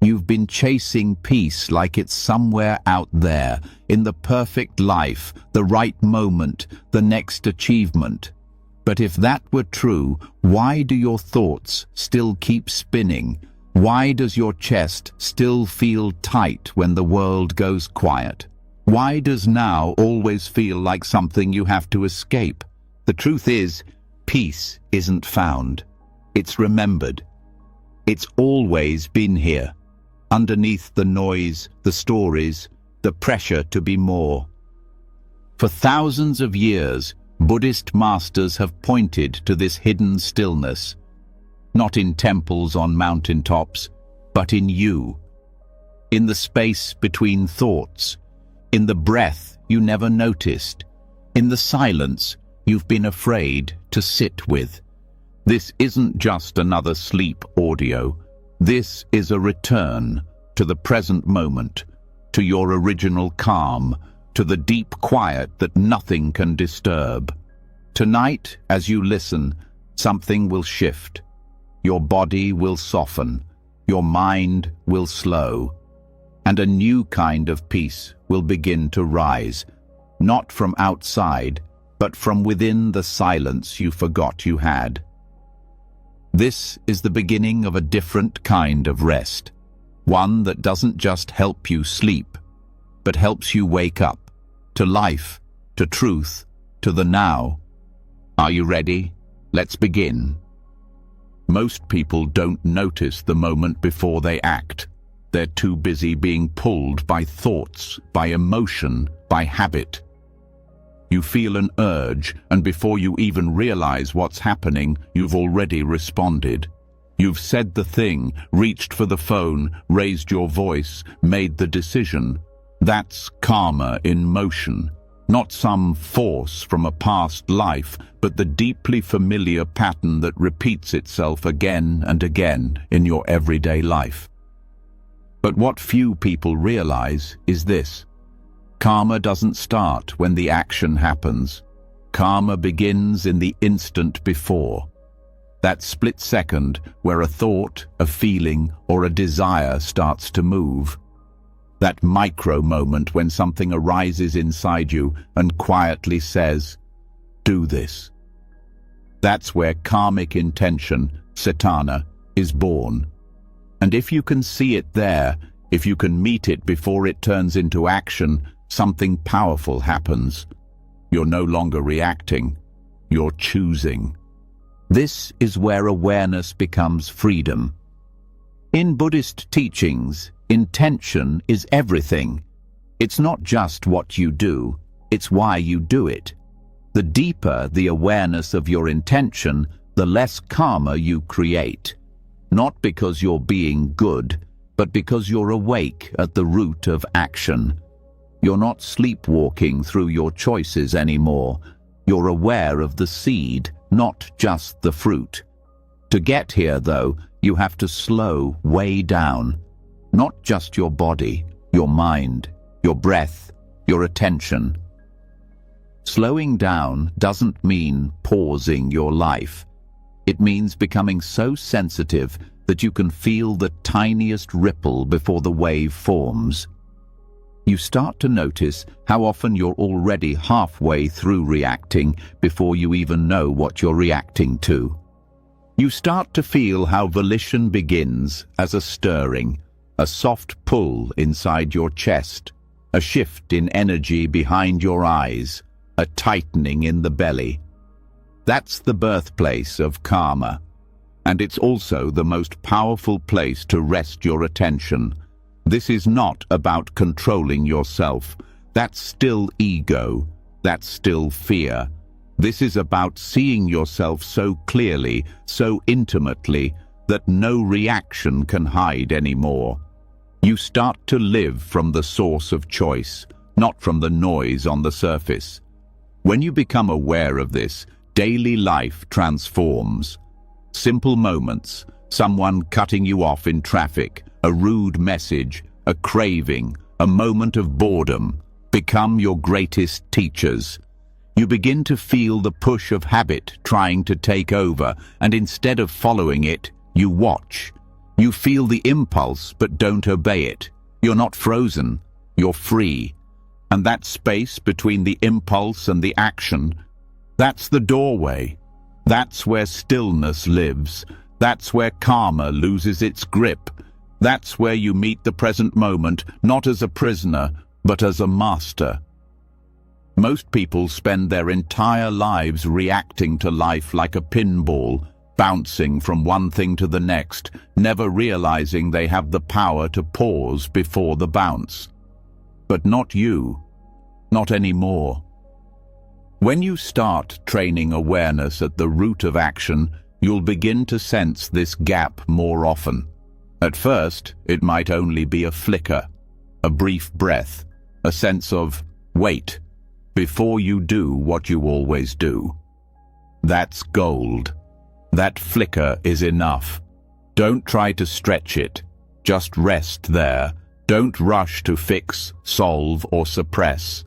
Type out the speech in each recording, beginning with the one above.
You've been chasing peace like it's somewhere out there, in the perfect life, the right moment, the next achievement. But if that were true, why do your thoughts still keep spinning? Why does your chest still feel tight when the world goes quiet? Why does now always feel like something you have to escape? The truth is, peace isn't found. It's remembered. It's always been here, underneath the noise, the stories, the pressure to be more. For thousands of years, Buddhist masters have pointed to this hidden stillness, not in temples on mountaintops, but in you, in the space between thoughts, in the breath you never noticed, in the silence you've been afraid to sit with. This isn't just another sleep audio. This is a return to the present moment, to your original calm, to the deep quiet that nothing can disturb. Tonight, as you listen, something will shift. Your body will soften, your mind will slow, and a new kind of peace will begin to rise, not from outside, but from within the silence you forgot you had. This is the beginning of a different kind of rest, one that doesn't just help you sleep, but helps you wake up, to life, to truth, to the now. Are you ready? Let's begin. Most people don't notice the moment before they act. They're too busy being pulled by thoughts, by emotion, by habit. You feel an urge, and before you even realize what's happening, you've already responded. You've said the thing, reached for the phone, raised your voice, made the decision. That's karma in motion. Not some force from a past life, but the deeply familiar pattern that repeats itself again and again in your everyday life. But what few people realize is this. Karma doesn't start when the action happens. Karma begins in the instant before. That split second where a thought, a feeling, or a desire starts to move. That micro moment when something arises inside you and quietly says, "Do this." That's where karmic intention, cetana, is born. And if you can see it there, if you can meet it before it turns into action, something powerful happens. You're no longer reacting, you're choosing. This is where awareness becomes freedom. In Buddhist teachings, intention is everything. It's not just what you do, it's why you do it. The deeper the awareness of your intention, the less karma you create. Not because you're being good, but because you're awake at the root of action. You're not sleepwalking through your choices anymore. You're aware of the seed, not just the fruit. To get here, though, you have to slow way down. Not just your body, your mind, your breath, your attention. Slowing down doesn't mean pausing your life. It means becoming so sensitive that you can feel the tiniest ripple before the wave forms. You start to notice how often you're already halfway through reacting before you even know what you're reacting to. You start to feel how volition begins as a stirring, a soft pull inside your chest, a shift in energy behind your eyes, a tightening in the belly. That's the birthplace of karma, and it's also the most powerful place to rest your attention. This is not about controlling yourself. That's still ego. That's still fear. This is about seeing yourself so clearly, so intimately, that no reaction can hide anymore. You start to live from the source of choice, not from the noise on the surface. When you become aware of this, daily life transforms. Simple moments, someone cutting you off in traffic, a rude message, a craving, a moment of boredom, become your greatest teachers. You begin to feel the push of habit trying to take over, and instead of following it, you watch. You feel the impulse but don't obey it. You're not frozen, you're free. And that space between the impulse and the action, that's the doorway. That's where stillness lives. That's where karma loses its grip. That's where you meet the present moment, not as a prisoner, but as a master. Most people spend their entire lives reacting to life like a pinball, bouncing from one thing to the next, never realizing they have the power to pause before the bounce. But not you. Not anymore. When you start training awareness at the root of action, you'll begin to sense this gap more often. At first, it might only be a flicker, a brief breath, a sense of wait, before you do what you always do. That's gold. That flicker is enough. Don't try to stretch it. Just rest there. Don't rush to fix, solve, or suppress.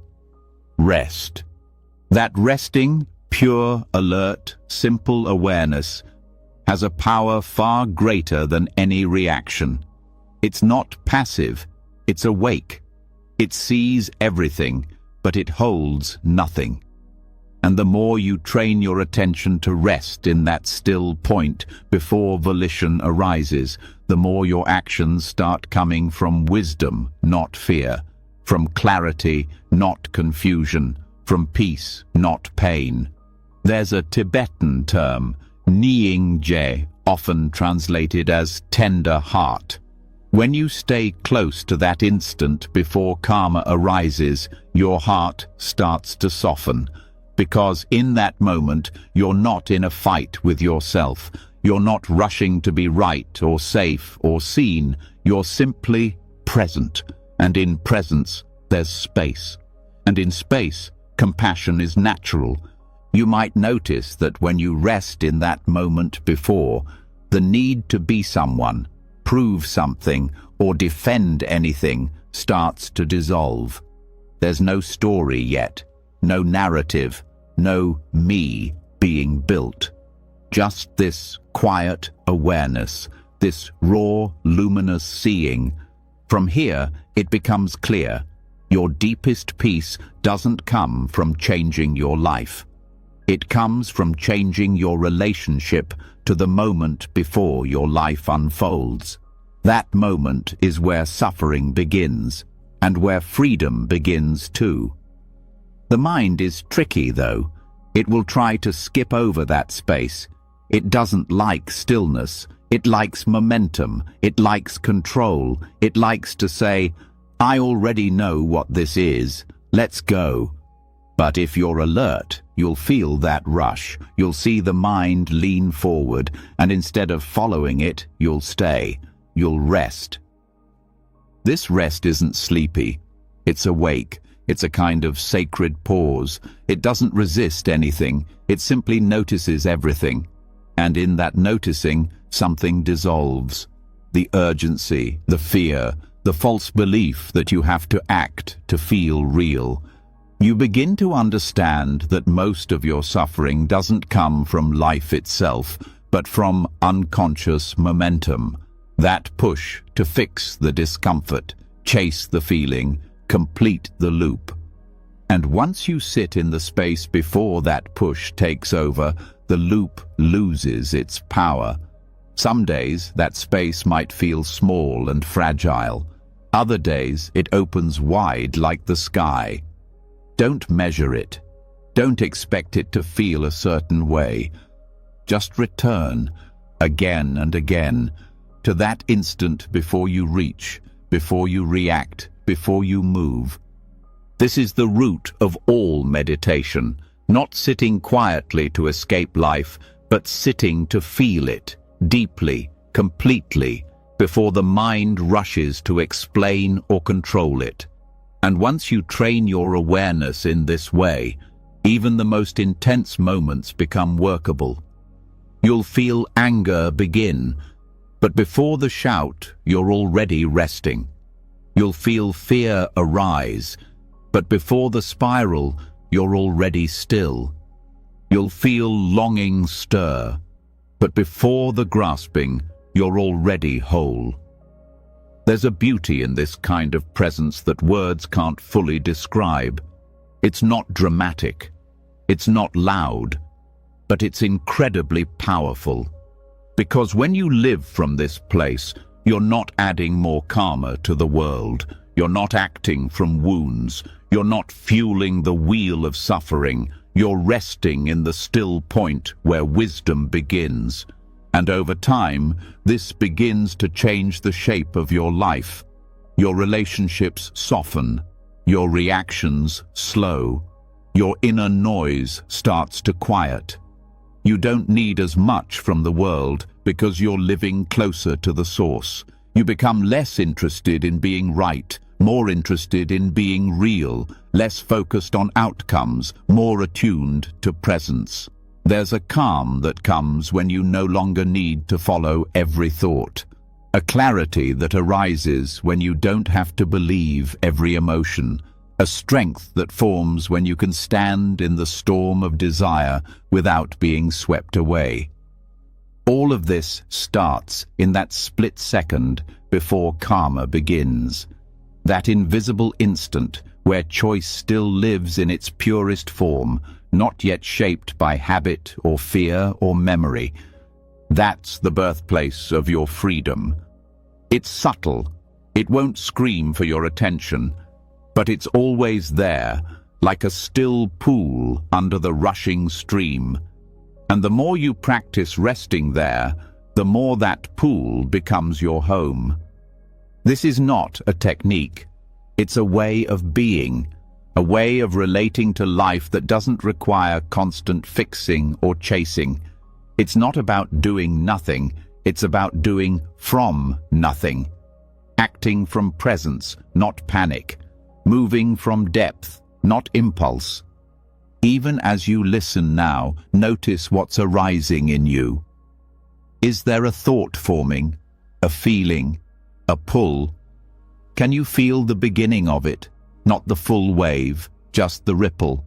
Rest. That resting, pure, alert, simple awareness has a power far greater than any reaction. It's not passive, it's awake. It sees everything, but it holds nothing. And the more you train your attention to rest in that still point before volition arises, the more your actions start coming from wisdom, not fear, from clarity, not confusion, from peace, not pain. There's a Tibetan term, Nyingje, often translated as tender heart. When you stay close to that instant before karma arises, your heart starts to soften. Because in that moment, you're not in a fight with yourself. You're not rushing to be right or safe or seen. You're simply present. And in presence, there's space. And in space, compassion is natural. You might notice that when you rest in that moment before, the need to be someone, prove something, or defend anything starts to dissolve. There's no story yet, no narrative, no me being built. Just this quiet awareness, this raw, luminous seeing. From here, it becomes clear. Your deepest peace doesn't come from changing your life. It comes from changing your relationship to the moment before your life unfolds. That moment is where suffering begins, and where freedom begins too. The mind is tricky, though. It will try to skip over that space. It doesn't like stillness. It likes momentum. It likes control. It likes to say, I already know what this is. Let's go. But if you're alert, you'll feel that rush. You'll see the mind lean forward, and instead of following it, you'll stay. You'll rest. This rest isn't sleepy. It's awake. It's a kind of sacred pause. It doesn't resist anything. It simply notices everything. And in that noticing, something dissolves. The urgency, the fear, the false belief that you have to act to feel real. You begin to understand that most of your suffering doesn't come from life itself, but from unconscious momentum. That push to fix the discomfort, chase the feeling, complete the loop. And once you sit in the space before that push takes over, the loop loses its power. Some days that space might feel small and fragile. Other days it opens wide like the sky. Don't measure it. Don't expect it to feel a certain way. Just return, again and again, to that instant before you reach, before you react, before you move. This is the root of all meditation, not sitting quietly to escape life, but sitting to feel it, deeply, completely, before the mind rushes to explain or control it. And once you train your awareness in this way, even the most intense moments become workable. You'll feel anger begin, but before the shout, you're already resting. You'll feel fear arise, but before the spiral, you're already still. You'll feel longing stir, but before the grasping, you're already whole. There's a beauty in this kind of presence that words can't fully describe. It's not dramatic, it's not loud, but it's incredibly powerful. Because when you live from this place, you're not adding more karma to the world. You're not acting from wounds. You're not fueling the wheel of suffering. You're resting in the still point where wisdom begins. And over time, this begins to change the shape of your life. Your relationships soften. Your reactions slow. Your inner noise starts to quiet. You don't need as much from the world because you're living closer to the source. You become less interested in being right, more interested in being real, less focused on outcomes, more attuned to presence. There's a calm that comes when you no longer need to follow every thought. A clarity that arises when you don't have to believe every emotion. A strength that forms when you can stand in the storm of desire without being swept away. All of this starts in that split second before karma begins. That invisible instant where choice still lives in its purest form, not yet shaped by habit or fear or memory. That's the birthplace of your freedom. It's subtle. It won't scream for your attention, but it's always there, like a still pool under the rushing stream. And the more you practice resting there, the more that pool becomes your home. This is not a technique. It's a way of being, a way of relating to life that doesn't require constant fixing or chasing. It's not about doing nothing, it's about doing from nothing. Acting from presence, not panic. Moving from depth, not impulse. Even as you listen now, notice what's arising in you. Is there a thought forming, a feeling, a pull? Can you feel the beginning of it, not the full wave, just the ripple?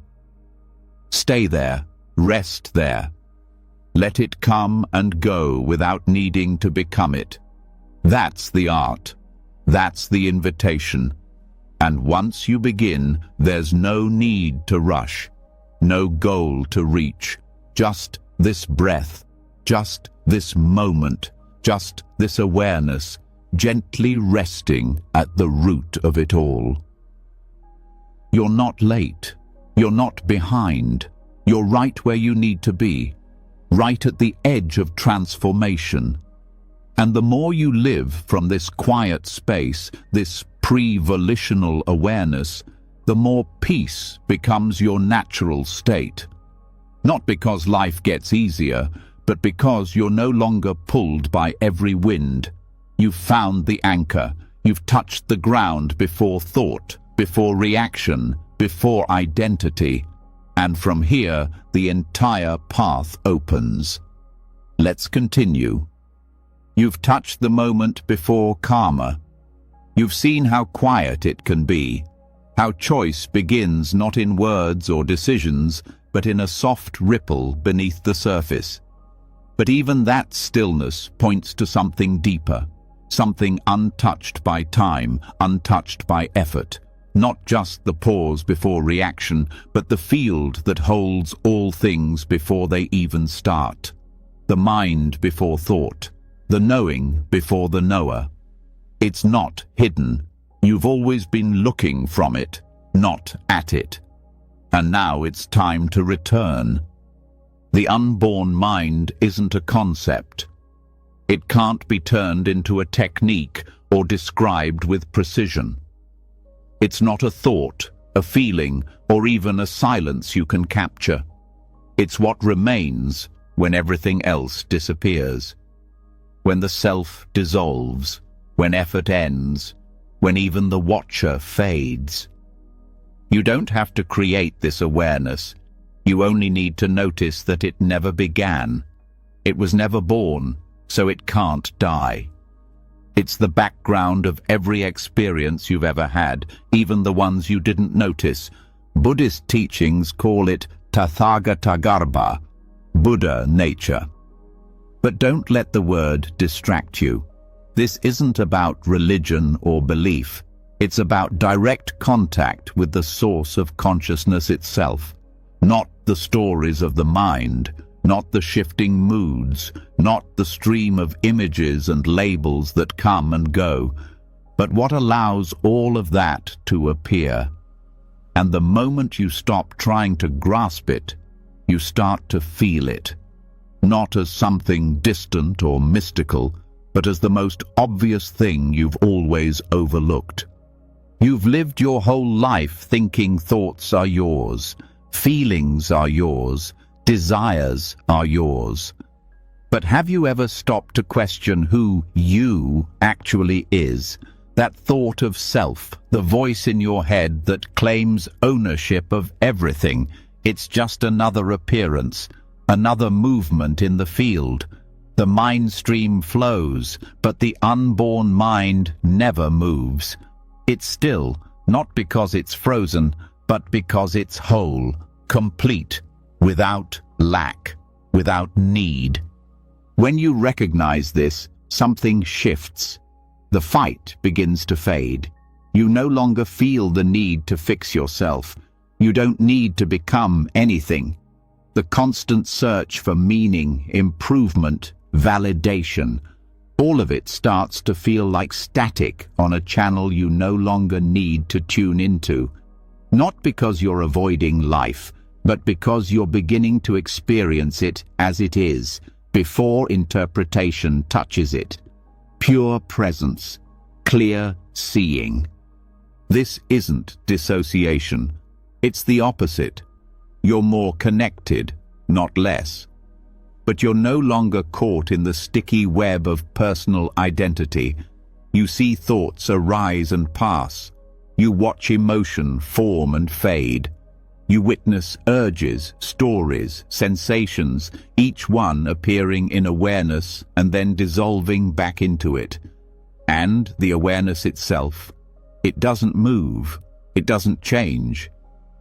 Stay there, rest there. Let it come and go without needing to become it. That's the art. That's the invitation. And once you begin, there's no need to rush, no goal to reach, just this breath, just this moment, just this awareness, gently resting at the root of it all. You're not late, you're not behind, you're right where you need to be, right at the edge of transformation. And the more you live from this quiet space, this pre-volitional awareness, the more peace becomes your natural state. Not because life gets easier, but because you're no longer pulled by every wind. You've found the anchor. You've touched the ground before thought, before reaction, before identity. And from here, the entire path opens. Let's continue. You've touched the moment before karma. You've seen how quiet it can be, how choice begins not in words or decisions, but in a soft ripple beneath the surface. But even that stillness points to something deeper, something untouched by time, untouched by effort. Not just the pause before reaction, but the field that holds all things before they even start. The mind before thought, the knowing before the knower. It's not hidden. You've always been looking from it, not at it. And now it's time to return. The unborn mind isn't a concept. It can't be turned into a technique or described with precision. It's not a thought, a feeling, or even a silence you can capture. It's what remains when everything else disappears. When the self dissolves, when effort ends, when even the watcher fades. You don't have to create this awareness. You only need to notice that it never began. It was never born, so it can't die. It's the background of every experience you've ever had, even the ones you didn't notice. Buddhist teachings call it Tathagatagarbha, Buddha nature. But don't let the word distract you. This isn't about religion or belief. It's about direct contact with the source of consciousness itself. Not the stories of the mind, not the shifting moods, not the stream of images and labels that come and go, but what allows all of that to appear. And the moment you stop trying to grasp it, you start to feel it. Not as something distant or mystical, but as the most obvious thing you've always overlooked. You've lived your whole life thinking thoughts are yours, feelings are yours, desires are yours. But have you ever stopped to question who you actually is? That thought of self, the voice in your head that claims ownership of everything. It's just another appearance, another movement in the field. The mind stream flows, but the unborn mind never moves. It's still, not because it's frozen, but because it's whole, complete, without lack, without need. When you recognize this, something shifts. The fight begins to fade. You no longer feel the need to fix yourself. You don't need to become anything. The constant search for meaning, improvement, validation, all of it starts to feel like static on a channel you no longer need to tune into. Not because you're avoiding life, but because you're beginning to experience it as it is, before interpretation touches it. Pure presence, clear seeing. This isn't dissociation. It's the opposite. You're more connected, not less. But you're no longer caught in the sticky web of personal identity. You see thoughts arise and pass. You watch emotion form and fade. You witness urges, stories, sensations, each one appearing in awareness and then dissolving back into it. And the awareness itself, it doesn't move, it doesn't change.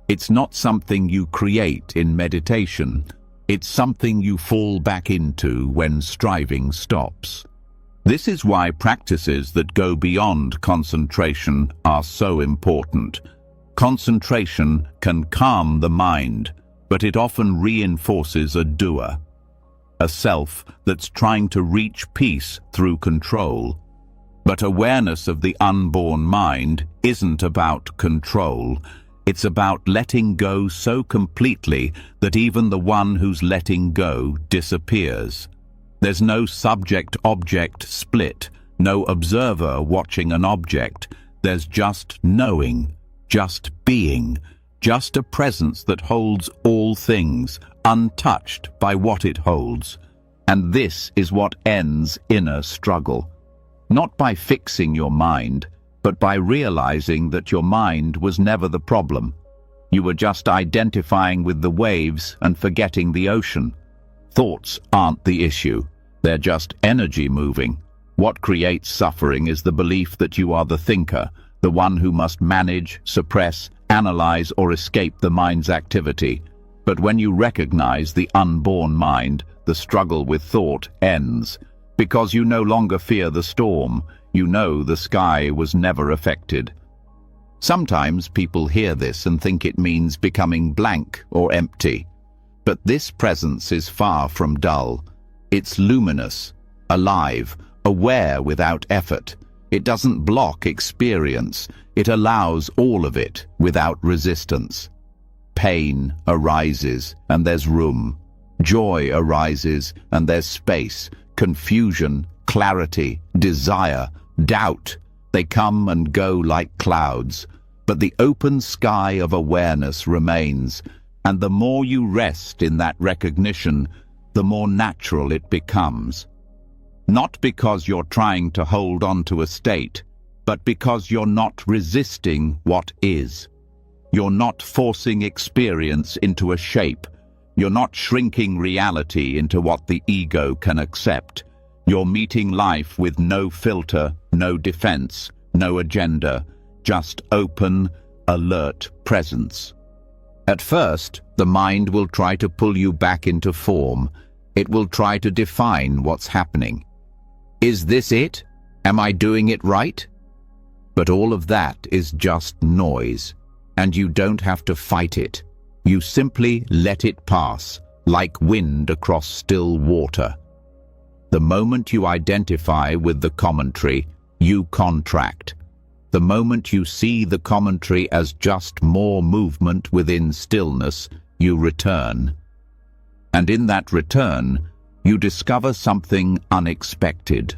It's not something you create in meditation. It's something you fall back into when striving stops. This is why practices that go beyond concentration are so important. Concentration can calm the mind, but it often reinforces a doer, a self that's trying to reach peace through control. But awareness of the unborn mind isn't about control. It's about letting go so completely that even the one who's letting go disappears. There's no subject-object split, no observer watching an object. There's just knowing, just being, just a presence that holds all things, untouched by what it holds. And this is what ends inner struggle. Not by fixing your mind, but by realizing that your mind was never the problem. You were just identifying with the waves and forgetting the ocean. Thoughts aren't the issue. They're just energy moving. What creates suffering is the belief that you are the thinker, the one who must manage, suppress, analyze, or escape the mind's activity. But when you recognize the unborn mind, the struggle with thought ends. Because you no longer fear the storm, you know the sky was never affected. Sometimes people hear this and think it means becoming blank or empty. But this presence is far from dull. It's luminous, alive, aware without effort. It doesn't block experience. It allows all of it without resistance. Pain arises and there's room. Joy arises and there's space. Confusion, clarity, desire, doubt, they come and go like clouds. But the open sky of awareness remains, and the more you rest in that recognition, the more natural it becomes. Not because you're trying to hold on to a state, but because you're not resisting what is. You're not forcing experience into a shape. You're not shrinking reality into what the ego can accept. You're meeting life with no filter, no defense, no agenda, just open, alert presence. At first, the mind will try to pull you back into form. It will try to define what's happening. Is this it? Am I doing it right? But all of that is just noise, and you don't have to fight it. You simply let it pass, like wind across still water. The moment you identify with the commentary, you contract. The moment you see the commentary as just more movement within stillness, you return. And in that return, you discover something unexpected.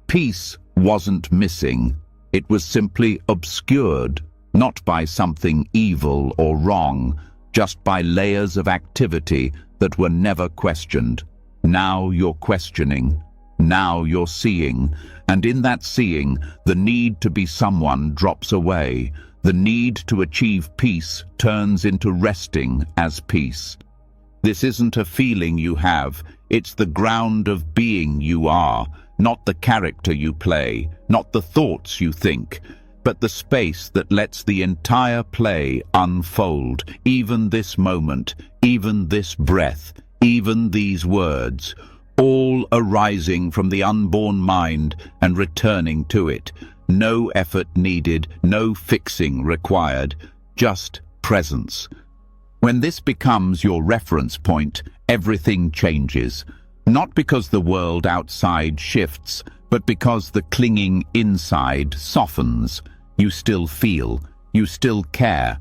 Peace wasn't missing. It was simply obscured, not by something evil or wrong, just by layers of activity that were never questioned. Now you're questioning. Now you're seeing. And in that seeing, the need to be someone drops away. The need to achieve peace turns into resting as peace. This isn't a feeling you have. It's the ground of being you are, not the character you play, not the thoughts you think, but the space that lets the entire play unfold, even this moment, even this breath, even these words, all arising from the unborn mind and returning to it. No effort needed, no fixing required, just presence. When this becomes your reference point, everything changes. Not because the world outside shifts, but because the clinging inside softens. You still feel, you still care,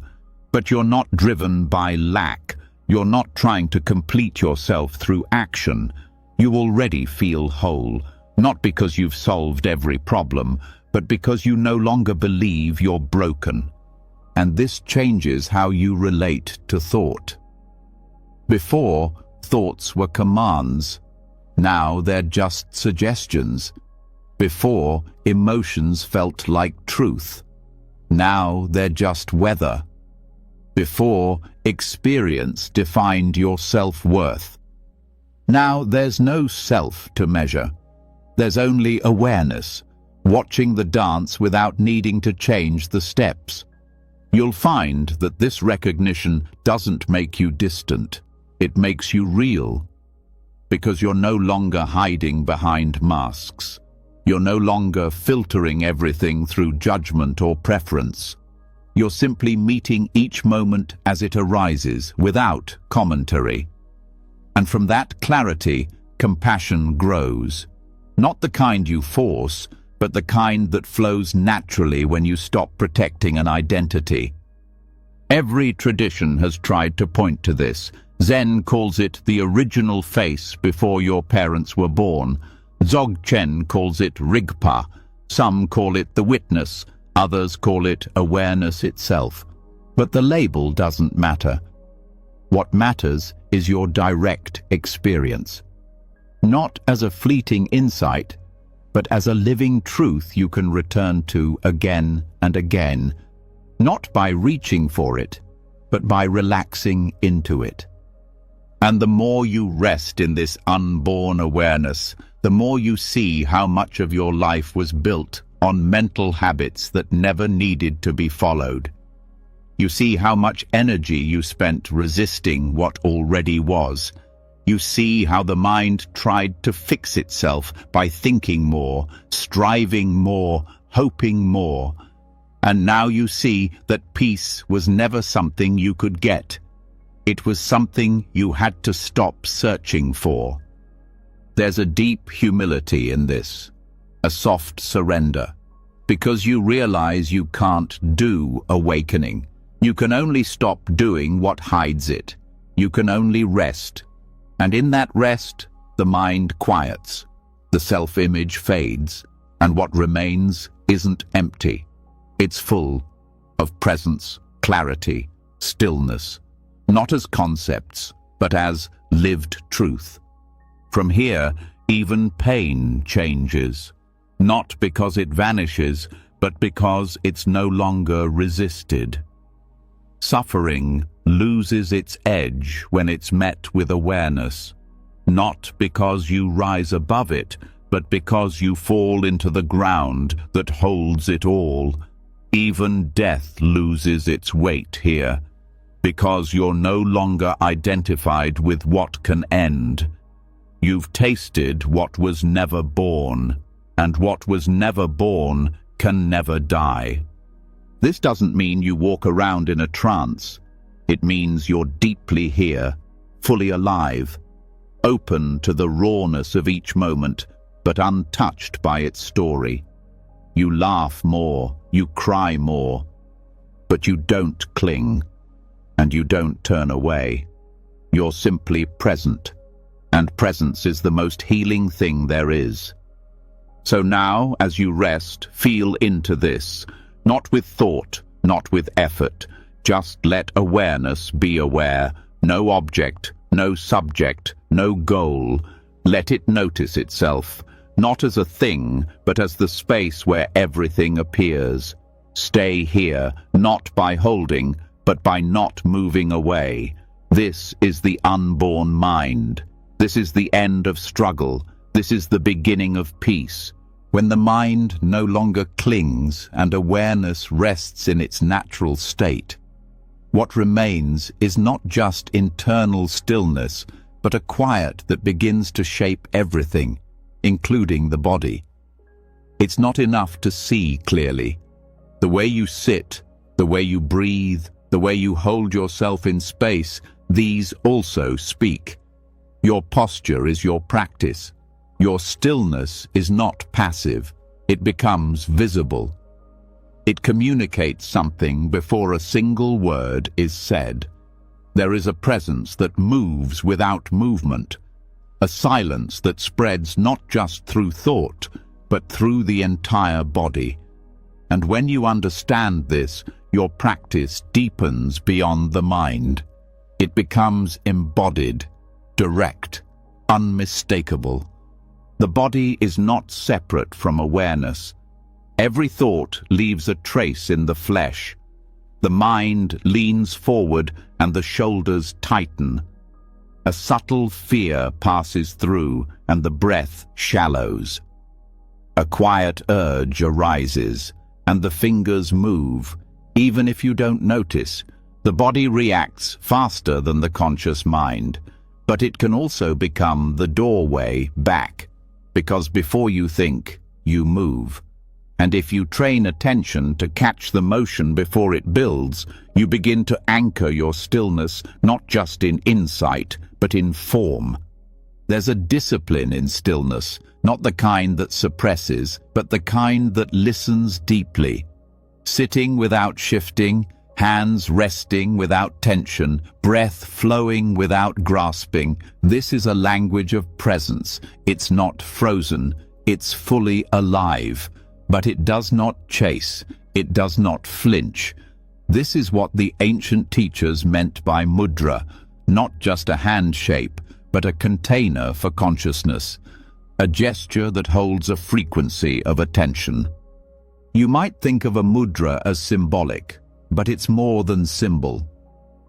but you're not driven by lack. You're not trying to complete yourself through action. You already feel whole, not because you've solved every problem, but because you no longer believe you're broken. And this changes how you relate to thought. Before, thoughts were commands. Now they're just suggestions. Before, emotions felt like truth. Now they're just weather. Before, experience defined your self-worth. Now there's no self to measure. There's only awareness, watching the dance without needing to change the steps. You'll find that this recognition doesn't make you distant. It makes you real. Because you're no longer hiding behind masks. You're no longer filtering everything through judgment or preference. You're simply meeting each moment as it arises, without commentary. And from that clarity, compassion grows. Not the kind you force, but the kind that flows naturally when you stop protecting an identity. Every tradition has tried to point to this. Zen calls it the original face before your parents were born. Dzogchen calls it Rigpa. Some call it the witness. Others call it awareness itself. But the label doesn't matter. What matters is your direct experience. Not as a fleeting insight, but as a living truth you can return to again and again, not by reaching for it, but by relaxing into it. And the more you rest in this unborn awareness, the more you see how much of your life was built on mental habits that never needed to be followed. You see how much energy you spent resisting what already was. You see how the mind tried to fix itself by thinking more, striving more, hoping more. And now you see that peace was never something you could get. It was something you had to stop searching for. There's a deep humility in this, a soft surrender, because you realize you can't do awakening. You can only stop doing what hides it. You can only rest. And in that rest, the mind quiets, the self-image fades, and what remains isn't empty. It's full of presence, clarity, stillness, not as concepts, but as lived truth. From here, even pain changes, not because it vanishes, but because it's no longer resisted. Suffering loses its edge when it's met with awareness, not because you rise above it, but because you fall into the ground that holds it all. Even death loses its weight here, because you're no longer identified with what can end. You've tasted what was never born, and what was never born can never die. This doesn't mean you walk around in a trance. It means you're deeply here, fully alive, open to the rawness of each moment, but untouched by its story. You laugh more, you cry more, but you don't cling, and you don't turn away. You're simply present, and presence is the most healing thing there is. So now, as you rest, feel into this, not with thought, not with effort. Just let awareness be aware. No object, no subject, no goal. Let it notice itself, not as a thing, but as the space where everything appears. Stay here, not by holding, but by not moving away. This is the unborn mind. This is the end of struggle. This is the beginning of peace. When the mind no longer clings and awareness rests in its natural state, what remains is not just internal stillness, but a quiet that begins to shape everything, including the body. It's not enough to see clearly. The way you sit, the way you breathe, the way you hold yourself in space, these also speak. Your posture is your practice. Your stillness is not passive. It becomes visible. It communicates something before a single word is said. There is a presence that moves without movement, a silence that spreads not just through thought, but through the entire body. And when you understand this, your practice deepens beyond the mind. It becomes embodied, direct, unmistakable. The body is not separate from awareness. Every thought leaves a trace in the flesh. The mind leans forward and the shoulders tighten. A subtle fear passes through and the breath shallows. A quiet urge arises and the fingers move. Even if you don't notice, the body reacts faster than the conscious mind. But it can also become the doorway back, because before you think, you move. And if you train attention to catch the motion before it builds, you begin to anchor your stillness not just in insight, but in form. There's a discipline in stillness, not the kind that suppresses, but the kind that listens deeply. Sitting without shifting, hands resting without tension, breath flowing without grasping. This is a language of presence. It's not frozen, it's fully alive. But it does not chase, it does not flinch. This is what the ancient teachers meant by mudra, not just a hand shape, but a container for consciousness, a gesture that holds a frequency of attention. You might think of a mudra as symbolic, but it's more than symbol.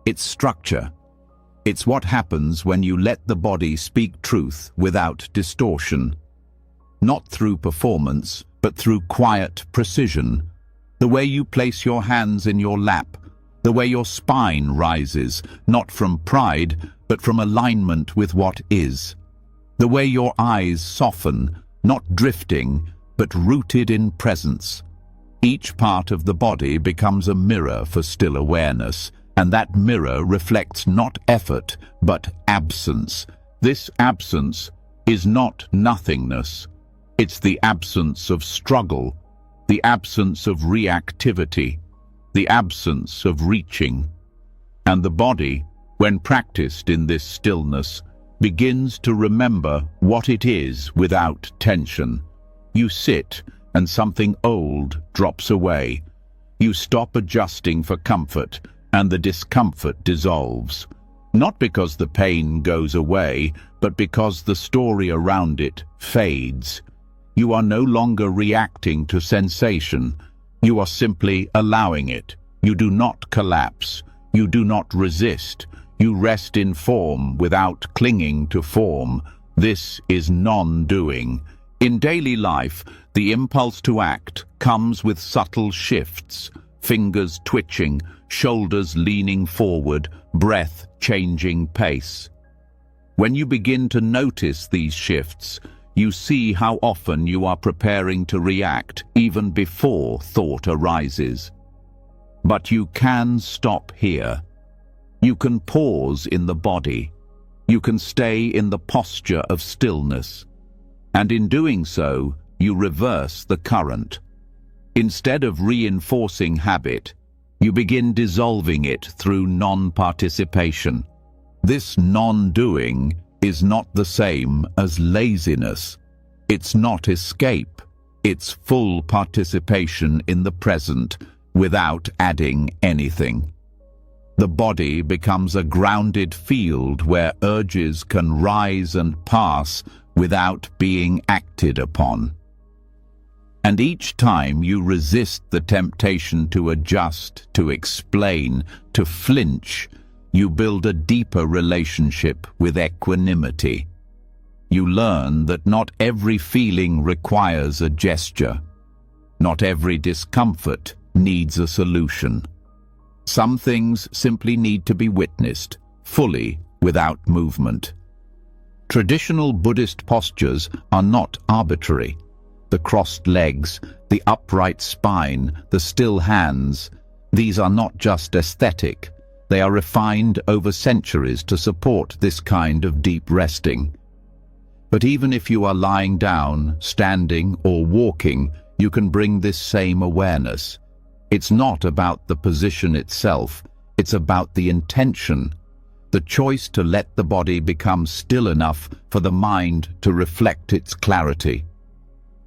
It's structure. It's what happens when you let the body speak truth without distortion. Not through performance, but through quiet precision. The way you place your hands in your lap, the way your spine rises, not from pride, but from alignment with what is. The way your eyes soften, not drifting, but rooted in presence. Each part of the body becomes a mirror for still awareness, and that mirror reflects not effort, but absence. This absence is not nothingness. It's the absence of struggle, the absence of reactivity, the absence of reaching. And the body, when practiced in this stillness, begins to remember what it is without tension. You sit, and something old drops away. You stop adjusting for comfort, and the discomfort dissolves. Not because the pain goes away, but because the story around it fades. You are no longer reacting to sensation. You are simply allowing it. You do not collapse. You do not resist. You rest in form without clinging to form. This is non-doing. In daily life, the impulse to act comes with subtle shifts, fingers twitching, shoulders leaning forward, breath changing pace. When you begin to notice these shifts, you see how often you are preparing to react even before thought arises. But you can stop here. You can pause in the body. You can stay in the posture of stillness. And in doing so, you reverse the current. Instead of reinforcing habit, you begin dissolving it through non-participation. This non-doing is not the same as laziness. It's not escape. It's full participation in the present without adding anything. The body becomes a grounded field where urges can rise and pass without being acted upon. And each time you resist the temptation to adjust, to explain, to flinch, you build a deeper relationship with equanimity. You learn that not every feeling requires a gesture. Not every discomfort needs a solution. Some things simply need to be witnessed, fully, without movement. Traditional Buddhist postures are not arbitrary. The crossed legs, the upright spine, the still hands, these are not just aesthetic. They are refined over centuries to support this kind of deep resting. But even if you are lying down, standing, or walking, you can bring this same awareness. It's not about the position itself, it's about the intention, the choice to let the body become still enough for the mind to reflect its clarity.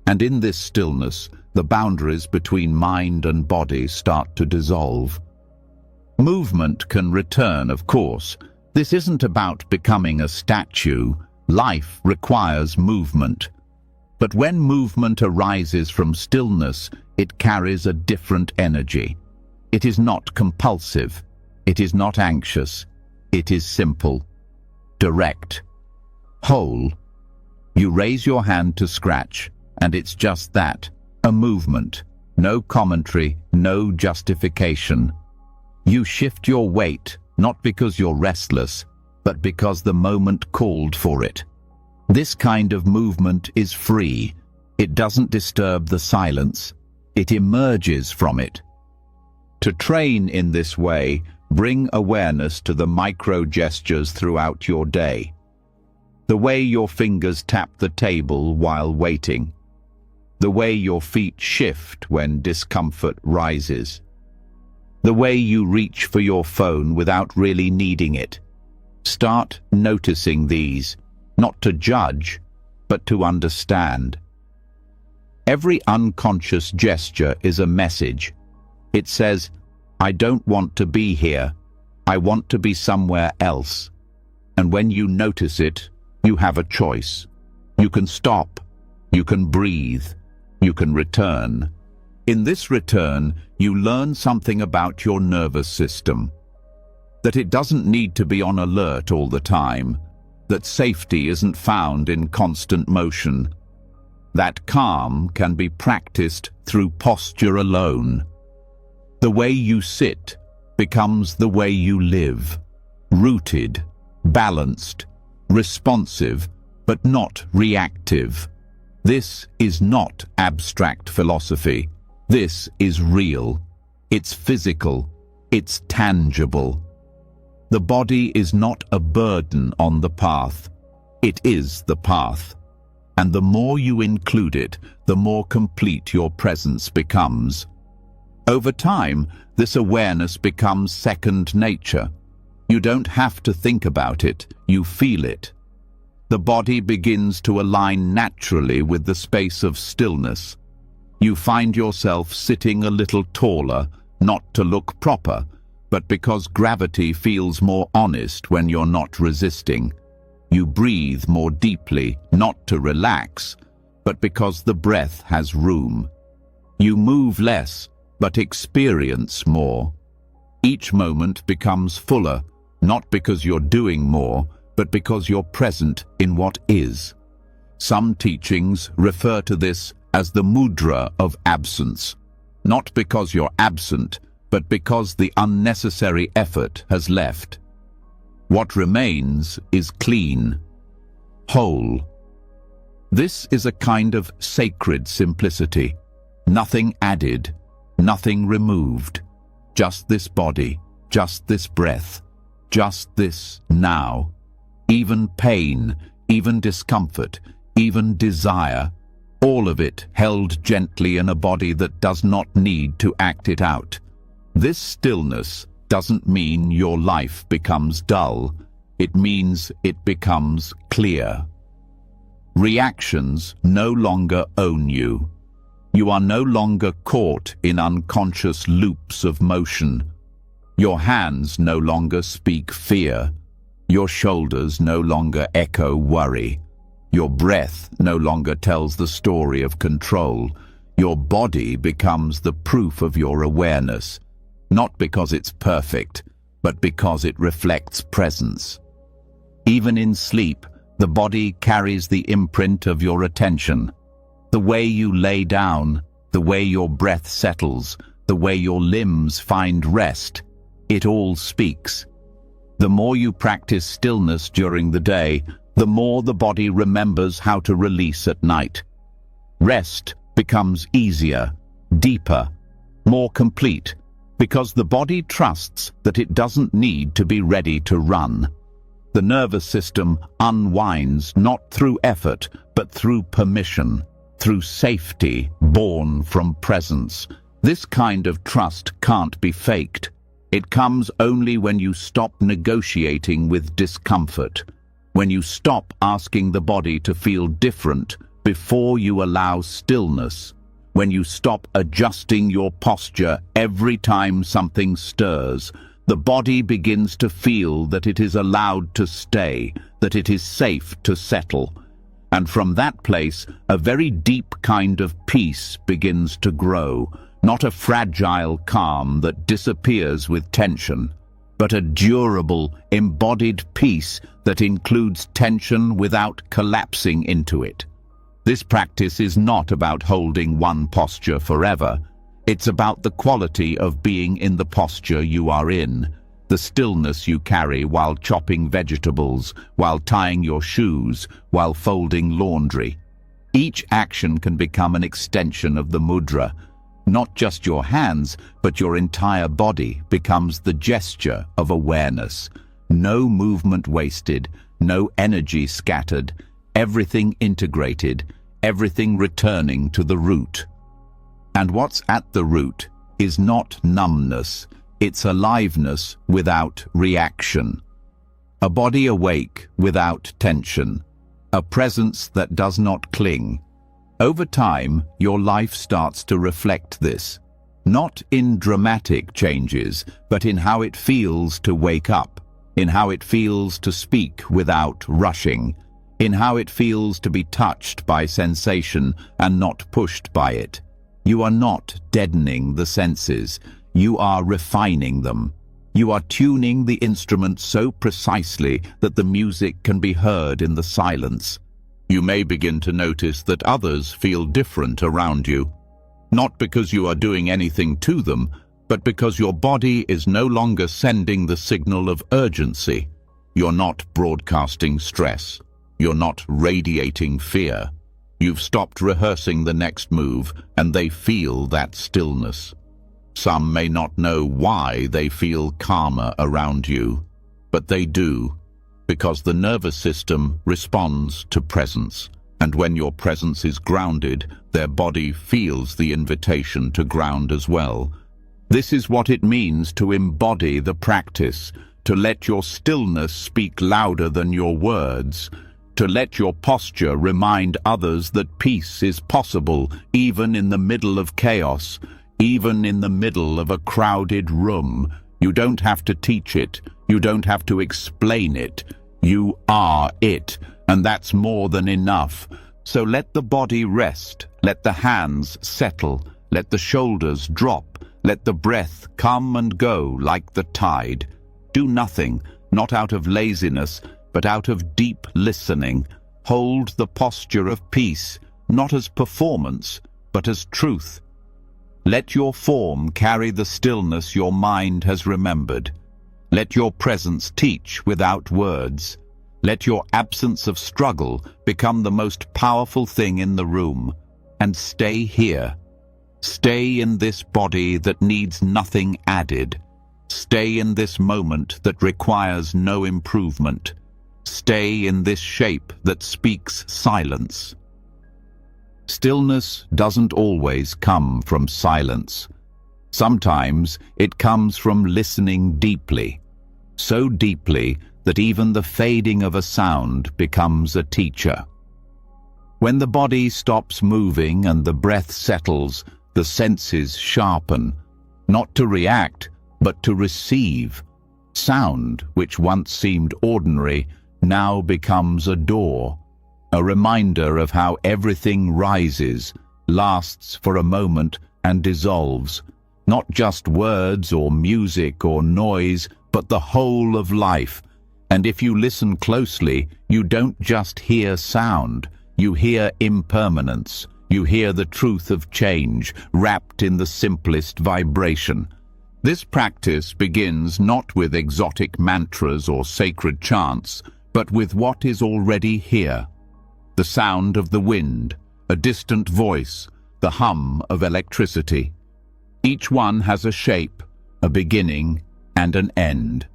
And in this stillness, the boundaries between mind and body start to dissolve. Movement can return, of course. This isn't about becoming a statue. Life requires movement. But when movement arises from stillness, it carries a different energy. It is not compulsive. It is not anxious. It is simple, direct, whole. You raise your hand to scratch, and it's just that, a movement. No commentary, no justification. You shift your weight, not because you're restless, but because the moment called for it. This kind of movement is free. It doesn't disturb the silence. It emerges from it. To train in this way, bring awareness to the micro gestures throughout your day. The way your fingers tap the table while waiting. The way your feet shift when discomfort rises. The way you reach for your phone without really needing it. Start noticing these, not to judge, but to understand. Every unconscious gesture is a message. It says, I don't want to be here. I want to be somewhere else. And when you notice it, you have a choice. You can stop. You can breathe. You can return. In this return, you learn something about your nervous system. That it doesn't need to be on alert all the time. That safety isn't found in constant motion. That calm can be practiced through posture alone. The way you sit becomes the way you live. Rooted, balanced, responsive, but not reactive. This is not abstract philosophy. This is real. It's physical. It's tangible. The body is not a burden on the path. It is the path. And the more you include it, the more complete your presence becomes. Over time, this awareness becomes second nature. You don't have to think about it, you feel it. The body begins to align naturally with the space of stillness. You find yourself sitting a little taller, not to look proper, but because gravity feels more honest when you're not resisting. You breathe more deeply, not to relax, but because the breath has room. You move less, but experience more. Each moment becomes fuller, not because you're doing more, but because you're present in what is. Some teachings refer to this as the mudra of absence, not because you're absent, but because the unnecessary effort has left. What remains is clean, whole. This is a kind of sacred simplicity. Nothing added, nothing removed. Just this body, just this breath, just this now. Even pain, even discomfort, even desire, all of it held gently in a body that does not need to act it out. This stillness doesn't mean your life becomes dull. It means it becomes clear. Reactions no longer own you. You are no longer caught in unconscious loops of motion. Your hands no longer speak fear. Your shoulders no longer echo worry. Your breath no longer tells the story of control. Your body becomes the proof of your awareness, not because it's perfect, but because it reflects presence. Even in sleep, the body carries the imprint of your attention. The way you lay down, the way your breath settles, the way your limbs find rest, it all speaks. The more you practice stillness during the day, the more the body remembers how to release at night. Rest becomes easier, deeper, more complete, because the body trusts that it doesn't need to be ready to run. The nervous system unwinds not through effort, but through permission, through safety born from presence. This kind of trust can't be faked. It comes only when you stop negotiating with discomfort, when you stop asking the body to feel different before you allow stillness, when you stop adjusting your posture every time something stirs. The body begins to feel that it is allowed to stay, that it is safe to settle. And from that place, a very deep kind of peace begins to grow, not a fragile calm that disappears with tension, but a durable, embodied peace that includes tension without collapsing into it. This practice is not about holding one posture forever. It's about the quality of being in the posture you are in, the stillness you carry while chopping vegetables, while tying your shoes, while folding laundry. Each action can become an extension of the mudra. Not just your hands, but your entire body becomes the gesture of awareness. No movement wasted, no energy scattered, everything integrated, everything returning to the root. And what's at the root is not numbness, it's aliveness without reaction. A body awake without tension. A presence that does not cling. Over time, your life starts to reflect this. Not in dramatic changes, but in how it feels to wake up, in how it feels to speak without rushing, in how it feels to be touched by sensation and not pushed by it. You are not deadening the senses, you are refining them. You are tuning the instrument so precisely that the music can be heard in the silence. You may begin to notice that others feel different around you, not because you are doing anything to them, but because your body is no longer sending the signal of urgency. You're not broadcasting stress. You're not radiating fear. You've stopped rehearsing the next move, and they feel that stillness. Some may not know why they feel calmer around you, but they do, because the nervous system responds to presence, and when your presence is grounded, their body feels the invitation to ground as well. This is what it means to embody the practice, to let your stillness speak louder than your words, to let your posture remind others that peace is possible even in the middle of chaos, even in the middle of a crowded room. You don't have to teach it, you don't have to explain it. You are it, and that's more than enough. So let the body rest, let the hands settle, let the shoulders drop, let the breath come and go like the tide. Do nothing, not out of laziness, but out of deep listening. Hold the posture of peace, not as performance, but as truth. Let your form carry the stillness your mind has remembered. Let your presence teach without words. Let your absence of struggle become the most powerful thing in the room. And stay here. Stay in this body that needs nothing added. Stay in this moment that requires no improvement. Stay in this shape that speaks silence. Stillness doesn't always come from silence. Sometimes it comes from listening deeply, so deeply that even the fading of a sound becomes a teacher. When the body stops moving and the breath settles, the senses sharpen, not to react, but to receive. Sound, which once seemed ordinary, now becomes a door, a reminder of how everything rises, lasts for a moment, and dissolves. Not just words or music or noise, but the whole of life. And if you listen closely, you don't just hear sound, you hear impermanence. You hear the truth of change, wrapped in the simplest vibration. This practice begins not with exotic mantras or sacred chants, but with what is already here. The sound of the wind, a distant voice, the hum of electricity. Each one has a shape, a beginning, and an end.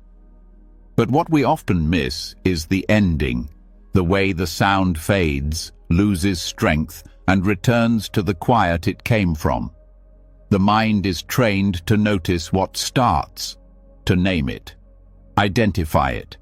But what we often miss is the ending, the way the sound fades, loses strength, and returns to the quiet it came from. The mind is trained to notice what starts, to name it, identify it.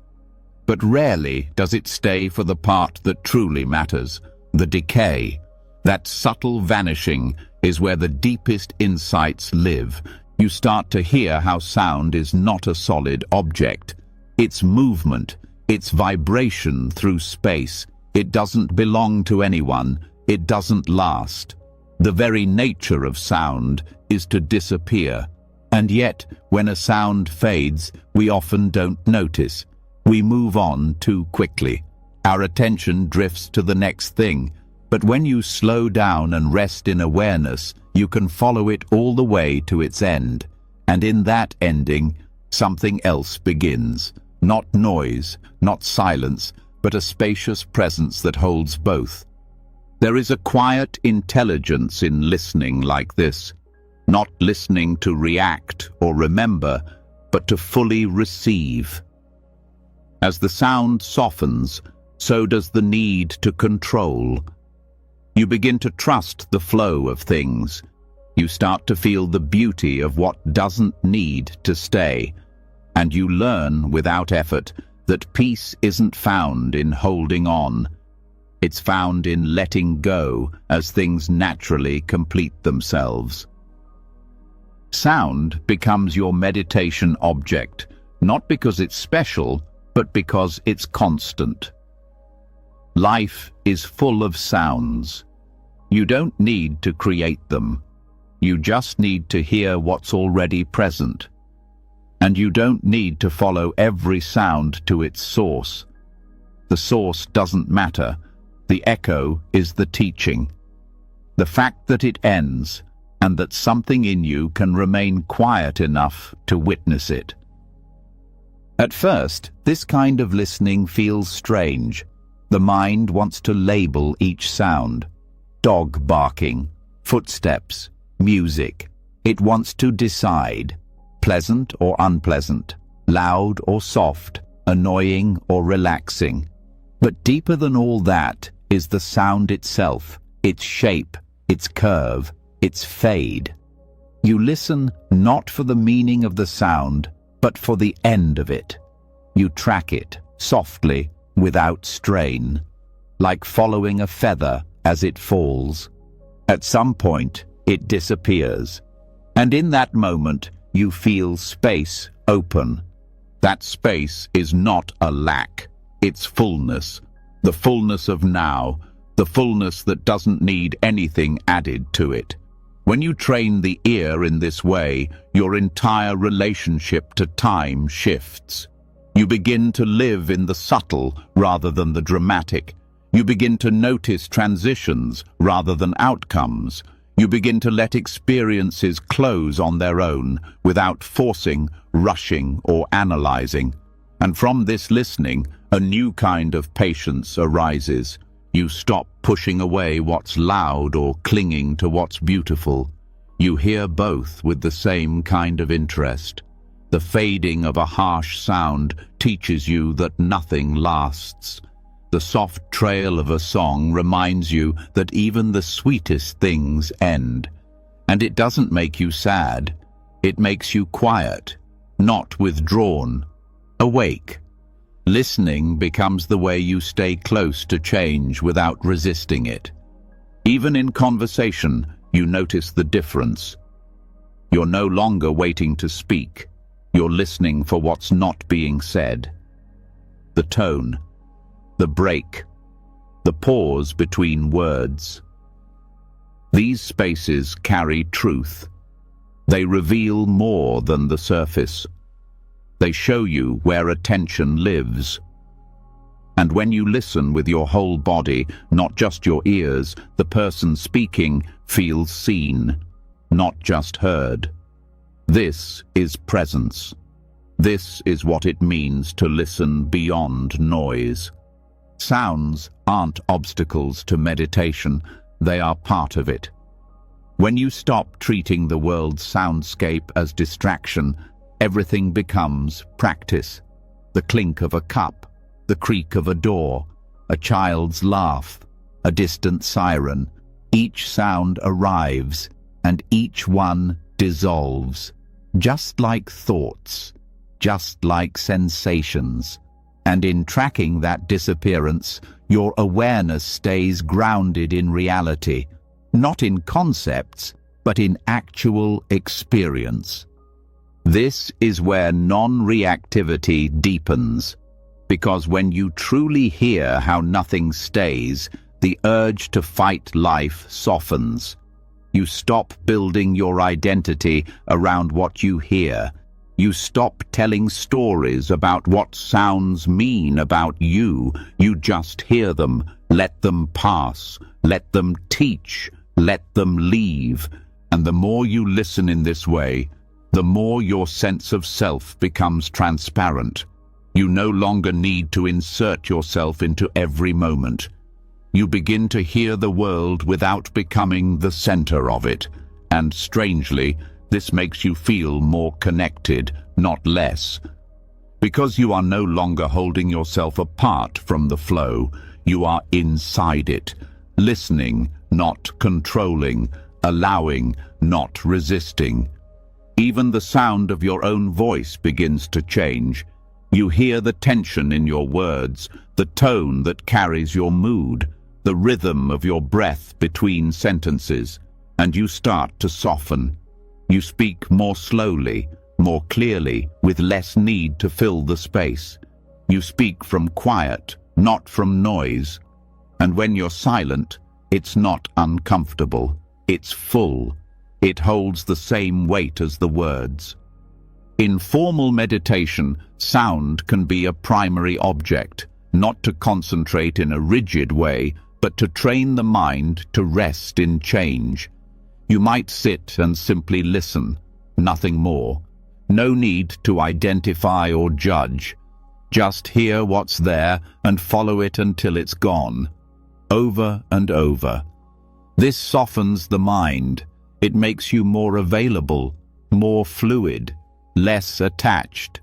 But rarely does it stay for the part that truly matters, the decay. That subtle vanishing is where the deepest insights live. You start to hear how sound is not a solid object. It's movement, it's vibration through space. It doesn't belong to anyone. It doesn't last. The very nature of sound is to disappear. And yet, when a sound fades, we often don't notice. We move on too quickly. Our attention drifts to the next thing. But when you slow down and rest in awareness, you can follow it all the way to its end. And in that ending, something else begins. Not noise, not silence, but a spacious presence that holds both. There is a quiet intelligence in listening like this, not listening to react or remember, but to fully receive. As the sound softens, so does the need to control. You begin to trust the flow of things. You start to feel the beauty of what doesn't need to stay, and you learn without effort that peace isn't found in holding on. It's found in letting go as things naturally complete themselves. Sound becomes your meditation object, not because it's special, but because it's constant. Life is full of sounds. You don't need to create them. You just need to hear what's already present. And you don't need to follow every sound to its source. The source doesn't matter. The echo is the teaching. The fact that it ends, and that something in you can remain quiet enough to witness it. At first, this kind of listening feels strange. The mind wants to label each sound. Dog barking, footsteps, music. It wants to decide. Pleasant or unpleasant, loud or soft, annoying or relaxing. But deeper than all that is the sound itself, its shape, its curve, its fade. You listen not for the meaning of the sound, but for the end of it. You track it, softly, without strain, like following a feather as it falls. At some point, it disappears. And in that moment, you feel space open. That space is not a lack. It's fullness. The fullness of now. The fullness that doesn't need anything added to it. When you train the ear in this way, your entire relationship to time shifts. You begin to live in the subtle rather than the dramatic. You begin to notice transitions rather than outcomes. You begin to let experiences close on their own, without forcing, rushing, or analyzing. And from this listening, a new kind of patience arises. You stop pushing away what's loud or clinging to what's beautiful. You hear both with the same kind of interest. The fading of a harsh sound teaches you that nothing lasts. The soft trail of a song reminds you that even the sweetest things end. And it doesn't make you sad. It makes you quiet, not withdrawn, awake. Listening becomes the way you stay close to change without resisting it. Even in conversation, you notice the difference. You're no longer waiting to speak. You're listening for what's not being said. The tone, the break, the pause between words. These spaces carry truth. They reveal more than the surface. They show you where attention lives. And when you listen with your whole body, not just your ears, the person speaking feels seen, not just heard. This is presence. This is what it means to listen beyond noise. Sounds aren't obstacles to meditation, they are part of it. When you stop treating the world's soundscape as distraction, everything becomes practice. The clink of a cup, the creak of a door, a child's laugh, a distant siren. Each sound arrives, and each one dissolves, just like thoughts, just like sensations. And in tracking that disappearance, your awareness stays grounded in reality, not in concepts, but in actual experience. This is where non-reactivity deepens, because when you truly hear how nothing stays, the urge to fight life softens. You stop building your identity around what you hear. You stop telling stories about what sounds mean about you. You just hear them, let them pass, let them teach, let them leave. And the more you listen in this way, the more your sense of self becomes transparent. You no longer need to insert yourself into every moment. You begin to hear the world without becoming the center of it. And strangely, this makes you feel more connected, not less. Because you are no longer holding yourself apart from the flow, you are inside it, listening, not controlling, allowing, not resisting. Even the sound of your own voice begins to change. You hear the tension in your words, the tone that carries your mood, the rhythm of your breath between sentences, and you start to soften. You speak more slowly, more clearly, with less need to fill the space. You speak from quiet, not from noise. And when you're silent, it's not uncomfortable. It's full. It holds the same weight as the words. In formal meditation, sound can be a primary object, not to concentrate in a rigid way, but to train the mind to rest in change. You might sit and simply listen, nothing more. No need to identify or judge. Just hear what's there and follow it until it's gone. Over and over. This softens the mind. It makes you more available, more fluid, less attached.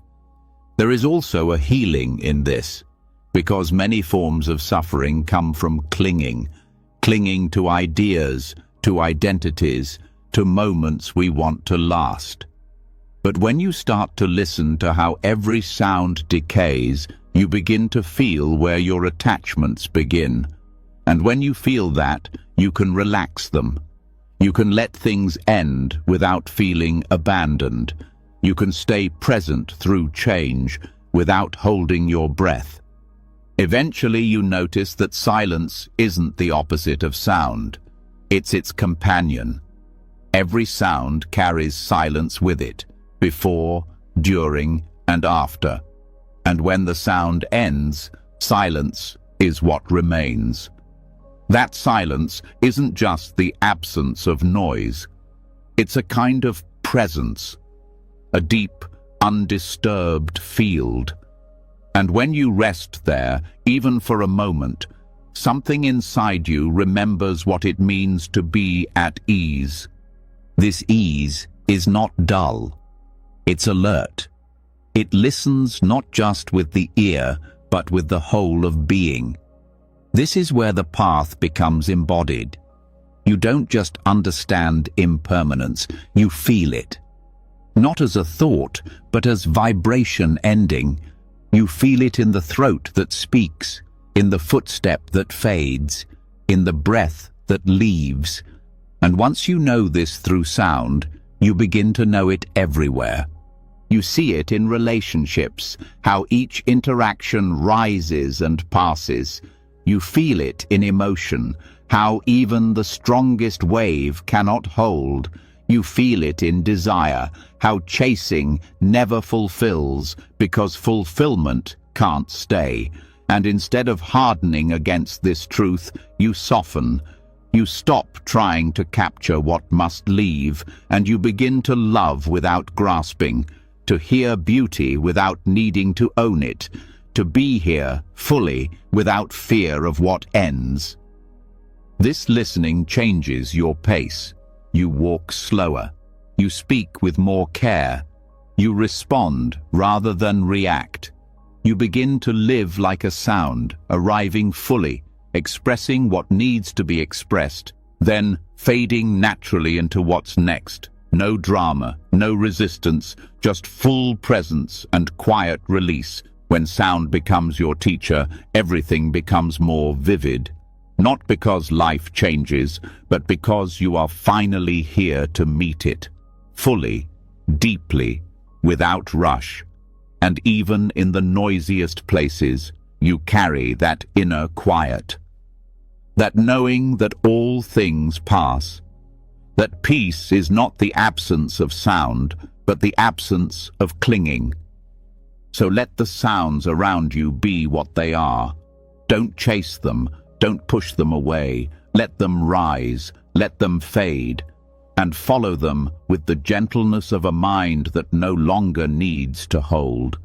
There is also a healing in this, because many forms of suffering come from clinging to ideas, to identities, to moments we want to last. But when you start to listen to how every sound decays, you begin to feel where your attachments begin. And when you feel that, you can relax them. You can let things end without feeling abandoned. You can stay present through change without holding your breath. Eventually you notice that silence isn't the opposite of sound. It's its companion. Every sound carries silence with it, before, during, and after. And when the sound ends, silence is what remains. That silence isn't just the absence of noise. It's a kind of presence, a deep, undisturbed field. And when you rest there, even for a moment, something inside you remembers what it means to be at ease. This ease is not dull. It's alert. It listens not just with the ear, but with the whole of being. This is where the path becomes embodied. You don't just understand impermanence, you feel it. Not as a thought, but as vibration ending. You feel it in the throat that speaks, in the footstep that fades, in the breath that leaves. And once you know this through sound, you begin to know it everywhere. You see it in relationships, how each interaction rises and passes. You feel it in emotion, how even the strongest wave cannot hold. You feel it in desire, how chasing never fulfills because fulfillment can't stay. And instead of hardening against this truth, you soften. You stop trying to capture what must leave, and you begin to love without grasping, to hear beauty without needing to own it, to be here fully without fear of what ends. This listening changes your pace. You walk slower. You speak with more care. You respond rather than react. You begin to live like a sound, arriving fully, expressing what needs to be expressed, then fading naturally into what's next. No drama, no resistance, just full presence and quiet release. When sound becomes your teacher, everything becomes more vivid. Not because life changes, but because you are finally here to meet it. Fully, deeply, without rush. And even in the noisiest places, you carry that inner quiet. That knowing that all things pass. That peace is not the absence of sound, but the absence of clinging. So let the sounds around you be what they are. Don't chase them, don't push them away. Let them rise, let them fade, and follow them with the gentleness of a mind that no longer needs to hold.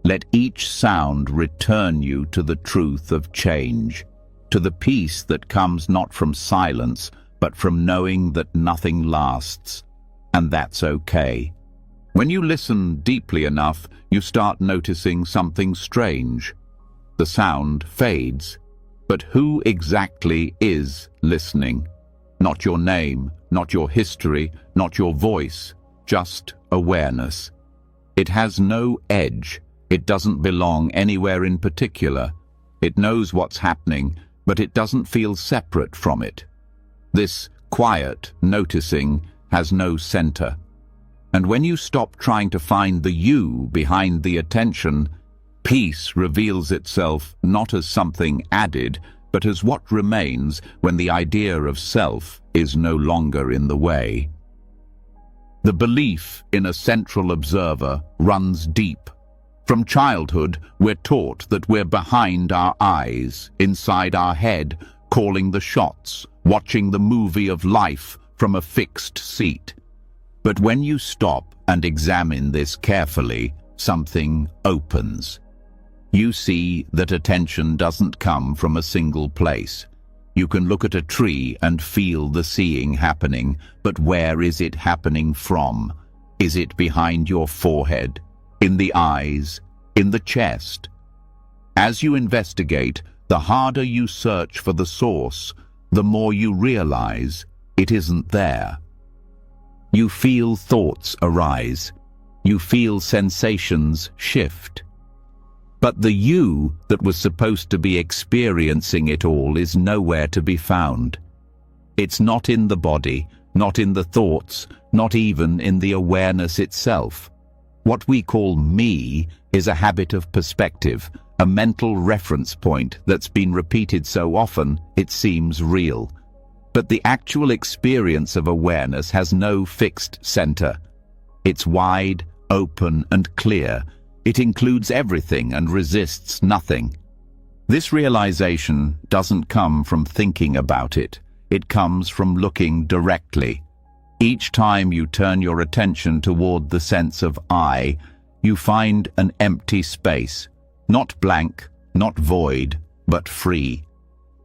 Let each sound return you to the truth of change, to the peace that comes not from silence, but from knowing that nothing lasts, and that's okay. When you listen deeply enough, you start noticing something strange. The sound fades, but who exactly is listening? Not your name, not your history, not your voice, just awareness. It has no edge. It doesn't belong anywhere in particular. It knows what's happening, but it doesn't feel separate from it. This quiet noticing has no center. And when you stop trying to find the you behind the attention, peace reveals itself not as something added, but as what remains when the idea of self is no longer in the way. The belief in a central observer runs deep. From childhood, we're taught that we're behind our eyes, inside our head, calling the shots, watching the movie of life from a fixed seat. But when you stop and examine this carefully, something opens. You see that attention doesn't come from a single place. You can look at a tree and feel the seeing happening, but where is it happening from? Is it behind your forehead? In the eyes? In the chest? As you investigate, the harder you search for the source, the more you realize it isn't there. You feel thoughts arise. You feel sensations shift. But the you that was supposed to be experiencing it all is nowhere to be found. It's not in the body, not in the thoughts, not even in the awareness itself. What we call me is a habit of perspective, a mental reference point that's been repeated so often it seems real. But the actual experience of awareness has no fixed center. It's wide, open, and clear. It includes everything and resists nothing. This realization doesn't come from thinking about it. It comes from looking directly. Each time you turn your attention toward the sense of I, you find an empty space. Not blank, not void, but free.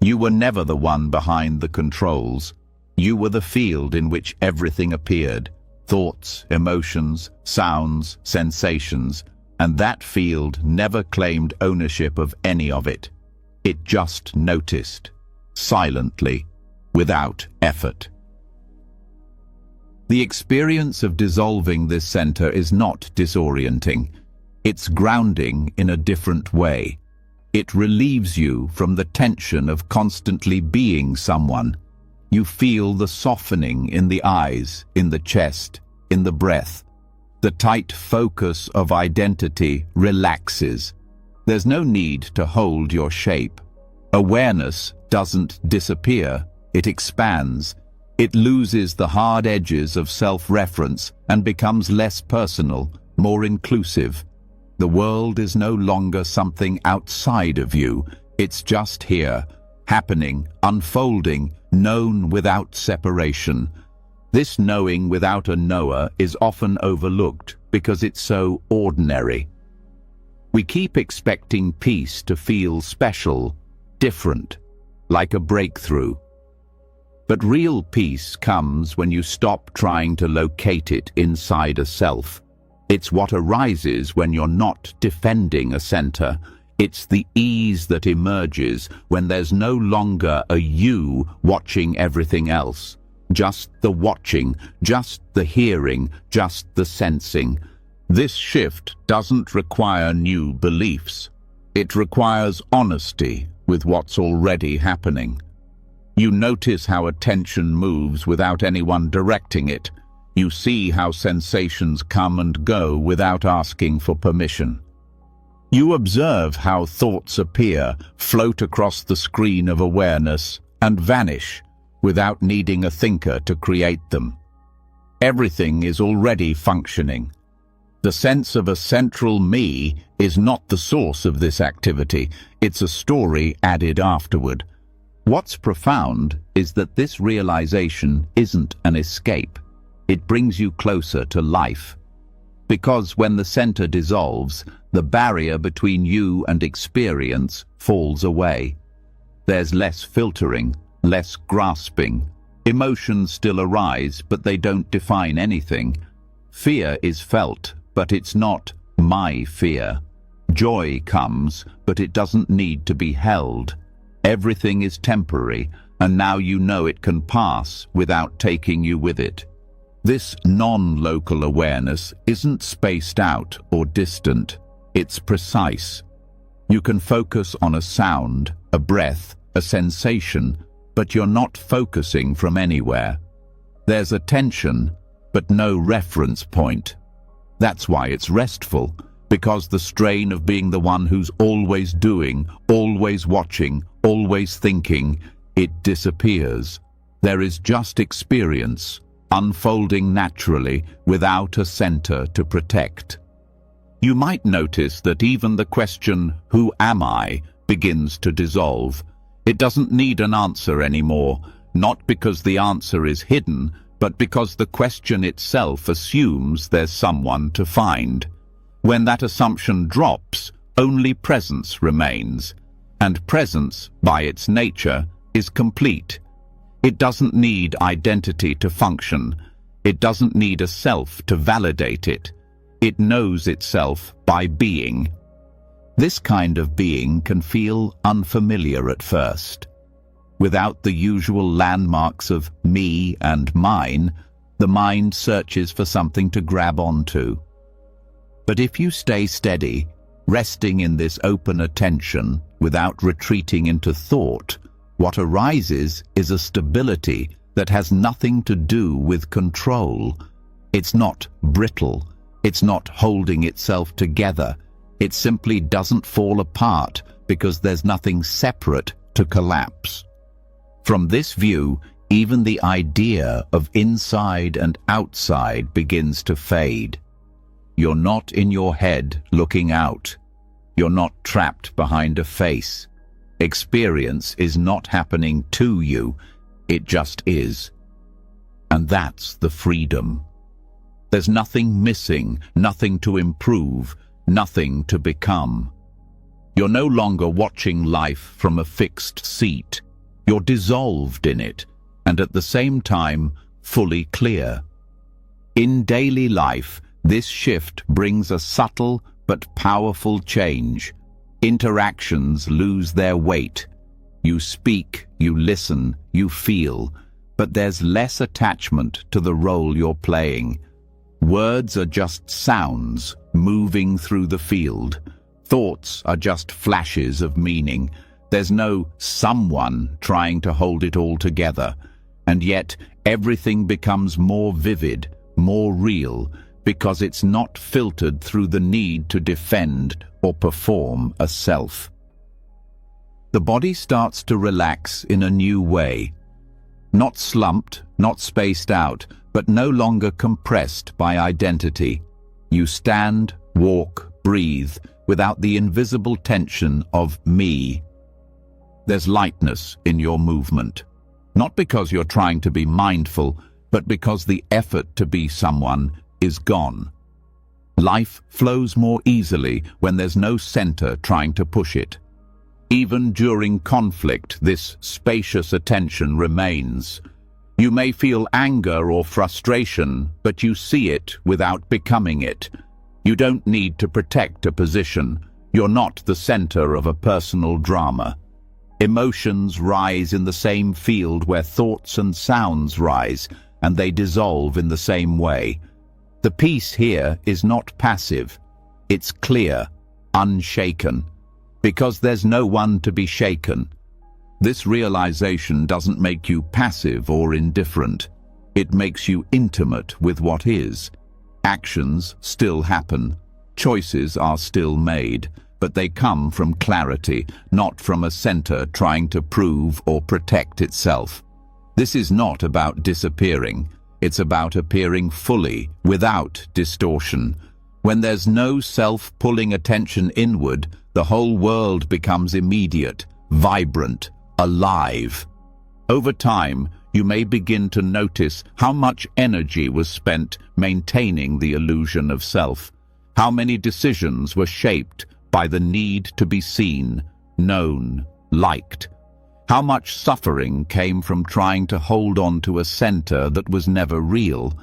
You were never the one behind the controls. You were the field in which everything appeared. Thoughts, emotions, sounds, sensations. And that field never claimed ownership of any of it. It just noticed, silently, without effort. The experience of dissolving this center is not disorienting. It's grounding in a different way. It relieves you from the tension of constantly being someone. You feel the softening in the eyes, in the chest, in the breath. The tight focus of identity relaxes. There's no need to hold your shape. Awareness doesn't disappear, it expands. It loses the hard edges of self-reference and becomes less personal, more inclusive. The world is no longer something outside of you. It's just here, happening, unfolding, known without separation. This knowing without a knower is often overlooked because it's so ordinary. We keep expecting peace to feel special, different, like a breakthrough. But real peace comes when you stop trying to locate it inside a self. It's what arises when you're not defending a center. It's the ease that emerges when there's no longer a you watching everything else. Just the watching, just the hearing, just the sensing. This shift doesn't require new beliefs. It requires honesty with what's already happening. You notice how attention moves without anyone directing it. You see how sensations come and go without asking for permission. You observe how thoughts appear, float across the screen of awareness, and vanish without needing a thinker to create them. Everything is already functioning. The sense of a central me is not the source of this activity. It's a story added afterward. What's profound is that this realization isn't an escape. It brings you closer to life. Because when the center dissolves, the barrier between you and experience falls away. There's less filtering, less grasping. Emotions still arise, but they don't define anything. Fear is felt, but it's not my fear. Joy comes, but it doesn't need to be held. Everything is temporary, and now you know it can pass without taking you with it. This non-local awareness isn't spaced out or distant. It's precise. You can focus on a sound, a breath, a sensation, but you're not focusing from anywhere. There's attention, but no reference point. That's why it's restful, because the strain of being the one who's always doing, always watching, always thinking, it disappears. There is just experience, unfolding naturally without a center to protect. You might notice that even the question, "Who am I?" begins to dissolve. It doesn't need an answer anymore, not because the answer is hidden, but because the question itself assumes there's someone to find. When that assumption drops, only presence remains. And presence, by its nature, is complete. It doesn't need identity to function. It doesn't need a self to validate it. It knows itself by being. This kind of being can feel unfamiliar at first. Without the usual landmarks of me and mine, the mind searches for something to grab onto. But if you stay steady, resting in this open attention without retreating into thought, what arises is a stability that has nothing to do with control. It's not brittle. It's not holding itself together. It simply doesn't fall apart because there's nothing separate to collapse. From this view, even the idea of inside and outside begins to fade. You're not in your head looking out. You're not trapped behind a face. Experience is not happening to you, it just is. And that's the freedom. There's nothing missing, nothing to improve, nothing to become. You're no longer watching life from a fixed seat. You're dissolved in it, and at the same time, fully clear. In daily life, this shift brings a subtle but powerful change. Interactions lose their weight. You speak, you listen, you feel, but there's less attachment to the role you're playing. Words are just sounds moving through the field. Thoughts are just flashes of meaning. There's no someone trying to hold it all together. And yet, everything becomes more vivid, more real, because it's not filtered through the need to defend or perform a self. The body starts to relax in a new way. Not slumped, not spaced out, but no longer compressed by identity. You stand, walk, breathe, without the invisible tension of me. There's lightness in your movement. Not because you're trying to be mindful, but because the effort to be someone is gone. Life flows more easily when there's no center trying to push it. Even during conflict, this spacious attention remains. You may feel anger or frustration, but you see it without becoming it. You don't need to protect a position. You're not the center of a personal drama. Emotions rise in the same field where thoughts and sounds rise, and they dissolve in the same way. The peace here is not passive. It's clear, unshaken, because there's no one to be shaken. This realization doesn't make you passive or indifferent. It makes you intimate with what is. Actions still happen. Choices are still made, but they come from clarity, not from a center trying to prove or protect itself. This is not about disappearing. It's about appearing fully, without distortion. When there's no self pulling attention inward, the whole world becomes immediate, vibrant, alive. Over time, you may begin to notice how much energy was spent maintaining the illusion of self. How many decisions were shaped by the need to be seen, known, liked. How much suffering came from trying to hold on to a center that was never real.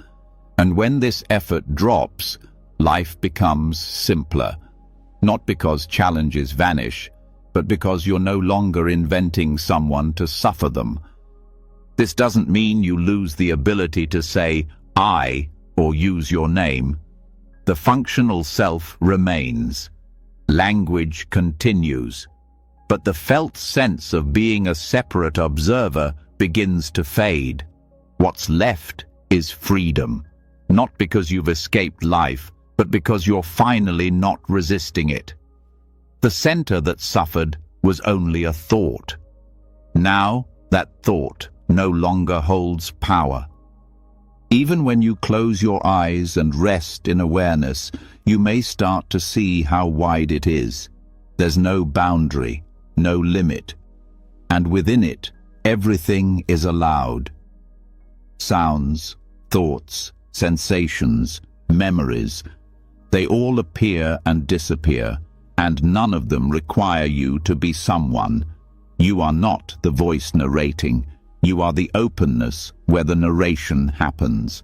And when this effort drops, life becomes simpler. Not because challenges vanish, but because you're no longer inventing someone to suffer them. This doesn't mean you lose the ability to say, I, or use your name. The functional self remains. Language continues. But the felt sense of being a separate observer begins to fade. What's left is freedom, not because you've escaped life, but because you're finally not resisting it. The center that suffered was only a thought. Now, that thought no longer holds power. Even when you close your eyes and rest in awareness, you may start to see how wide it is. There's no boundary, no limit, and within it, everything is allowed. Sounds, thoughts, sensations, memories, they all appear and disappear, and none of them require you to be someone. You are not the voice narrating. You are the openness where the narration happens.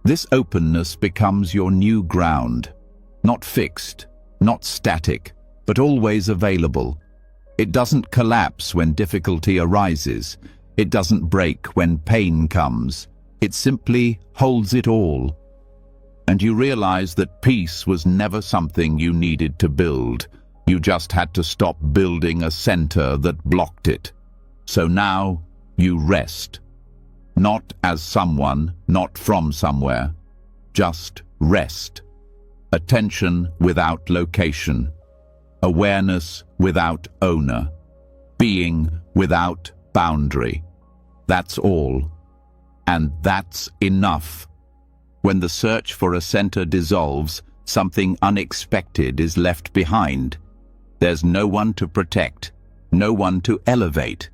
This openness becomes your new ground, not fixed, not static, but always available. It doesn't collapse when difficulty arises. It doesn't break when pain comes. It simply holds it all. And you realize that peace was never something you needed to build. You just had to stop building a center that blocked it. So now you rest. Not as someone, not from somewhere. Just rest. Attention without location. Awareness without owner. Being without boundary. That's all. And that's enough. When the search for a center dissolves, something unexpected is left behind. There's no one to protect, no one to elevate,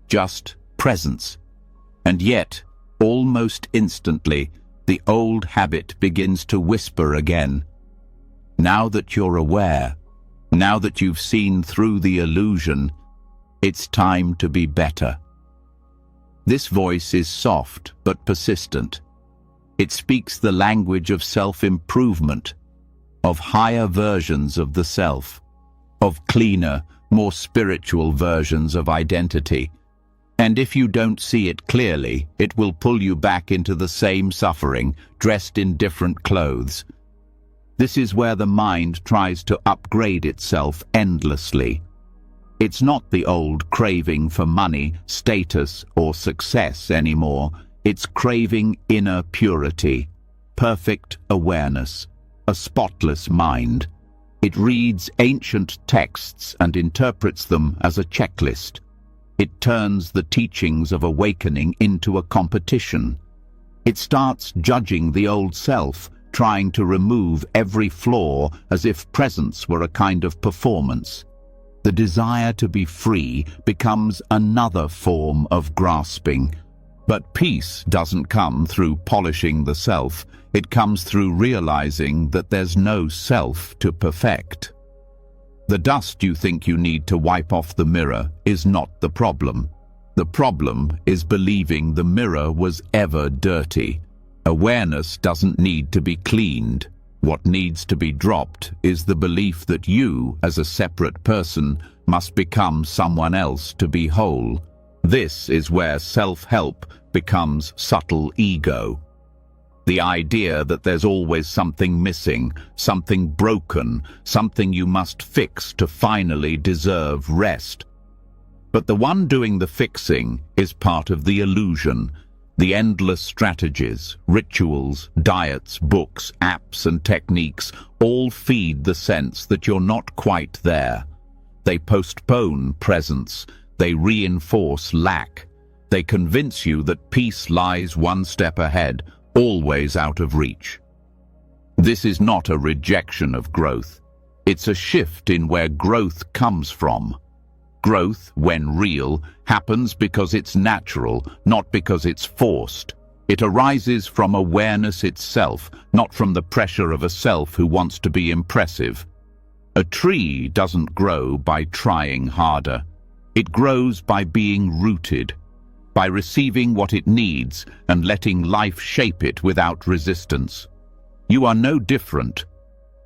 just presence. And yet, almost instantly, the old habit begins to whisper again. Now that you're aware, now that you've seen through the illusion, it's time to be better. This voice is soft but persistent. It speaks the language of self-improvement, of higher versions of the self, of cleaner, more spiritual versions of identity. And if you don't see it clearly, it will pull you back into the same suffering, dressed in different clothes. This is where the mind tries to upgrade itself endlessly. It's not the old craving for money, status, or success anymore. It's craving inner purity, perfect awareness, a spotless mind. It reads ancient texts and interprets them as a checklist. It turns the teachings of awakening into a competition. It starts judging the old self, trying to remove every flaw as if presence were a kind of performance. The desire to be free becomes another form of grasping. But peace doesn't come through polishing the self. It comes through realizing that there's no self to perfect. The dust you think you need to wipe off the mirror is not the problem. The problem is believing the mirror was ever dirty. Awareness doesn't need to be cleaned. What needs to be dropped is the belief that you, as a separate person, must become someone else to be whole. This is where self-help becomes subtle ego. The idea that there's always something missing, something broken, something you must fix to finally deserve rest. But the one doing the fixing is part of the illusion. The endless strategies, rituals, diets, books, apps, and techniques all feed the sense that you're not quite there. They postpone presence. They reinforce lack. They convince you that peace lies one step ahead, always out of reach. This is not a rejection of growth. It's a shift in where growth comes from. Growth, when real, happens because it's natural, not because it's forced. It arises from awareness itself, not from the pressure of a self who wants to be impressive. A tree doesn't grow by trying harder. It grows by being rooted, by receiving what it needs and letting life shape it without resistance. You are no different.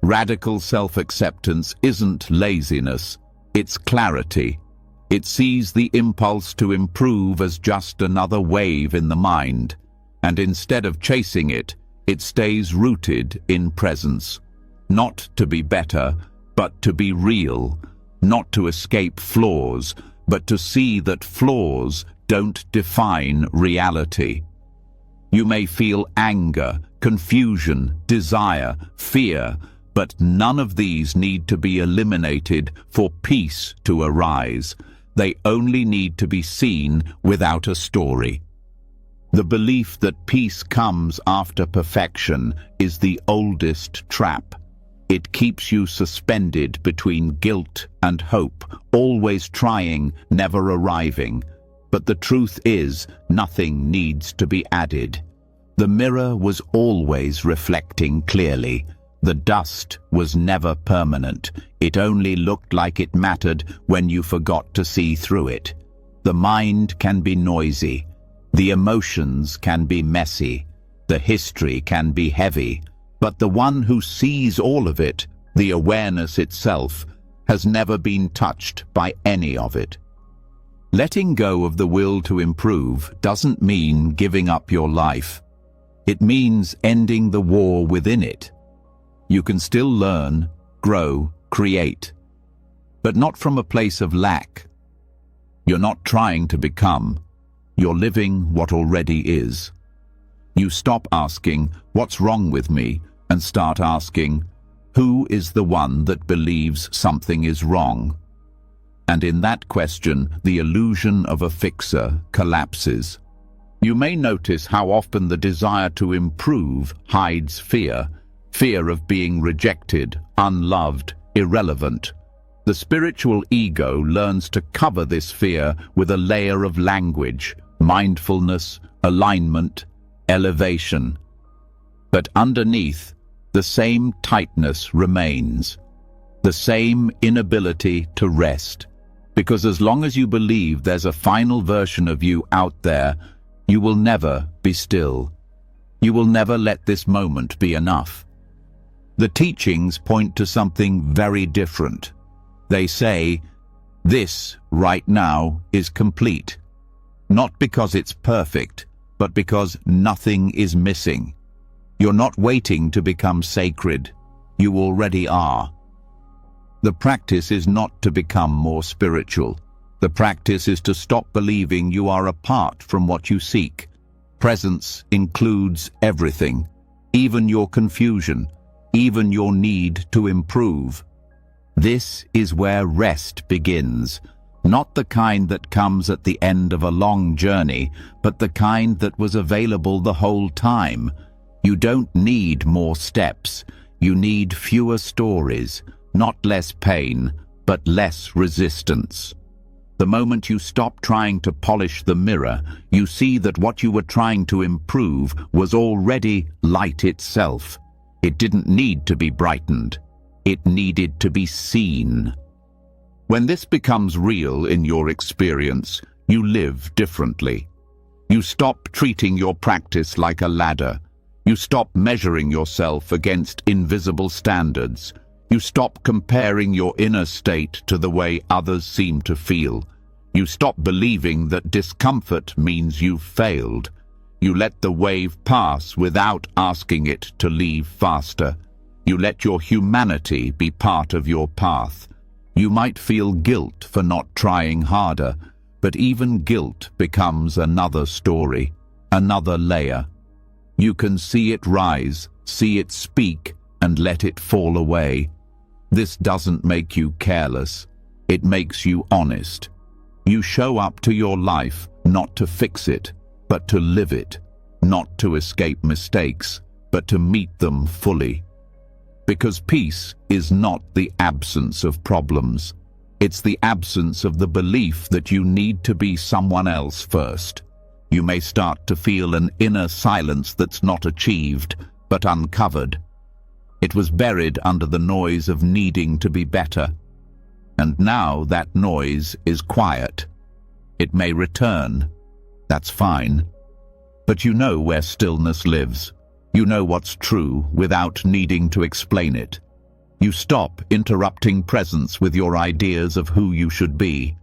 Radical self-acceptance isn't laziness, it's clarity. It sees the impulse to improve as just another wave in the mind, and instead of chasing it, it stays rooted in presence. Not to be better, but to be real. Not to escape flaws, but to see that flaws don't define reality. You may feel anger, confusion, desire, fear, but none of these need to be eliminated for peace to arise. They only need to be seen without a story. The belief that peace comes after perfection is the oldest trap. It keeps you suspended between guilt and hope, always trying, never arriving. But the truth is, nothing needs to be added. The mirror was always reflecting clearly. The dust was never permanent. It only looked like it mattered when you forgot to see through it. The mind can be noisy. The emotions can be messy. The history can be heavy. But the one who sees all of it, the awareness itself, has never been touched by any of it. Letting go of the will to improve doesn't mean giving up your life. It means ending the war within it. You can still learn, grow, create, but not from a place of lack. You're not trying to become. You're living what already is. You stop asking, "What's wrong with me?" and start asking, "Who is the one that believes something is wrong?" And in that question, the illusion of a fixer collapses. You may notice how often the desire to improve hides fear. Fear of being rejected, unloved, irrelevant. The spiritual ego learns to cover this fear with a layer of language, mindfulness, alignment, elevation. But underneath, the same tightness remains, the same inability to rest. Because as long as you believe there's a final version of you out there, you will never be still. You will never let this moment be enough. The teachings point to something very different. They say, this, right now, is complete. Not because it's perfect, but because nothing is missing. You're not waiting to become sacred. You already are. The practice is not to become more spiritual. The practice is to stop believing you are apart from what you seek. Presence includes everything, even your confusion, even your need to improve. This is where rest begins, not the kind that comes at the end of a long journey, but the kind that was available the whole time. You don't need more steps. You need fewer stories, not less pain, but less resistance. The moment you stop trying to polish the mirror, you see that what you were trying to improve was already light itself. It didn't need to be brightened. It needed to be seen. When this becomes real in your experience, you live differently. You stop treating your practice like a ladder. You stop measuring yourself against invisible standards. You stop comparing your inner state to the way others seem to feel. You stop believing that discomfort means you've failed. You let the wave pass without asking it to leave faster. You let your humanity be part of your path. You might feel guilt for not trying harder, but even guilt becomes another story, another layer. You can see it rise, see it speak, and let it fall away. This doesn't make you careless. It makes you honest. You show up to your life not to fix it, but to live it, not to escape mistakes, but to meet them fully. Because peace is not the absence of problems. It's the absence of the belief that you need to be someone else first. You may start to feel an inner silence that's not achieved, but uncovered. It was buried under the noise of needing to be better. And now that noise is quiet. It may return. That's fine. But you know where stillness lives. You know what's true without needing to explain it. You stop interrupting presence with your ideas of who you should be.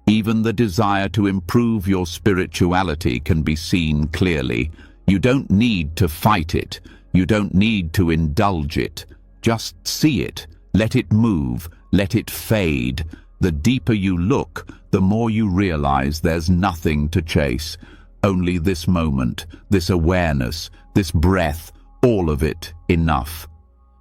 Even the desire to improve your spirituality can be seen clearly. You don't need to fight it. You don't need to indulge it. Just see it. Let it move. Let it fade. The deeper you look, the more you realize there's nothing to chase. Only this moment, this awareness, this breath, all of it enough.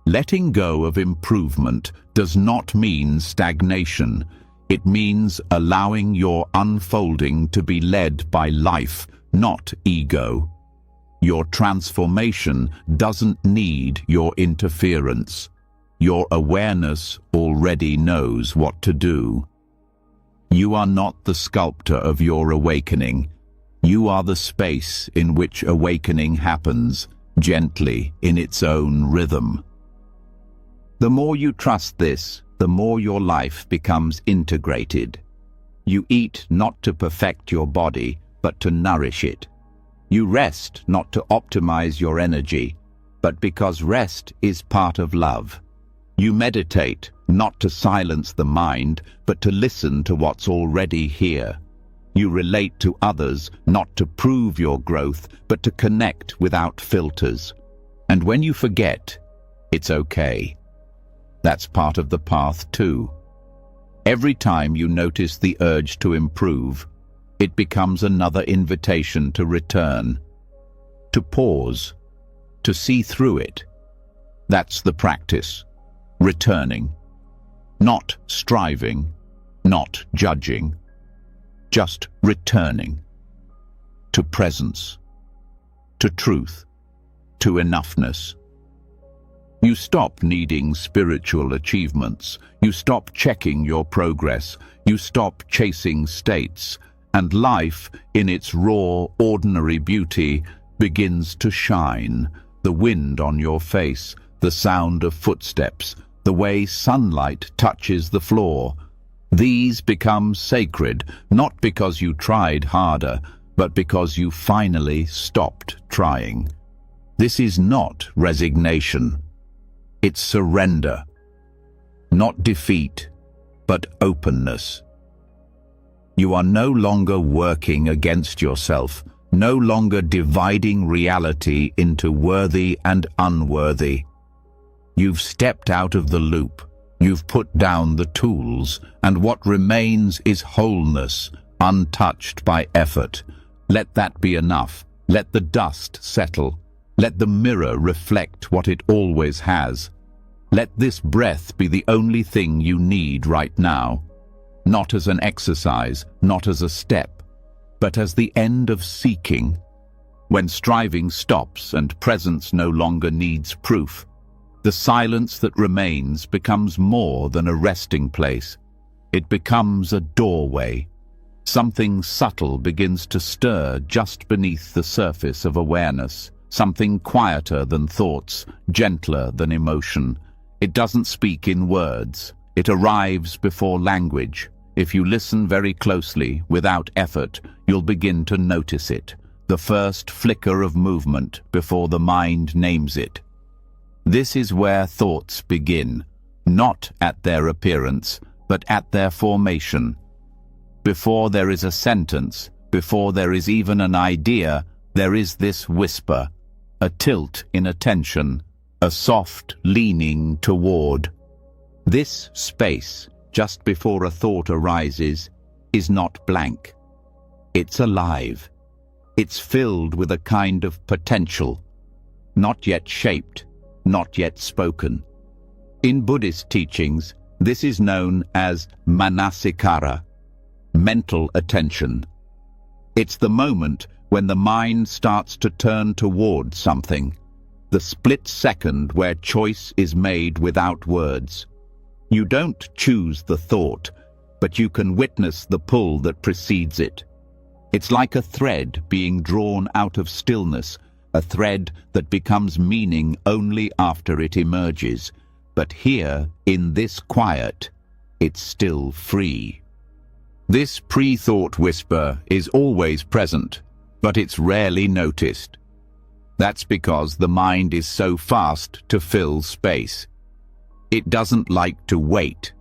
Letting go of improvement does not mean stagnation. It means allowing your unfolding to be led by life, not ego. Your transformation doesn't need your interference. Your awareness already knows what to do. You are not the sculptor of your awakening. You are the space in which awakening happens, gently, in its own rhythm. The more you trust this, the more your life becomes integrated. You eat not to perfect your body, but to nourish it. You rest not to optimize your energy, but because rest is part of love. You meditate not to silence the mind, but to listen to what's already here. You relate to others not to prove your growth, but to connect without filters. And when you forget, it's okay. That's part of the path too. Every time you notice the urge to improve, it becomes another invitation to return, to pause, to see through it. That's the practice. Returning. Not striving, not judging. Just returning to presence, to truth, to enoughness. You stop needing spiritual achievements. You stop checking your progress. You stop chasing states. And life, in its raw, ordinary beauty, begins to shine. The wind on your face, the sound of footsteps, the way sunlight touches the floor. These become sacred, not because you tried harder, but because you finally stopped trying. This is not resignation. It's surrender. Not defeat, but openness. You are no longer working against yourself, no longer dividing reality into worthy and unworthy. You've stepped out of the loop. You've put down the tools, and what remains is wholeness, untouched by effort. Let that be enough. Let the dust settle. Let the mirror reflect what it always has. Let this breath be the only thing you need right now. Not as an exercise, not as a step, but as the end of seeking. When striving stops and presence no longer needs proof, the silence that remains becomes more than a resting place. It becomes a doorway. Something subtle begins to stir just beneath the surface of awareness, something quieter than thoughts, gentler than emotion. It doesn't speak in words. It arrives before language. If you listen very closely, without effort, you'll begin to notice it, the first flicker of movement before the mind names it. This is where thoughts begin, not at their appearance, but at their formation. Before there is a sentence, before there is even an idea, there is this whisper, a tilt in attention, a soft leaning toward. This space, just before a thought arises, is not blank. It's alive. It's filled with a kind of potential, not yet shaped, not yet spoken. In Buddhist teachings, this is known as manasikara, mental attention. It's the moment when the mind starts to turn toward something, the split second where choice is made without words. You don't choose the thought, but you can witness the pull that precedes it. It's like a thread being drawn out of stillness, a thread that becomes meaning only after it emerges. But here, in this quiet, it's still free. This pre-thought whisper is always present, but it's rarely noticed. That's because the mind is so fast to fill space. It doesn't like to wait.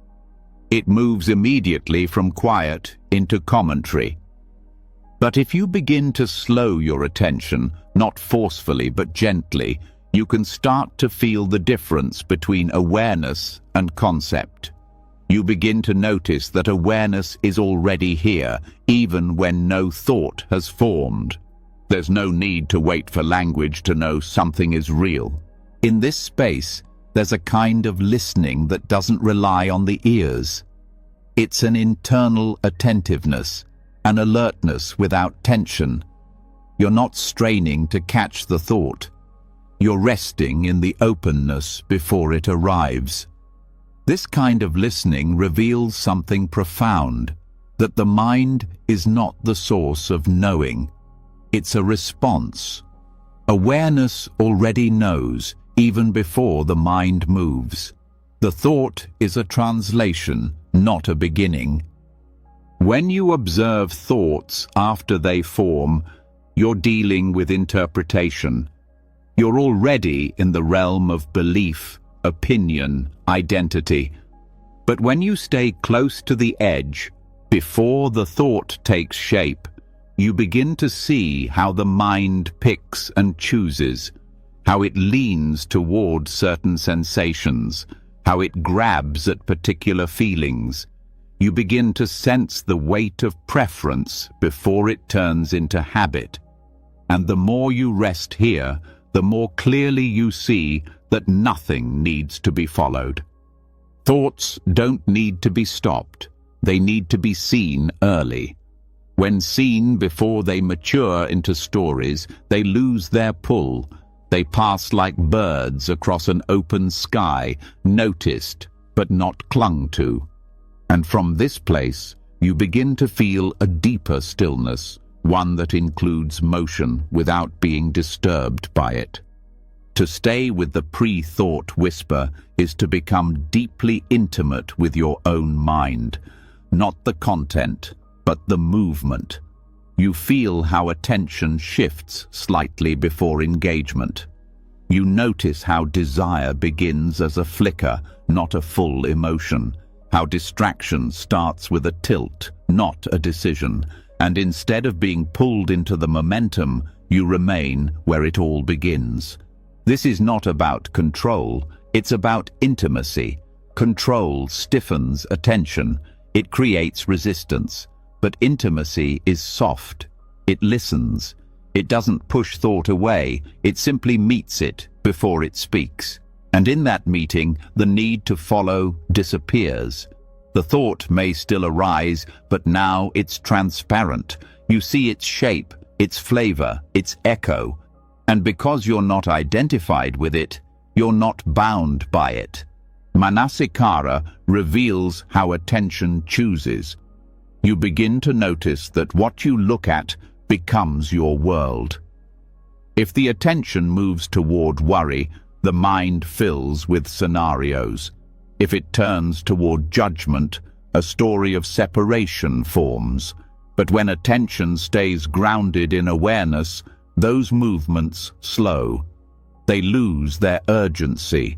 It moves immediately from quiet into commentary. But if you begin to slow your attention, not forcefully but gently, you can start to feel the difference between awareness and concept. You begin to notice that awareness is already here, even when no thought has formed. There's no need to wait for language to know something is real. In this space, there's a kind of listening that doesn't rely on the ears. It's an internal attentiveness, an alertness without tension. You're not straining to catch the thought. You're resting in the openness before it arrives. This kind of listening reveals something profound, that the mind is not the source of knowing. It's a response. Awareness already knows, even before the mind moves. The thought is a translation, not a beginning. When you observe thoughts after they form, you're dealing with interpretation. You're already in the realm of belief, opinion, identity. But when you stay close to the edge, before the thought takes shape, you begin to see how the mind picks and chooses, how it leans toward certain sensations, how it grabs at particular feelings. You begin to sense the weight of preference before it turns into habit. And the more you rest here, the more clearly you see that nothing needs to be followed. Thoughts don't need to be stopped. They need to be seen early. When seen before they mature into stories, they lose their pull. They pass like birds across an open sky, noticed but not clung to. And from this place, you begin to feel a deeper stillness, one that includes motion without being disturbed by it. To stay with the pre-thought whisper is to become deeply intimate with your own mind, not the content, but the movement. You feel how attention shifts slightly before engagement. You notice how desire begins as a flicker, not a full emotion, how distraction starts with a tilt, not a decision, and instead of being pulled into the momentum, you remain where it all begins. This is not about control, it's about intimacy. Control stiffens attention, it creates resistance. But intimacy is soft. It listens. It doesn't push thought away, it simply meets it before it speaks. And in that meeting, the need to follow disappears. The thought may still arise, but now it's transparent. You see its shape, its flavor, its echo. And because you're not identified with it, you're not bound by it. Manasikara reveals how attention chooses. You begin to notice that what you look at becomes your world. If the attention moves toward worry, the mind fills with scenarios. If it turns toward judgment, a story of separation forms. But when attention stays grounded in awareness, those movements slow. They lose their urgency.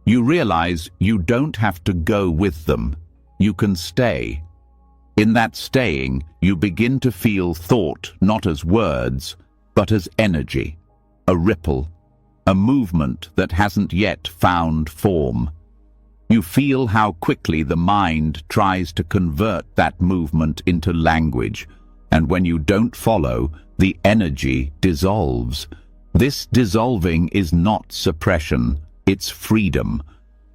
You realize you don't have to go with them. You can stay. In that staying, you begin to feel thought not as words, but as energy, a ripple, a movement that hasn't yet found form. You feel how quickly the mind tries to convert that movement into language, and when you don't follow, the energy dissolves. This dissolving is not suppression, it's freedom.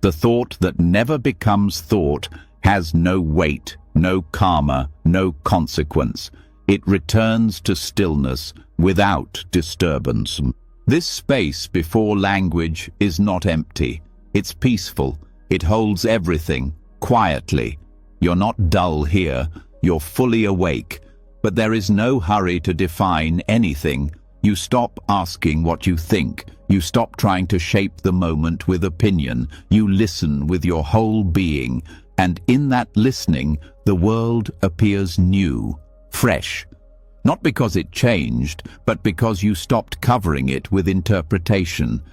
The thought that never becomes thought has no weight, no karma, no consequence. It returns to stillness without disturbance. This space before language is not empty. It's peaceful. It holds everything, quietly. You're not dull here. You're fully awake. But there is no hurry to define anything. You stop asking what you think. You stop trying to shape the moment with opinion. You listen with your whole being. And in that listening, the world appears new, fresh. Not because it changed, but because you stopped covering it with interpretation.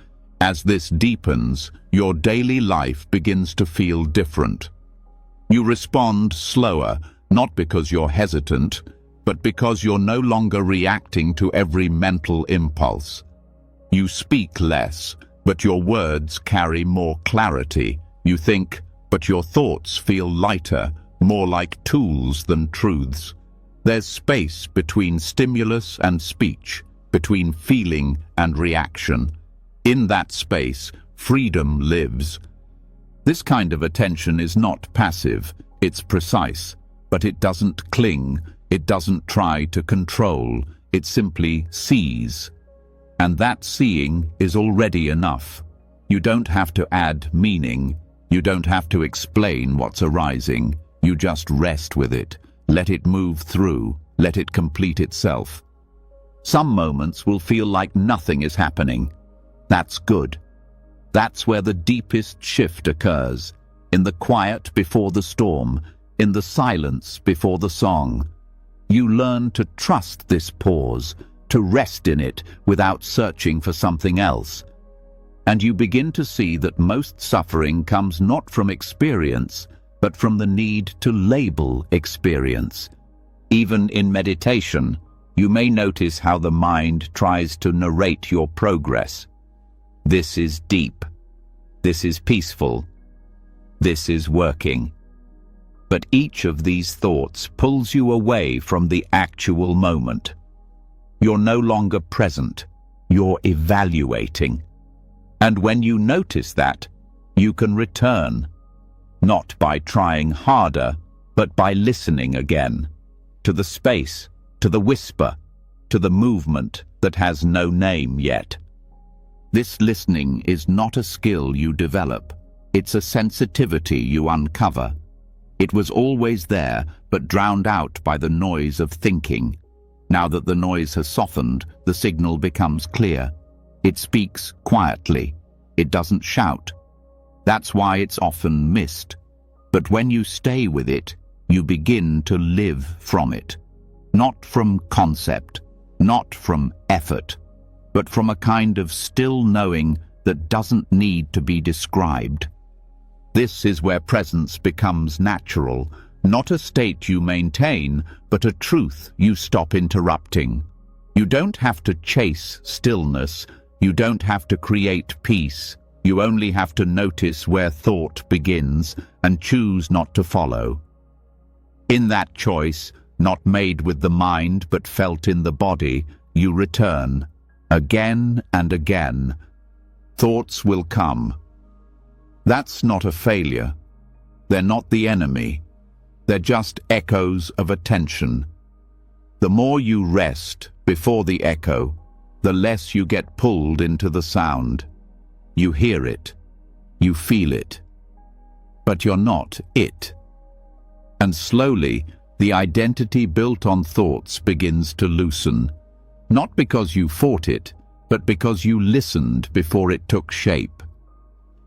As this deepens, your daily life begins to feel different. You respond slower, not because you're hesitant, but because you're no longer reacting to every mental impulse. You speak less, but your words carry more clarity. You think, but your thoughts feel lighter, more like tools than truths. There's space between stimulus and speech, between feeling and reaction. In that space, freedom lives. This kind of attention is not passive, it's precise, but it doesn't cling. It doesn't try to control, it simply sees. And that seeing is already enough. You don't have to add meaning. You don't have to explain what's arising. You just rest with it. Let it move through. Let it complete itself. Some moments will feel like nothing is happening. That's good. That's where the deepest shift occurs. In the quiet before the storm. In the silence before the song. You learn to trust this pause, to rest in it without searching for something else. And you begin to see that most suffering comes not from experience, but from the need to label experience. Even in meditation, you may notice how the mind tries to narrate your progress. This is deep. This is peaceful. This is working. But each of these thoughts pulls you away from the actual moment. You're no longer present. You're evaluating. And when you notice that, you can return, not by trying harder, but by listening again, to the space, to the whisper, to the movement that has no name yet. This listening is not a skill you develop. It's a sensitivity you uncover. It was always there, but drowned out by the noise of thinking. Now that the noise has softened, the signal becomes clear. It speaks quietly. It doesn't shout. That's why it's often missed. But when you stay with it, you begin to live from it. Not from concept, not from effort, but from a kind of still knowing that doesn't need to be described. This is where presence becomes natural, not a state you maintain, but a truth you stop interrupting. You don't have to chase stillness. You don't have to create peace. You only have to notice where thought begins and choose not to follow. In that choice, not made with the mind but felt in the body, you return, again and again. Thoughts will come. That's not a failure. They're not the enemy. They're just echoes of attention. The more you rest before the echo, the less you get pulled into the sound. You hear it. You feel it. But you're not it. And slowly, the identity built on thoughts begins to loosen. Not because you fought it, but because you listened before it took shape.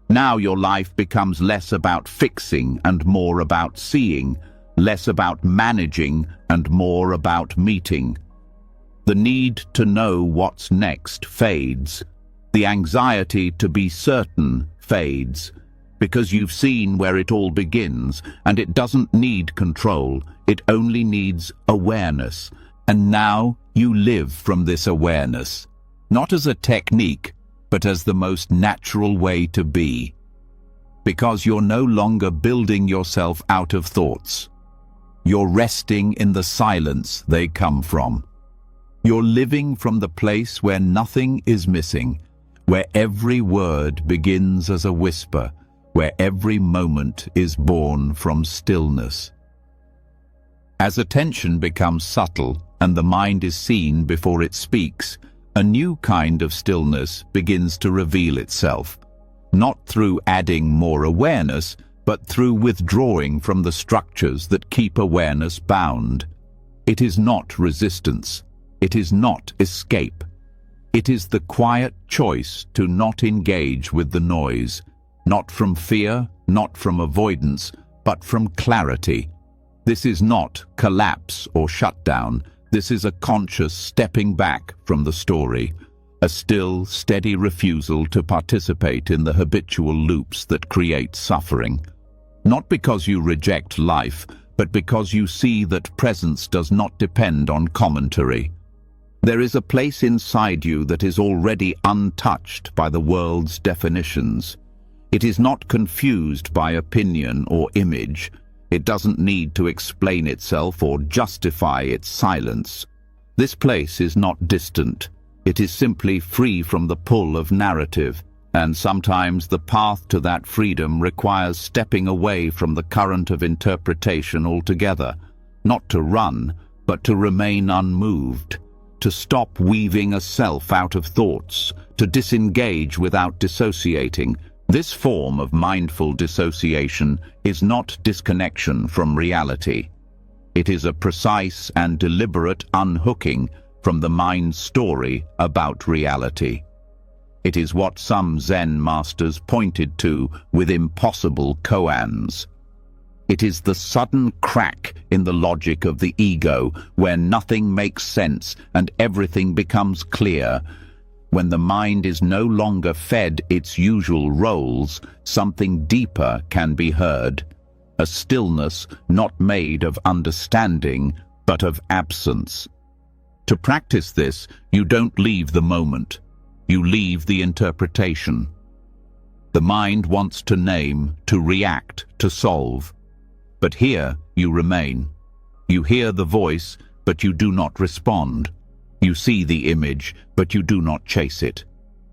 Now your life becomes less about fixing and more about seeing, less about managing and more about meeting. The need to know what's next fades. The anxiety to be certain fades, because you've seen where it all begins, and it doesn't need control, it only needs awareness. And now you live from this awareness, not as a technique, but as the most natural way to be. Because you're no longer building yourself out of thoughts. You're resting in the silence they come from. You're living from the place where nothing is missing, where every word begins as a whisper, where every moment is born from stillness. As attention becomes subtle and the mind is seen before it speaks, a new kind of stillness begins to reveal itself, not through adding more awareness, but through withdrawing from the structures that keep awareness bound. It is not resistance. It is not escape. It is the quiet choice to not engage with the noise, not from fear, not from avoidance, but from clarity. This is not collapse or shutdown. This is a conscious stepping back from the story, a still, steady refusal to participate in the habitual loops that create suffering. Not because you reject life, but because you see that presence does not depend on commentary. There is a place inside you that is already untouched by the world's definitions. It is not confused by opinion or image. It doesn't need to explain itself or justify its silence. This place is not distant. It is simply free from the pull of narrative, and sometimes the path to that freedom requires stepping away from the current of interpretation altogether, not to run, but to remain unmoved, to stop weaving a self out of thoughts, to disengage without dissociating. This form of mindful dissociation is not disconnection from reality. It is a precise and deliberate unhooking from the mind's story about reality. It is what some Zen masters pointed to with impossible koans. It is the sudden crack in the logic of the ego, where nothing makes sense and everything becomes clear. When the mind is no longer fed its usual roles, something deeper can be heard. A stillness not made of understanding, but of absence. To practice this, you don't leave the moment. You leave the interpretation. The mind wants to name, to react, to solve. But here you remain. You hear the voice, but you do not respond. You see the image, but you do not chase it.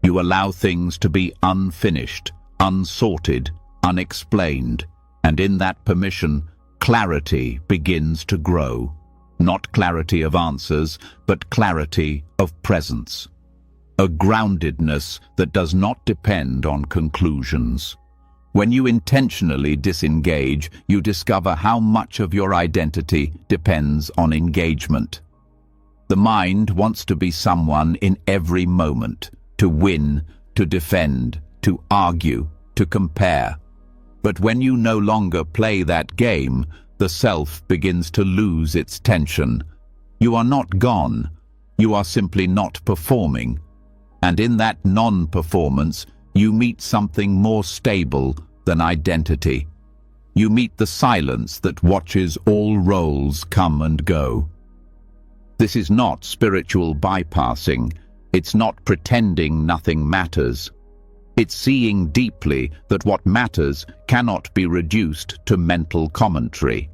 You allow things to be unfinished, unsorted, unexplained, and in that permission, clarity begins to grow. Not clarity of answers, but clarity of presence. a groundedness that does not depend on conclusions. When you intentionally disengage, you discover how much of your identity depends on engagement. The mind wants to be someone in every moment, to win, to defend, to argue, to compare. But when you no longer play that game, the self begins to lose its tension. You are not gone, you are simply not performing. And in that non-performance, you meet something more stable than identity. You meet the silence that watches all roles come and go. This is not spiritual bypassing. It's not pretending nothing matters. It's seeing deeply that what matters cannot be reduced to mental commentary.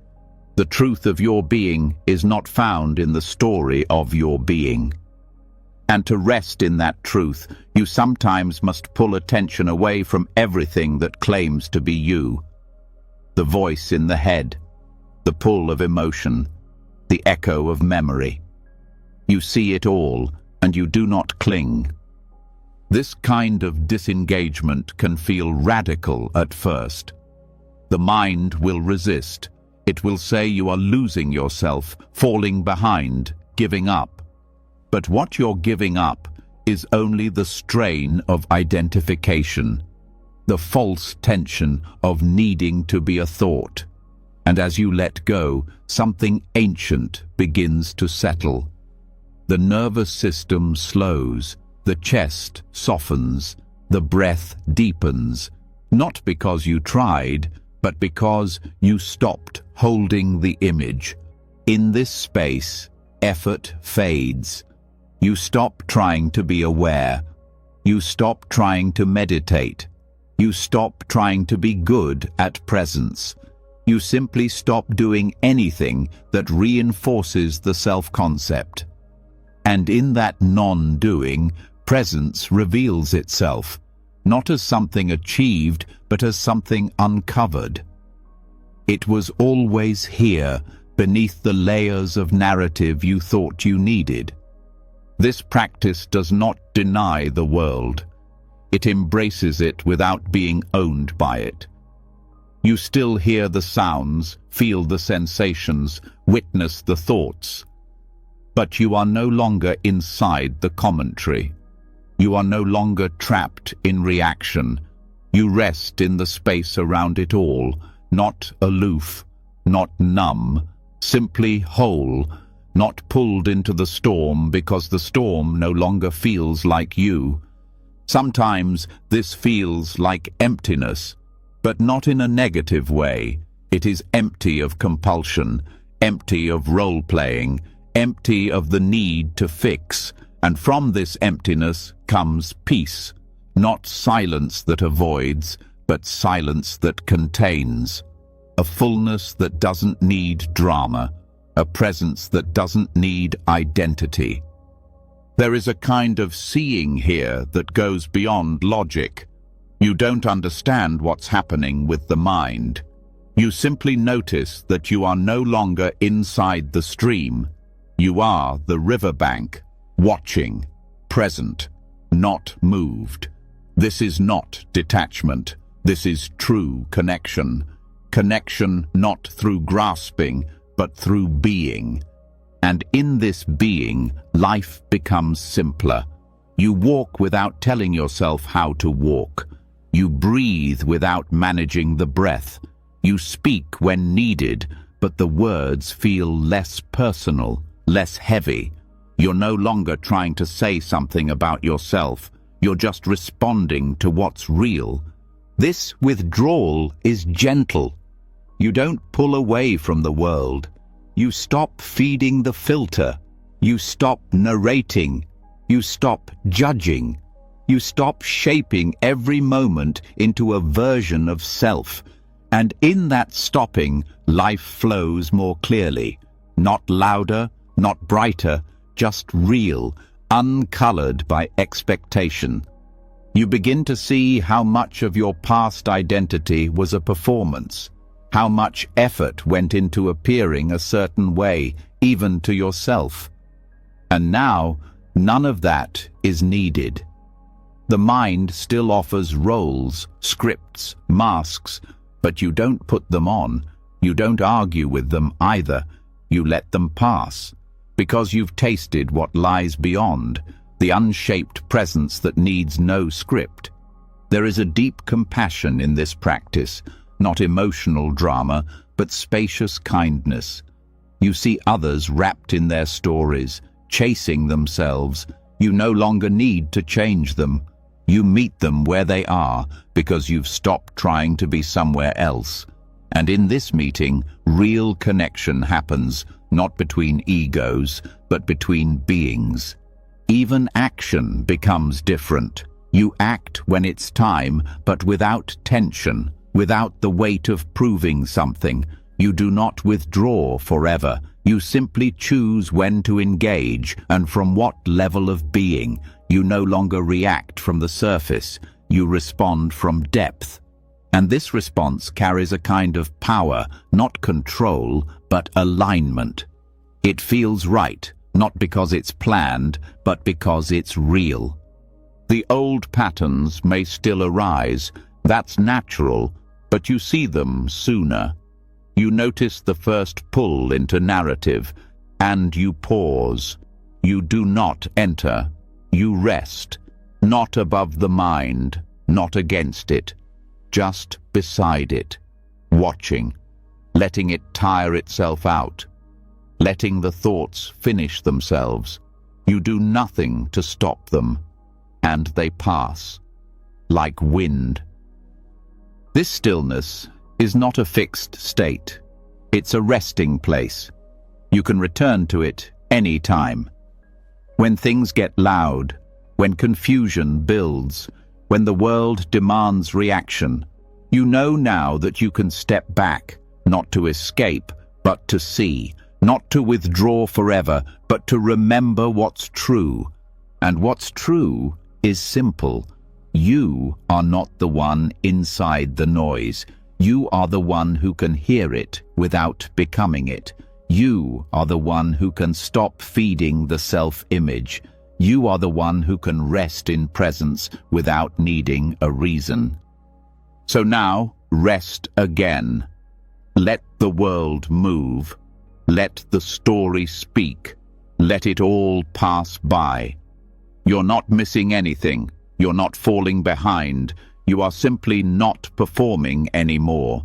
The truth of your being is not found in the story of your being. And to rest in that truth, you sometimes must pull attention away from everything that claims to be you. The voice in the head, the pull of emotion, the echo of memory. You see it all, and you do not cling. This kind of disengagement can feel radical at first. The mind will resist. It will say you are losing yourself, falling behind, giving up. But what you're giving up is only the strain of identification, the false tension of needing to be a thought. And as you let go, something ancient begins to settle. The nervous system slows, the chest softens, the breath deepens, not because you tried, but because you stopped holding the image. In this space, effort fades. You stop trying to be aware. You stop trying to meditate. You stop trying to be good at presence. You simply stop doing anything that reinforces the self-concept. And in that non-doing, presence reveals itself, not as something achieved, but as something uncovered. It was always here, beneath the layers of narrative you thought you needed. This practice does not deny the world. It embraces it without being owned by it. You still hear the sounds, feel the sensations, witness the thoughts. But you are no longer inside the commentary. You are no longer trapped in reaction. You rest in the space around it all, not aloof, not numb, simply whole, not pulled into the storm because the storm no longer feels like you. Sometimes this feels like emptiness, but not in a negative way. It is empty of compulsion, empty of role-playing, empty of the need to fix, and from this emptiness comes peace, not silence that avoids, but silence that contains. A fullness that doesn't need drama, a presence that doesn't need identity. There is a kind of seeing here that goes beyond logic. You don't understand what's happening with the mind. You simply notice that you are no longer inside the stream. You are the riverbank, watching, present, not moved. This is not detachment. This is true connection. Connection not through grasping, but through being. And in this being, life becomes simpler. You walk without telling yourself how to walk. You breathe without managing the breath. You speak when needed, but the words feel less personal, less heavy. You're no longer trying to say something about yourself. You're just responding to what's real. This withdrawal is gentle. You don't pull away from the world. You stop feeding the filter. You stop narrating. You stop judging. You stop shaping every moment into a version of self. And in that stopping, life flows more clearly. Not louder, not brighter, just real, uncolored by expectation. You begin to see how much of your past identity was a performance. How much effort went into appearing a certain way, even to yourself. And now, None of that is needed. The mind still offers roles, scripts, masks, but you don't put them on. You don't argue with them either. You let them pass, because you've tasted what lies beyond, the unshaped presence that needs no script. There is a deep compassion in this practice, not emotional drama, but spacious kindness. You see others wrapped in their stories, chasing themselves. You no longer need to change them. You meet them where they are because you've stopped trying to be somewhere else. And in this meeting, real connection happens, not between egos, but between beings. Even action becomes different. You act when it's time, but without tension, without the weight of proving something. You do not withdraw forever. You simply choose when to engage and from what level of being. You no longer react from the surface. You respond from depth. And this response carries a kind of power, not control, but alignment. It feels right, not because it's planned, but because it's real. The old patterns may still arise. That's natural, but you see them sooner. You notice the first pull into narrative, and you pause. You do not enter. You rest, not above the mind, not against it, just beside it, watching, letting it tire itself out, letting the thoughts finish themselves. You do nothing to stop them, and they pass, like wind. This stillness is not a fixed state. It's a resting place. You can return to it any time. When things get loud, when confusion builds, when the world demands reaction, you know now that you can step back, not to escape, but to see, not to withdraw forever, but to remember what's true. And what's true is simple. You are not the one inside the noise. You are the one who can hear it without becoming it. You are the one who can stop feeding the self-image. You are the one who can rest in presence without needing a reason. So now, rest again. Let the world move. Let the story speak. Let it all pass by. You're not missing anything. You're not falling behind. You are simply not performing anymore.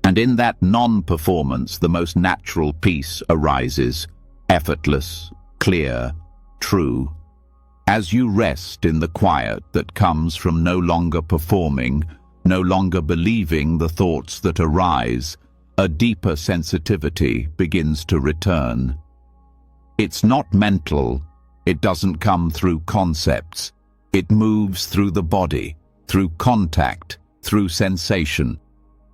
And in that non-performance, the most natural peace arises, effortless, clear, true. As you rest in the quiet that comes from no longer performing, no longer believing the thoughts that arise, a deeper sensitivity begins to return. It's not mental. It doesn't come through concepts. It moves through the body, through contact, through sensation.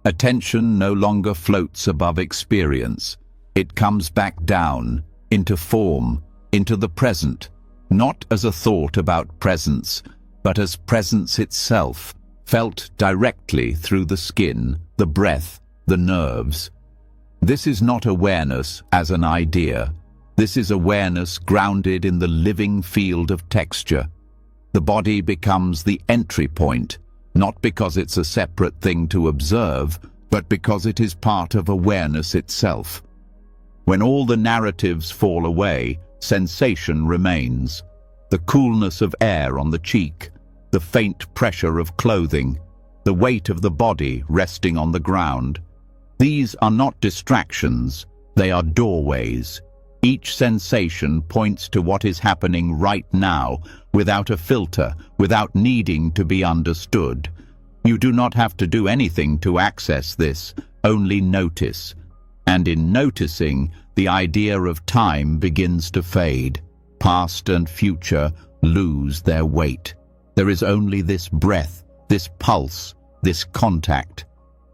Attention no longer floats above experience. It comes back down, into form, into the present, not as a thought about presence, but as presence itself, felt directly through the skin, the breath, the nerves. This is not awareness as an idea. This is awareness grounded in the living field of texture. The body becomes the entry point, not because it's a separate thing to observe, but because it is part of awareness itself. When all the narratives fall away, sensation remains. The coolness of air on the cheek, the faint pressure of clothing, the weight of the body resting on the ground. These are not distractions, they are doorways. Each sensation points to what is happening right now, without a filter, without needing to be understood. You do not have to do anything to access this, only notice. And in noticing, the idea of time begins to fade. Past and future lose their weight. There is only this breath, this pulse, this contact.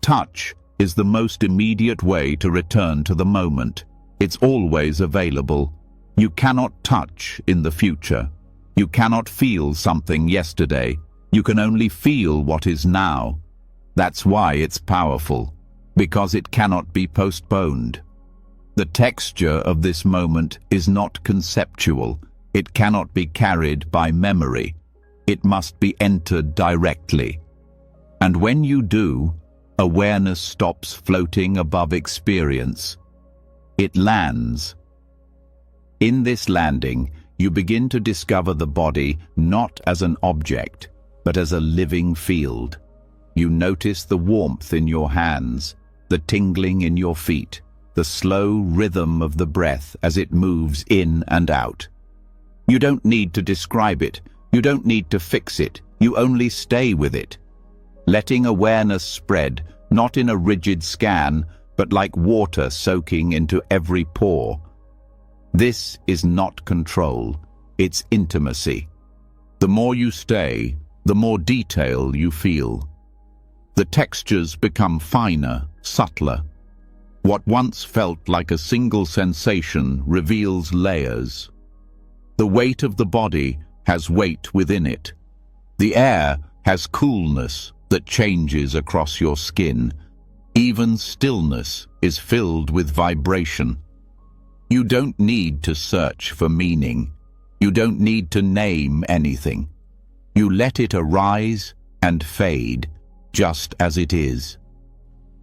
Touch is the most immediate way to return to the moment. It's always available. You cannot touch in the future. You cannot feel something yesterday. You can only feel what is now. That's why it's powerful, because it cannot be postponed. The texture of this moment is not conceptual. It cannot be carried by memory. It must be entered directly. And when you do, awareness stops floating above experience. It lands. In this landing, you begin to discover the body not as an object, but as a living field. You notice the warmth in your hands, the tingling in your feet, the slow rhythm of the breath as it moves in and out. You don't need to describe it. You don't need to fix it. You only stay with it, letting awareness spread, not in a rigid scan, but like water soaking into every pore. This is not control, it's intimacy. The more you stay, the more detail you feel. The textures become finer, subtler. What once felt like a single sensation reveals layers. The weight of the body has weight within it. The air has coolness that changes across your skin. Even stillness is filled with vibration. You don't need to search for meaning. You don't need to name anything. You let it arise and fade, just as it is.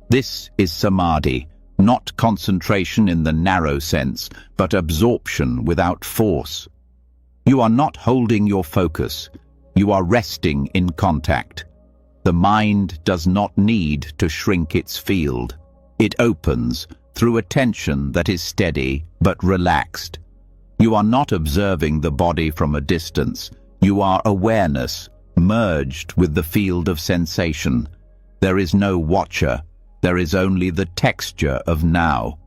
This is samadhi, not concentration in the narrow sense, but absorption without force. You are not holding your focus. You are resting in contact. The mind does not need to shrink its field. It opens through attention that is steady but relaxed. You are not observing the body from a distance. You are awareness, merged with the field of sensation. There is no watcher. There is only the texture of now.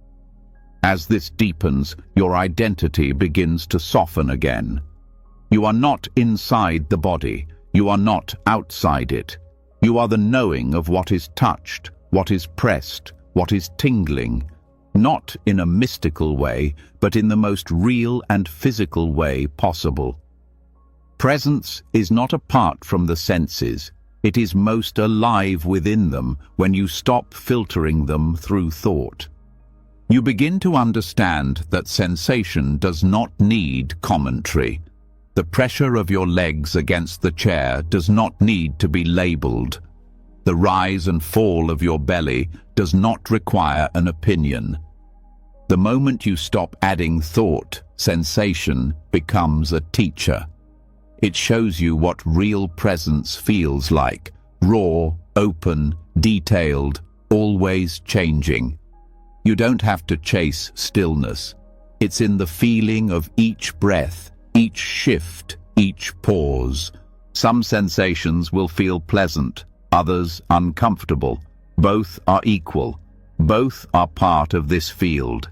As this deepens, your identity begins to soften again. You are not inside the body. You are not outside it. You are the knowing of what is touched, what is pressed, what is tingling, not in a mystical way, but in the most real and physical way possible. Presence is not apart from the senses. It is most alive within them when you stop filtering them through thought. You begin to understand that sensation does not need commentary. The pressure of your legs against the chair does not need to be labeled. The rise and fall of your belly does not require an opinion. The moment you stop adding thought, sensation becomes a teacher. It shows you what real presence feels like, raw, open, detailed, always changing. You don't have to chase stillness. It's in the feeling of each breath, each shift, each pause. Some sensations will feel pleasant, others uncomfortable. Both are equal. Both are part of this field.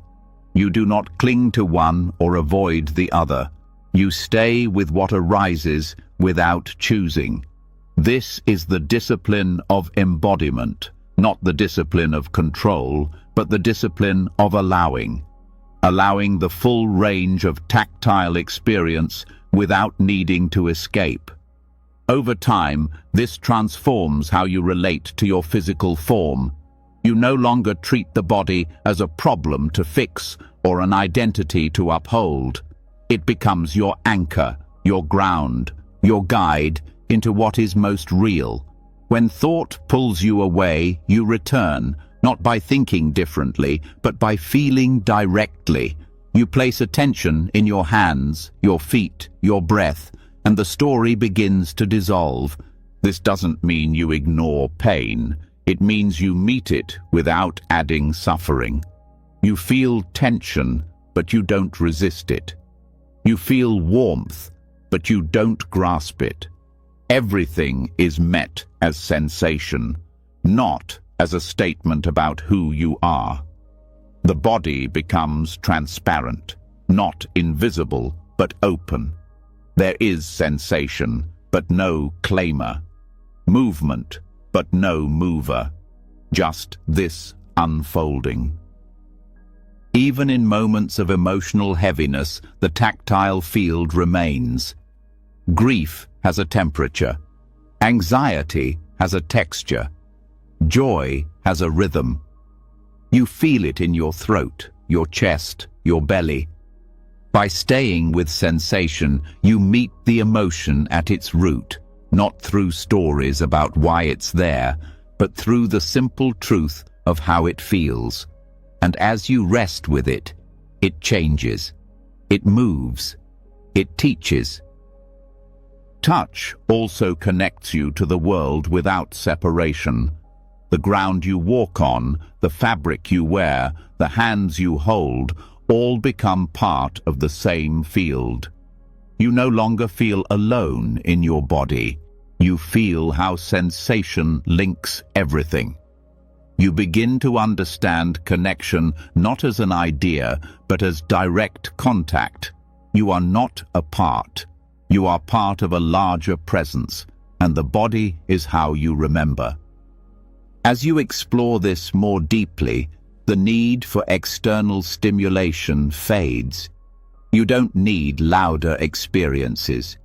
You do not cling to one or avoid the other. You stay with what arises without choosing. This is the discipline of embodiment, not the discipline of control, but the discipline of allowing the full range of tactile experience without needing to escape. Over time, this transforms how you relate to your physical form. You no longer treat the body as a problem to fix or an identity to uphold. It becomes your anchor, your ground, your guide into what is most real. When thought pulls you away, you return, not by thinking differently, but by feeling directly. You place attention in your hands, your feet, your breath, and the story begins to dissolve. This doesn't mean you ignore pain. It means you meet it without adding suffering. You feel tension, but you don't resist it. You feel warmth, but you don't grasp it. Everything is met as sensation, not as a statement about who you are. The body becomes transparent, not invisible, but open. There is sensation, but no claimer. Movement, but no mover. Just this unfolding. Even in moments of emotional heaviness, the tactile field remains. Grief has a temperature. Anxiety has a texture. Joy has a rhythm. You feel it in your throat, your chest, your belly. By staying with sensation, you meet the emotion at its root, not through stories about why it's there, but through the simple truth of how it feels. And as you rest with it, it changes. It moves. It teaches. Touch also connects you to the world without separation. The ground you walk on, the fabric you wear, the hands you hold, all become part of the same field. You no longer feel alone in your body. You feel how sensation links everything. You begin to understand connection not as an idea, but as direct contact. You are not apart. You are part of a larger presence, and the body is how you remember. As you explore this more deeply, the need for external stimulation fades. You don't need louder experiences.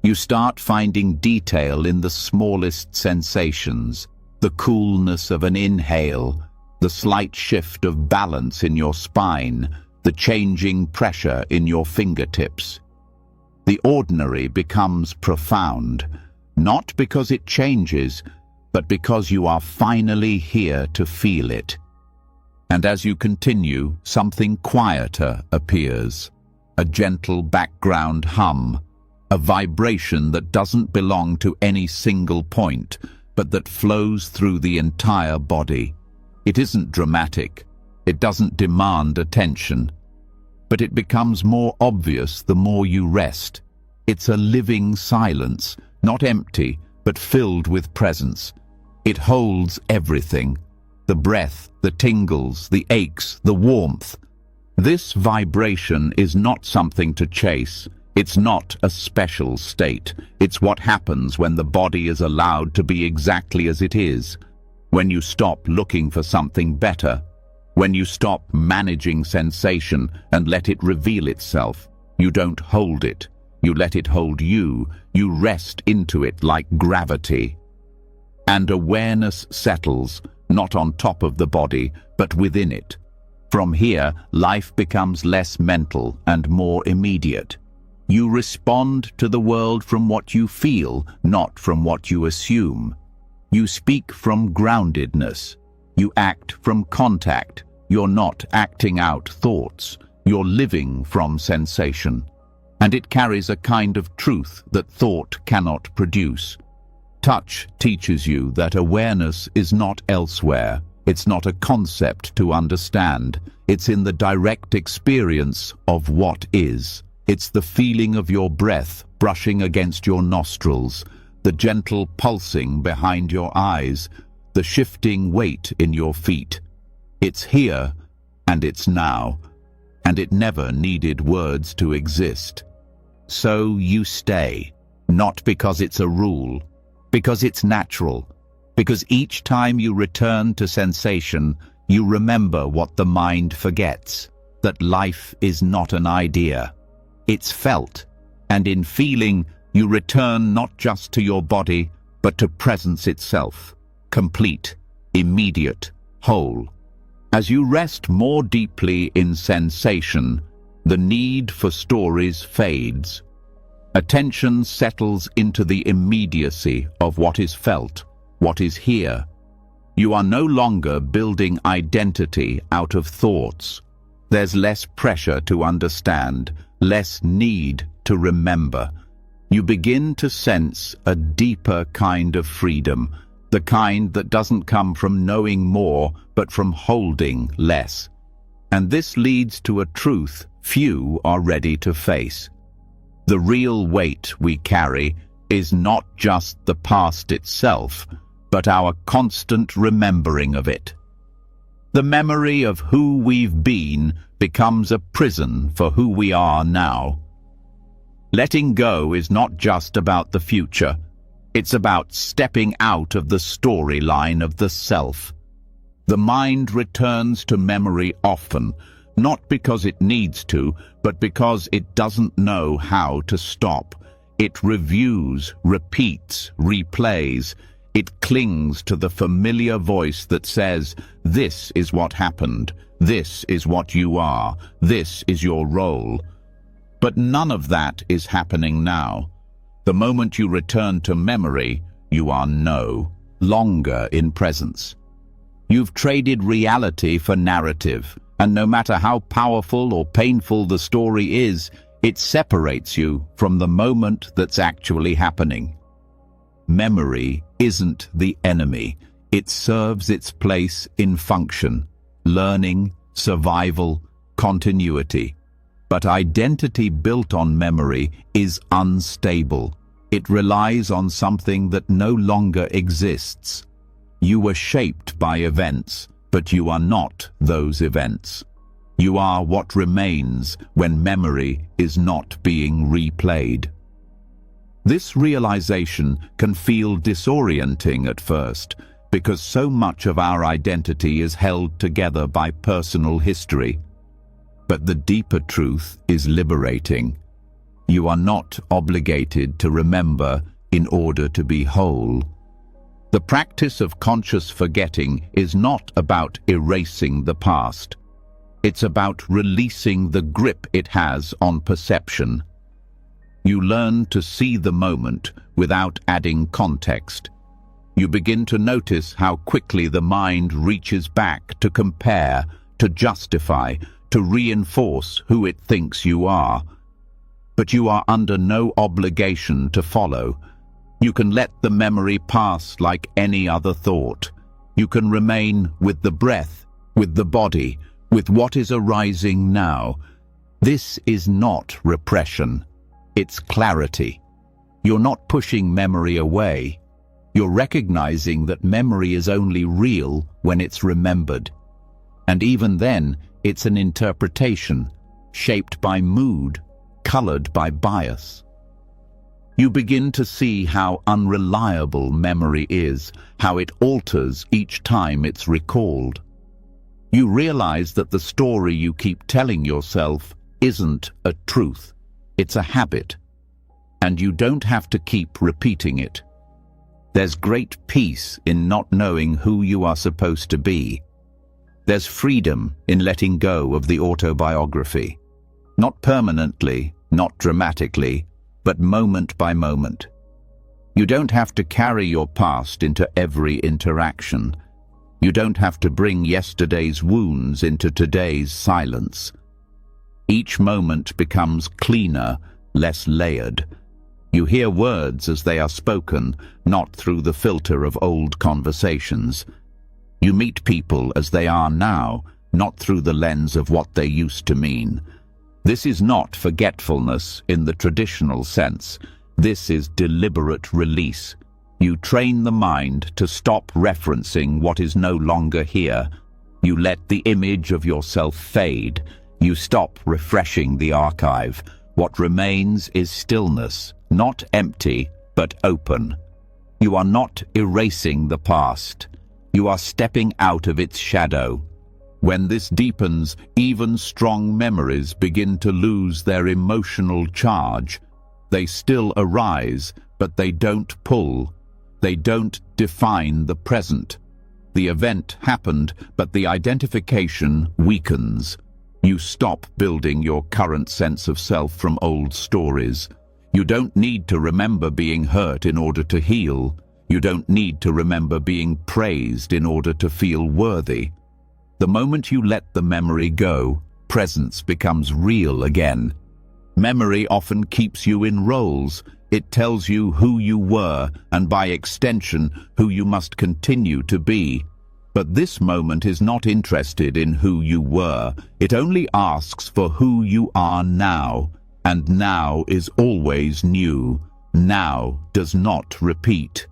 You start finding detail in the smallest sensations, the coolness of an inhale, the slight shift of balance in your spine, the changing pressure in your fingertips. The ordinary becomes profound, not because it changes, but because you are finally here to feel it. And as you continue, something quieter appears, a gentle background hum, a vibration that doesn't belong to any single point, but that flows through the entire body. It isn't dramatic. It doesn't demand attention. But it becomes more obvious the more you rest. It's a living silence, not empty, but filled with presence. It holds everything: the breath, the tingles, the aches, the warmth. This vibration is not something to chase. It's not a special state. It's what happens when the body is allowed to be exactly as it is. When you stop looking for something better. When you stop managing sensation and let it reveal itself. You don't hold it. You let it hold you. You rest into it like gravity. And awareness settles, not on top of the body, but within it. From here, life becomes less mental and more immediate. You respond to the world from what you feel, not from what you assume. You speak from groundedness. You act from contact. You're not acting out thoughts. You're living from sensation. And it carries a kind of truth that thought cannot produce. Touch teaches you that awareness is not elsewhere. It's not a concept to understand. It's in the direct experience of what is. It's the feeling of your breath brushing against your nostrils, the gentle pulsing behind your eyes, the shifting weight in your feet. It's here, and it's now, and it never needed words to exist. So you stay, not because it's a rule, because it's natural, because each time you return to sensation, you remember what the mind forgets, that life is not an idea. It's felt, and in feeling, you return not just to your body, but to presence itself, complete, immediate, whole. As you rest more deeply in sensation, the need for stories fades. Attention settles into the immediacy of what is felt, what is here. You are no longer building identity out of thoughts. There's less pressure to understand, less need to remember. You begin to sense a deeper kind of freedom, the kind that doesn't come from knowing more, but from holding less. And this leads to a truth few are ready to face. The real weight we carry is not just the past itself, but our constant remembering of it. The memory of who we've been becomes a prison for who we are now. Letting go is not just about the future. It's about stepping out of the storyline of the self. The mind returns to memory often, not because it needs to, but because it doesn't know how to stop. It reviews, repeats, replays. It clings to the familiar voice that says, "This is what happened. This is what you are. This is your role." But none of that is happening now. The moment you return to memory, you are no longer in presence. You've traded reality for narrative, and no matter how powerful or painful the story is, it separates you from the moment that's actually happening. Memory isn't the enemy. It serves its place in function, learning, survival, continuity. But identity built on memory is unstable. It relies on something that no longer exists. You were shaped by events, but you are not those events. You are what remains when memory is not being replayed. This realization can feel disorienting at first, because so much of our identity is held together by personal history. But the deeper truth is liberating. You are not obligated to remember in order to be whole. The practice of conscious forgetting is not about erasing the past. It's about releasing the grip it has on perception. You learn to see the moment without adding context. You begin to notice how quickly the mind reaches back to compare, to justify, to reinforce who it thinks you are. But you are under no obligation to follow. You can let the memory pass like any other thought. You can remain with the breath, with the body, with what is arising now. This is not repression. It's clarity. You're not pushing memory away. You're recognizing that memory is only real when it's remembered. And even then, it's an interpretation, shaped by mood, colored by bias. You begin to see how unreliable memory is, how it alters each time it's recalled. You realize that the story you keep telling yourself isn't a truth. It's a habit. And you don't have to keep repeating it. There's great peace in not knowing who you are supposed to be. There's freedom in letting go of the autobiography. Not permanently, not dramatically, but moment by moment. You don't have to carry your past into every interaction. You don't have to bring yesterday's wounds into today's silence. Each moment becomes cleaner, less layered. You hear words as they are spoken, not through the filter of old conversations. You meet people as they are now, not through the lens of what they used to mean. This is not forgetfulness in the traditional sense. This is deliberate release. You train the mind to stop referencing what is no longer here. You let the image of yourself fade. You stop refreshing the archive. What remains is stillness, not empty, but open. You are not erasing the past. You are stepping out of its shadow. When this deepens, even strong memories begin to lose their emotional charge. They still arise, but they don't pull. They don't define the present. The event happened, but the identification weakens. You stop building your current sense of self from old stories. You don't need to remember being hurt in order to heal. You don't need to remember being praised in order to feel worthy. The moment you let the memory go, presence becomes real again. Memory often keeps you in roles. It tells you who you were, and by extension, who you must continue to be. But this moment is not interested in who you were. It only asks for who you are now. And now is always new. Now does not repeat.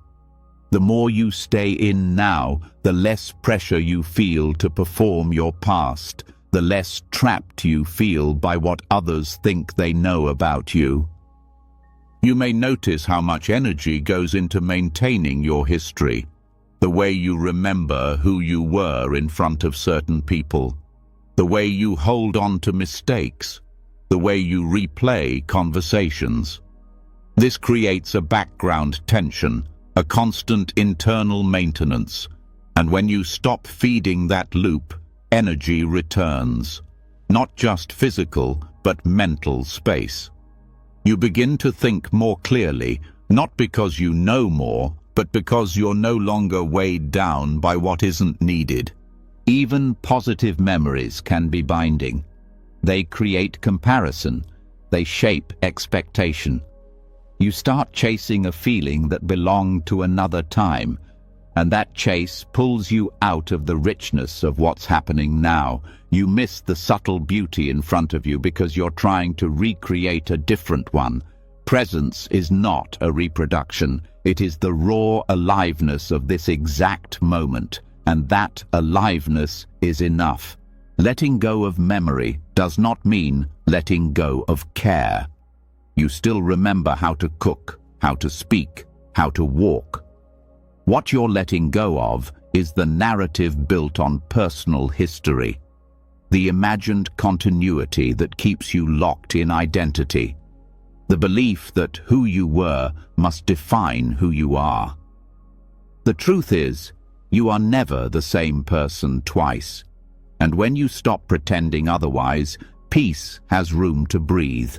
The more you stay in now, the less pressure you feel to perform your past, the less trapped you feel by what others think they know about you. You may notice how much energy goes into maintaining your history, the way you remember who you were in front of certain people, the way you hold on to mistakes, the way you replay conversations. This creates a background tension, a constant internal maintenance, and when you stop feeding that loop, energy returns. Not just physical, but mental space. You begin to think more clearly, not because you know more, but because you're no longer weighed down by what isn't needed. Even positive memories can be binding. They create comparison. They shape expectation. You start chasing a feeling that belonged to another time, and that chase pulls you out of the richness of what's happening now. You miss the subtle beauty in front of you because you're trying to recreate a different one. Presence is not a reproduction. It is the raw aliveness of this exact moment, and that aliveness is enough. Letting go of memory does not mean letting go of care. You still remember how to cook, how to speak, how to walk. What you're letting go of is the narrative built on personal history, the imagined continuity that keeps you locked in identity, the belief that who you were must define who you are. The truth is, you are never the same person twice, and when you stop pretending otherwise, peace has room to breathe.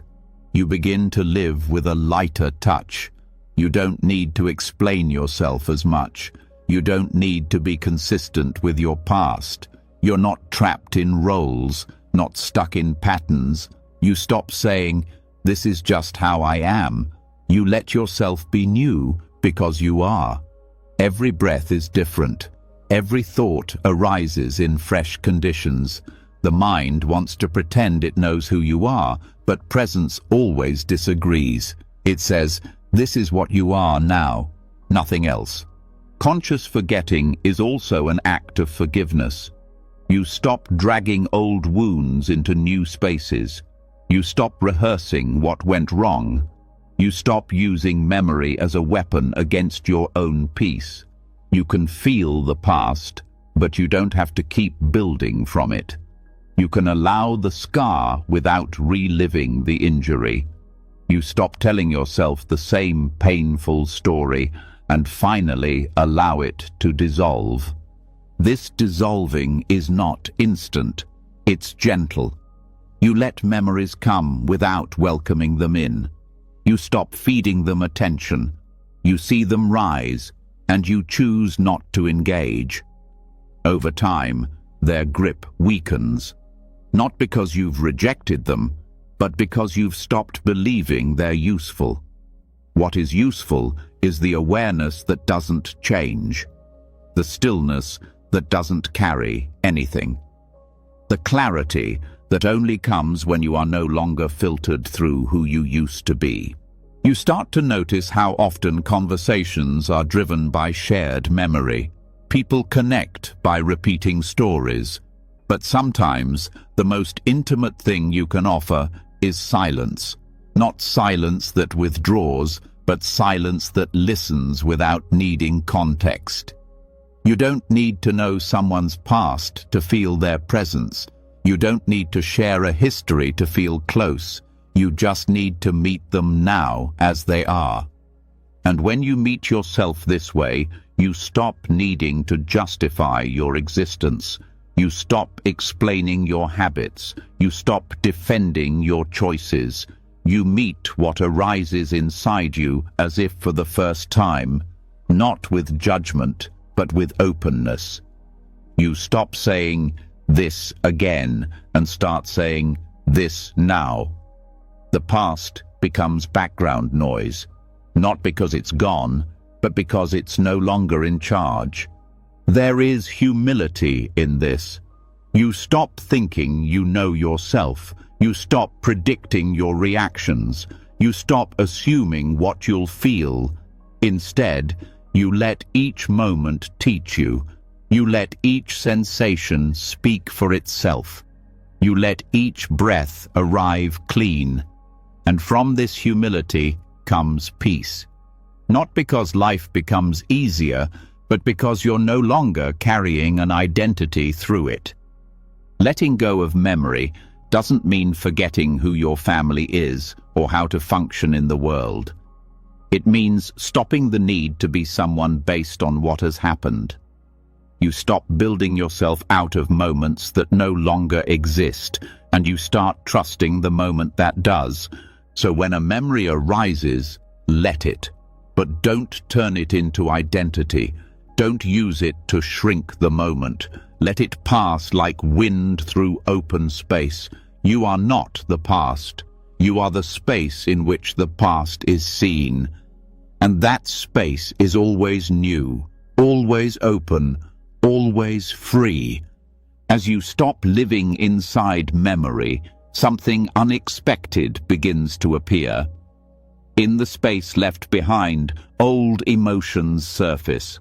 You begin to live with a lighter touch. You don't need to explain yourself as much. You don't need to be consistent with your past. You're not trapped in roles, not stuck in patterns. You stop saying, "This is just how I am." You let yourself be new because you are. Every breath is different. Every thought arises in fresh conditions. The mind wants to pretend it knows who you are, but presence always disagrees. It says, "This is what you are now, nothing else." Conscious forgetting is also an act of forgiveness. You stop dragging old wounds into new spaces. You stop rehearsing what went wrong. You stop using memory as a weapon against your own peace. You can feel the past, but you don't have to keep building from it. You can allow the scar without reliving the injury. You stop telling yourself the same painful story and finally allow it to dissolve. This dissolving is not instant. It's gentle. You let memories come without welcoming them in. You stop feeding them attention. You see them rise, and you choose not to engage. Over time, their grip weakens. Not because you've rejected them, but because you've stopped believing they're useful. What is useful is the awareness that doesn't change, the stillness that doesn't carry anything, the clarity that only comes when you are no longer filtered through who you used to be. You start to notice how often conversations are driven by shared memory. People connect by repeating stories, but sometimes the most intimate thing you can offer is silence. Not silence that withdraws, but silence that listens without needing context. You don't need to know someone's past to feel their presence. You don't need to share a history to feel close. You just need to meet them now as they are. And when you meet yourself this way, you stop needing to justify your existence. You stop explaining your habits. You stop defending your choices. You meet what arises inside you as if for the first time, not with judgment, but with openness. You stop saying, "This again," and start saying, "This now." The past becomes background noise, not because it's gone, but because it's no longer in charge. There is humility in this. You stop thinking you know yourself. You stop predicting your reactions. You stop assuming what you'll feel. Instead, you let each moment teach you. You let each sensation speak for itself. You let each breath arrive clean. And from this humility comes peace. Not because life becomes easier, but because you're no longer carrying an identity through it. Letting go of memory doesn't mean forgetting who your family is or how to function in the world. It means stopping the need to be someone based on what has happened. You stop building yourself out of moments that no longer exist. and you start trusting the moment that does. So when a memory arises, let it. But don't turn it into identity. Don't use it to shrink the moment. Let it pass like wind through open space. You are not the past. You are the space in which the past is seen. And that space is always new, always open, always free. As you stop living inside memory, something unexpected begins to appear. In the space left behind, old emotions surface.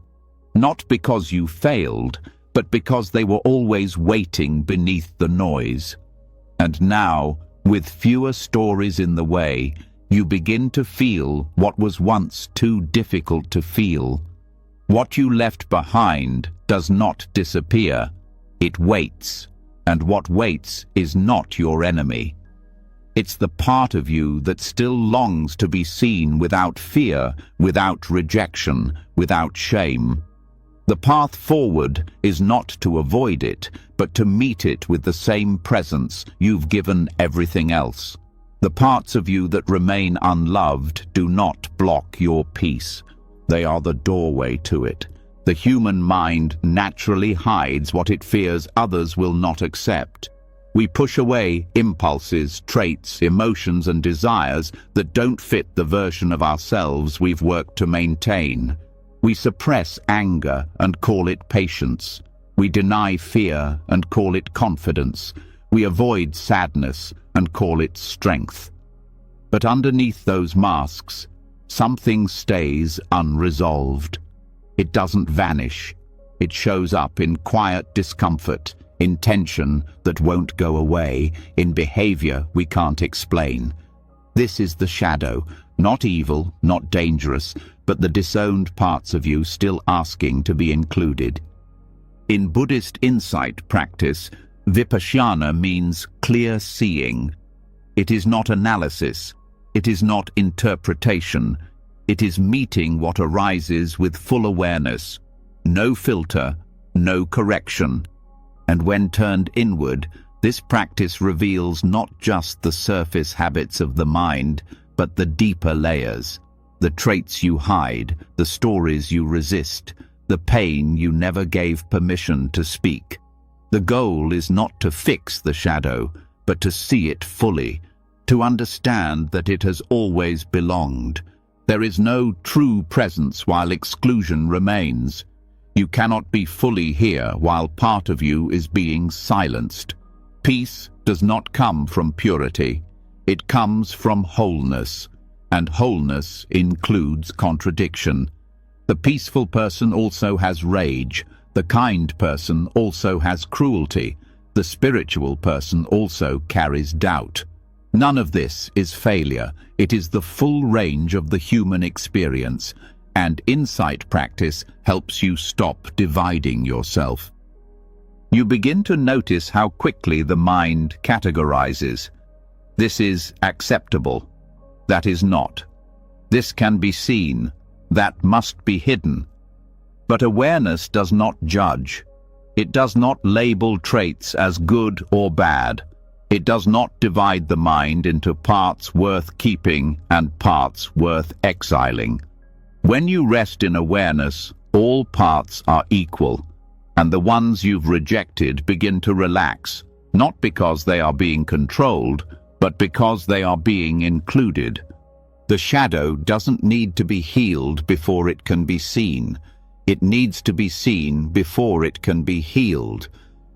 Not because you failed, but because they were always waiting beneath the noise. And now, with fewer stories in the way, you begin to feel what was once too difficult to feel. What you left behind does not disappear. It waits, and what waits is not your enemy. It's the part of you that still longs to be seen without fear, without rejection, without shame. The path forward is not to avoid it, but to meet it with the same presence you've given everything else. The parts of you that remain unloved do not block your peace. They are the doorway to it. The human mind naturally hides what it fears others will not accept. We push away impulses, traits, emotions, and desires that don't fit the version of ourselves we've worked to maintain. We suppress anger and call it patience. We deny fear and call it confidence. We avoid sadness and call it strength. But underneath those masks, something stays unresolved. It doesn't vanish. It shows up in quiet discomfort, in tension that won't go away, in behavior we can't explain. This is the shadow, not evil, not dangerous, but the disowned parts of you still asking to be included. In Buddhist insight practice, vipassana means clear seeing. It is not analysis. It is not interpretation. It is meeting what arises with full awareness. No filter, no correction. And when turned inward, this practice reveals not just the surface habits of the mind, but the deeper layers. The traits you hide, the stories you resist, the pain you never gave permission to speak. The goal is not to fix the shadow, but to see it fully, to understand that it has always belonged. There is no true presence while exclusion remains. You cannot be fully here while part of you is being silenced. Peace does not come from purity. It comes from wholeness, and wholeness includes contradiction. The peaceful person also has rage. The kind person also has cruelty. The spiritual person also carries doubt. None of this is failure. It is the full range of the human experience, and insight practice helps you stop dividing yourself. You begin to notice how quickly the mind categorizes. This is acceptable. That is not. This can be seen. That must be hidden. But awareness does not judge. It does not label traits as good or bad. It does not divide the mind into parts worth keeping and parts worth exiling. When you rest in awareness, all parts are equal, and the ones you've rejected begin to relax, not because they are being controlled, but because they are being included. The shadow doesn't need to be healed before it can be seen. It needs to be seen before it can be healed.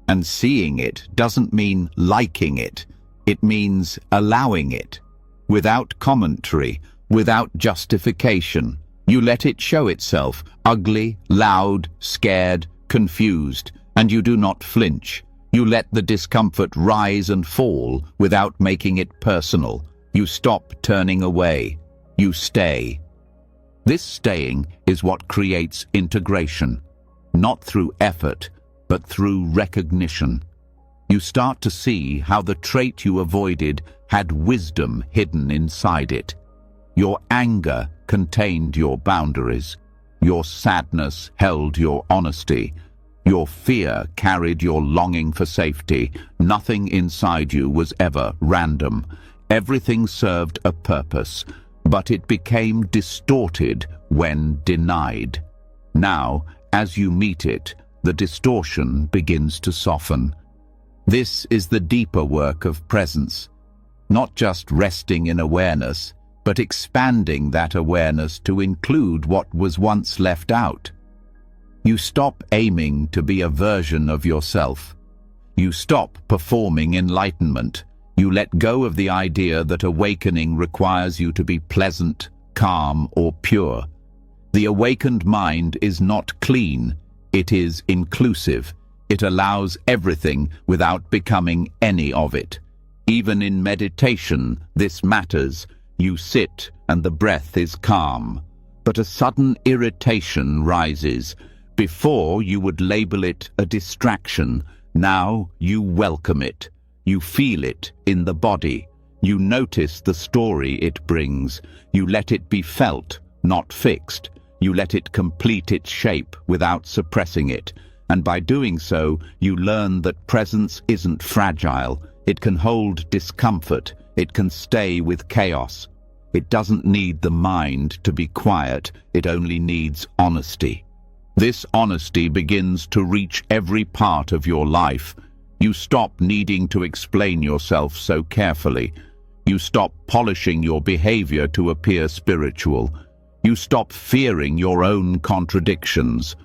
And seeing it doesn't mean liking it. It means allowing it. Without commentary, without justification. You let it show itself, ugly, loud, scared, confused, and you do not flinch. You let the discomfort rise and fall without making it personal. You stop turning away. You stay. This staying is what creates integration, not through effort, but through recognition. You start to see how the trait you avoided had wisdom hidden inside it. Your anger contained your boundaries. Your sadness held your honesty. Your fear carried your longing for safety. Nothing inside you was ever random. Everything served a purpose, but it became distorted when denied. Now, as you meet it, the distortion begins to soften. This is the deeper work of presence, not just resting in awareness, but expanding that awareness to include what was once left out. You stop aiming to be a version of yourself. You stop performing enlightenment. You let go of the idea that awakening requires you to be pleasant, calm, or pure. The awakened mind is not clean. It is inclusive. It allows everything without becoming any of it. Even in meditation, this matters. You sit and the breath is calm, but a sudden irritation rises. Before you would label it a distraction, now you welcome it. You feel it in the body. You notice the story it brings. You let it be felt, not fixed. You let it complete its shape without suppressing it. And by doing so, you learn that presence isn't fragile. It can hold discomfort. It can stay with chaos. It doesn't need the mind to be quiet. It only needs honesty. This honesty begins to reach every part of your life. You stop needing to explain yourself so carefully. You stop polishing your behavior to appear spiritual. You stop fearing your own contradictions.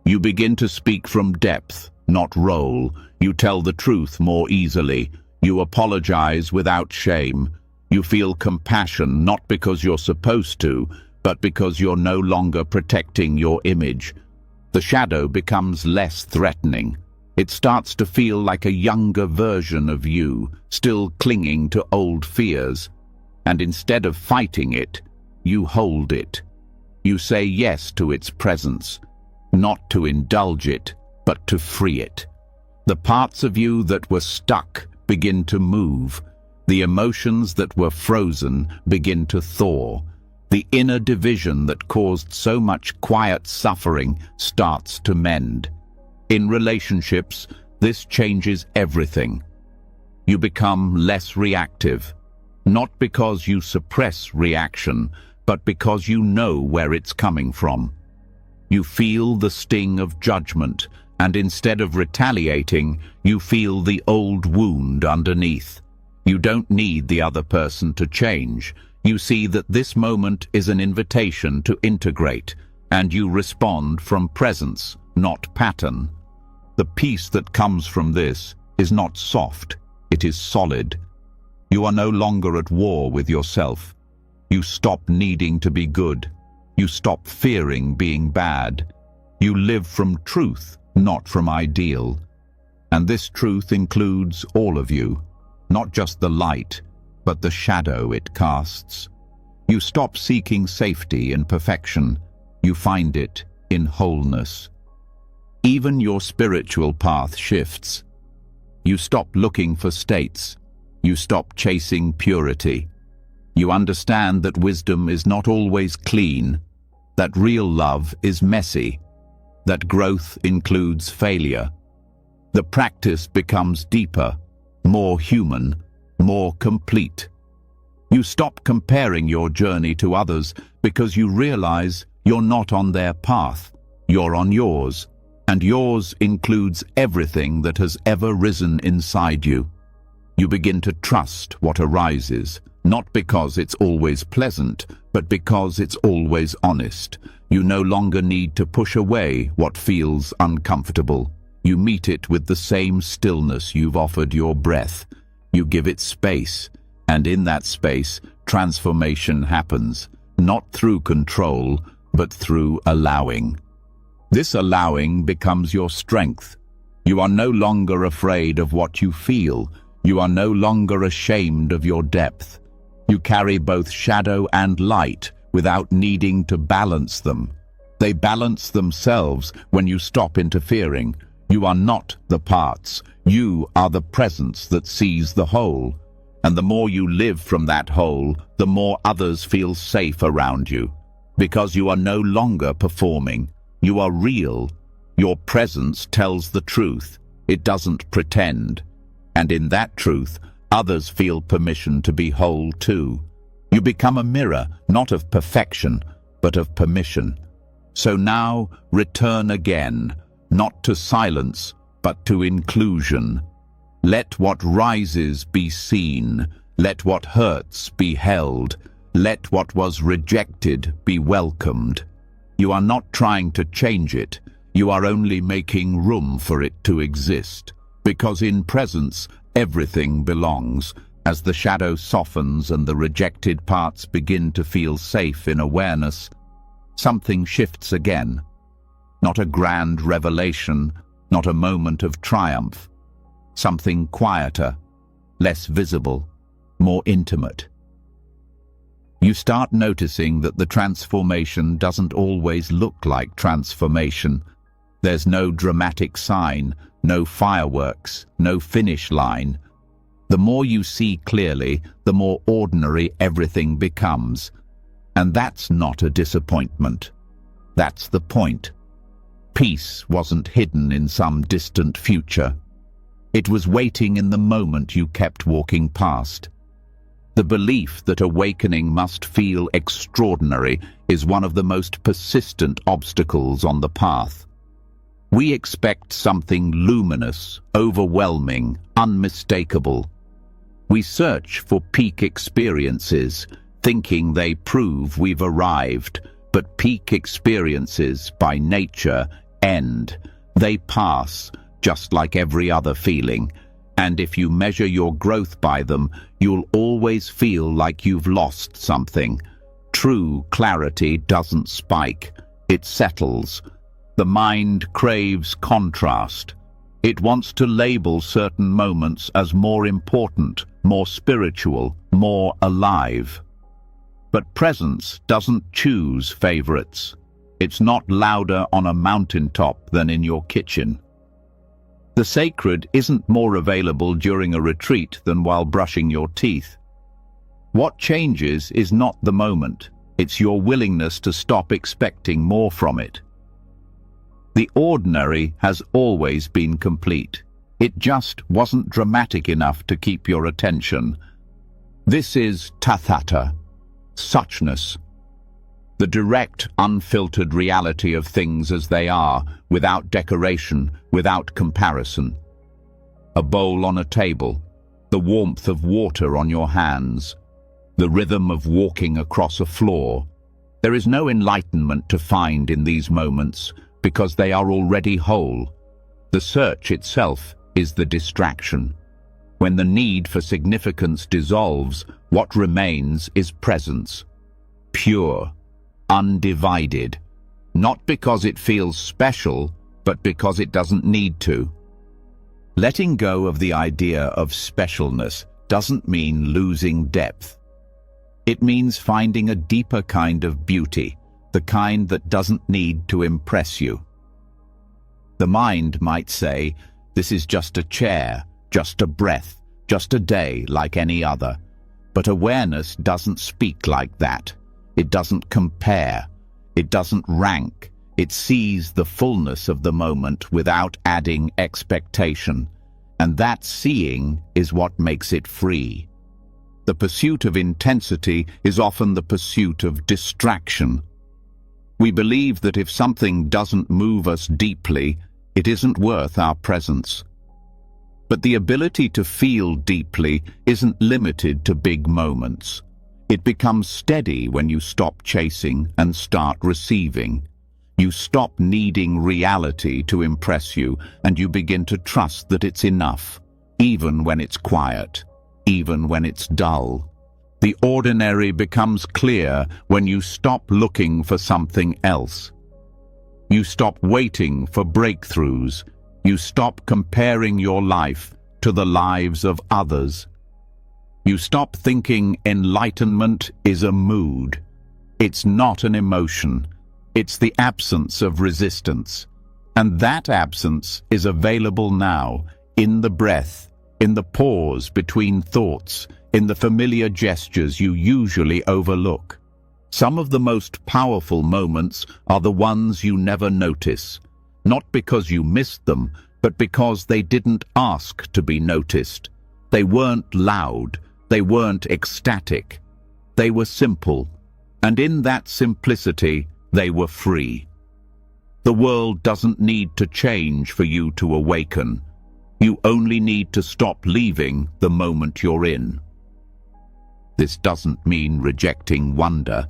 You begin to speak from depth, not role. You tell the truth more easily. You apologize without shame. You feel compassion not because you're supposed to, but because you're no longer protecting your image. The shadow becomes less threatening. It starts to feel like a younger version of you, still clinging to old fears. And instead of fighting it, you hold it. You say yes to its presence, not to indulge it, but to free it. The parts of you that were stuck begin to move. The emotions that were frozen begin to thaw. The inner division that caused so much quiet suffering starts to mend. In relationships, this changes everything. You become less reactive, not because you suppress reaction, but because you know where it's coming from. You feel the sting of judgment, and instead of retaliating, you feel the old wound underneath. You don't need the other person to change. You see that this moment is an invitation to integrate, and you respond from presence, not pattern. The peace that comes from this is not soft, it is solid. You are no longer at war with yourself. You stop needing to be good. You stop fearing being bad. You live from truth, not from ideal. And this truth includes all of you, not just the light, but the shadow it casts. You stop seeking safety in perfection. You find it in wholeness. Even your spiritual path shifts. You stop looking for states. You stop chasing purity. You understand that wisdom is not always clean, that real love is messy, that growth includes failure. The practice becomes deeper, more human, more complete. You stop comparing your journey to others because you realize you're not on their path, you're on yours, and yours includes everything that has ever risen inside you. You begin to trust what arises, not because it's always pleasant, but because it's always honest. You no longer need to push away what feels uncomfortable. You meet it with the same stillness you've offered your breath. You give it space, and in that space, transformation happens, not through control, but through allowing. This allowing becomes your strength. You are no longer afraid of what you feel. You are no longer ashamed of your depth. You carry both shadow and light without needing to balance them. They balance themselves when you stop interfering. You are not the parts. You are the presence that sees the whole. And the more you live from that whole, the more others feel safe around you. Because you are no longer performing. You are real. Your presence tells the truth. It doesn't pretend. And in that truth, others feel permission to be whole too. You become a mirror, not of perfection, but of permission. So now, return again, not to silence, but to inclusion. Let what rises be seen. Let what hurts be held. Let what was rejected be welcomed. You are not trying to change it. You are only making room for it to exist. Because in presence, everything belongs. As the shadow softens and the rejected parts begin to feel safe in awareness, something shifts again. Not a grand revelation, not a moment of triumph. Something quieter, less visible, more intimate. You start noticing that the transformation doesn't always look like transformation. There's no dramatic sign, no fireworks, no finish line. The more you see clearly, the more ordinary everything becomes. And that's not a disappointment. That's the point. Peace wasn't hidden in some distant future. It was waiting in the moment you kept walking past. The belief that awakening must feel extraordinary is one of the most persistent obstacles on the path. We expect something luminous, overwhelming, unmistakable. We search for peak experiences, thinking they prove we've arrived, but peak experiences, by nature, end. They pass, just like every other feeling. And if you measure your growth by them, you'll always feel like you've lost something. True clarity doesn't spike. It settles. The mind craves contrast. It wants to label certain moments as more important, more spiritual, more alive. But presence doesn't choose favorites. It's not louder on a mountaintop than in your kitchen. The sacred isn't more available during a retreat than while brushing your teeth. What changes is not the moment. It's your willingness to stop expecting more from it. The ordinary has always been complete. It just wasn't dramatic enough to keep your attention. This is tathata, suchness. The direct, unfiltered reality of things as they are, without decoration, without comparison. A bowl on a table, the warmth of water on your hands, the rhythm of walking across a floor. There is no enlightenment to find in these moments, because they are already whole. The search itself is the distraction. When the need for significance dissolves, what remains is presence. Pure, undivided. Not because it feels special, but because it doesn't need to. Letting go of the idea of specialness doesn't mean losing depth. It means finding a deeper kind of beauty, the kind that doesn't need to impress you. The mind might say, this is just a chair, just a breath, just a day like any other. But awareness doesn't speak like that. It doesn't compare. It doesn't rank. It sees the fullness of the moment without adding expectation. And that seeing is what makes it free. The pursuit of intensity is often the pursuit of distraction. We believe that if something doesn't move us deeply, it isn't worth our presence. But the ability to feel deeply isn't limited to big moments. It becomes steady when you stop chasing and start receiving. You stop needing reality to impress you, and you begin to trust that it's enough, even when it's quiet, even when it's dull. The ordinary becomes clear when you stop looking for something else. You stop waiting for breakthroughs. You stop comparing your life to the lives of others. You stop thinking enlightenment is a mood. It's not an emotion. It's the absence of resistance. And that absence is available now, in the breath, in the pause between thoughts, in the familiar gestures you usually overlook. Some of the most powerful moments are the ones you never notice. not because you missed them, but because they didn't ask to be noticed. They weren't loud, they weren't ecstatic. They were simple, and in that simplicity, they were free. The world doesn't need to change for you to awaken. You only need to stop leaving the moment you're in. This doesn't mean rejecting wonder.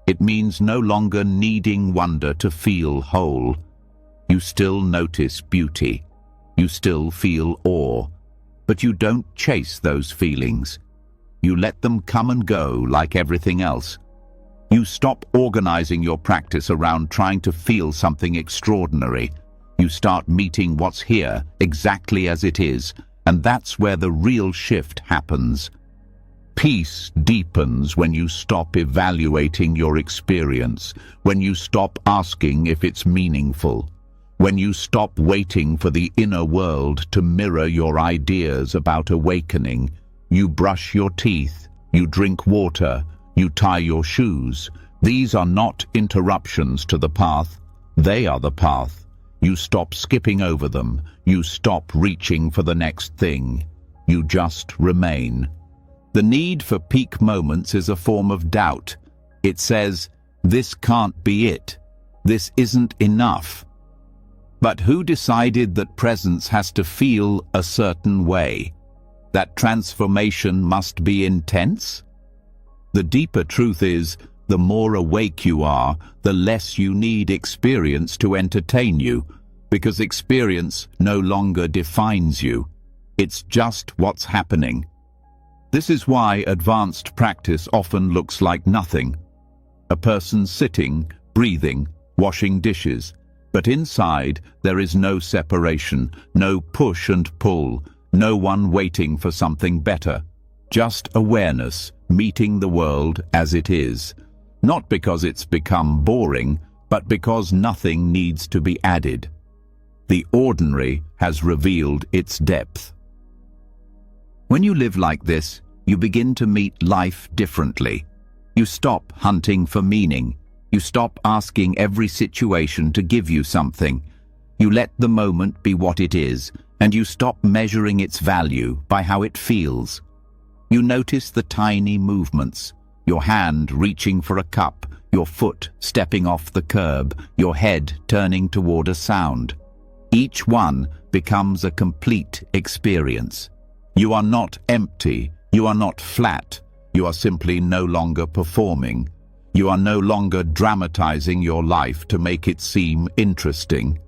It means no longer needing wonder to feel whole. You still notice beauty. You still feel awe. But you don't chase those feelings. You let them come and go like everything else. You stop organizing your practice around trying to feel something extraordinary. You start meeting what's here exactly as it is, and that's where the real shift happens. Peace deepens when you stop evaluating your experience, when you stop asking if it's meaningful, when you stop waiting for the inner world to mirror your ideas about awakening. You brush your teeth, you drink water, you tie your shoes. These are not interruptions to the path. They are the path. You stop skipping over them. You stop reaching for the next thing. You just remain. The need for peak moments is a form of doubt. It says, this can't be it. This isn't enough. But who decided that presence has to feel a certain way? That transformation must be intense? The deeper truth is, the more awake you are, the less you need experience to entertain you, because experience no longer defines you. It's just what's happening. This is why advanced practice often looks like nothing. A person sitting, breathing, washing dishes. But inside, there is no separation, no push and pull, no one waiting for something better. Just awareness, meeting the world as it is. Not because it's become boring, but because nothing needs to be added. The ordinary has revealed its depth. When you live like this, you begin to meet life differently. You stop hunting for meaning. You stop asking every situation to give you something. You let the moment be what it is, and you stop measuring its value by how it feels. You notice the tiny movements, your hand reaching for a cup, your foot stepping off the curb, your head turning toward a sound. Each one becomes a complete experience. You are not empty, you are not flat, you are simply no longer performing. You are no longer dramatizing your life to make it seem interesting.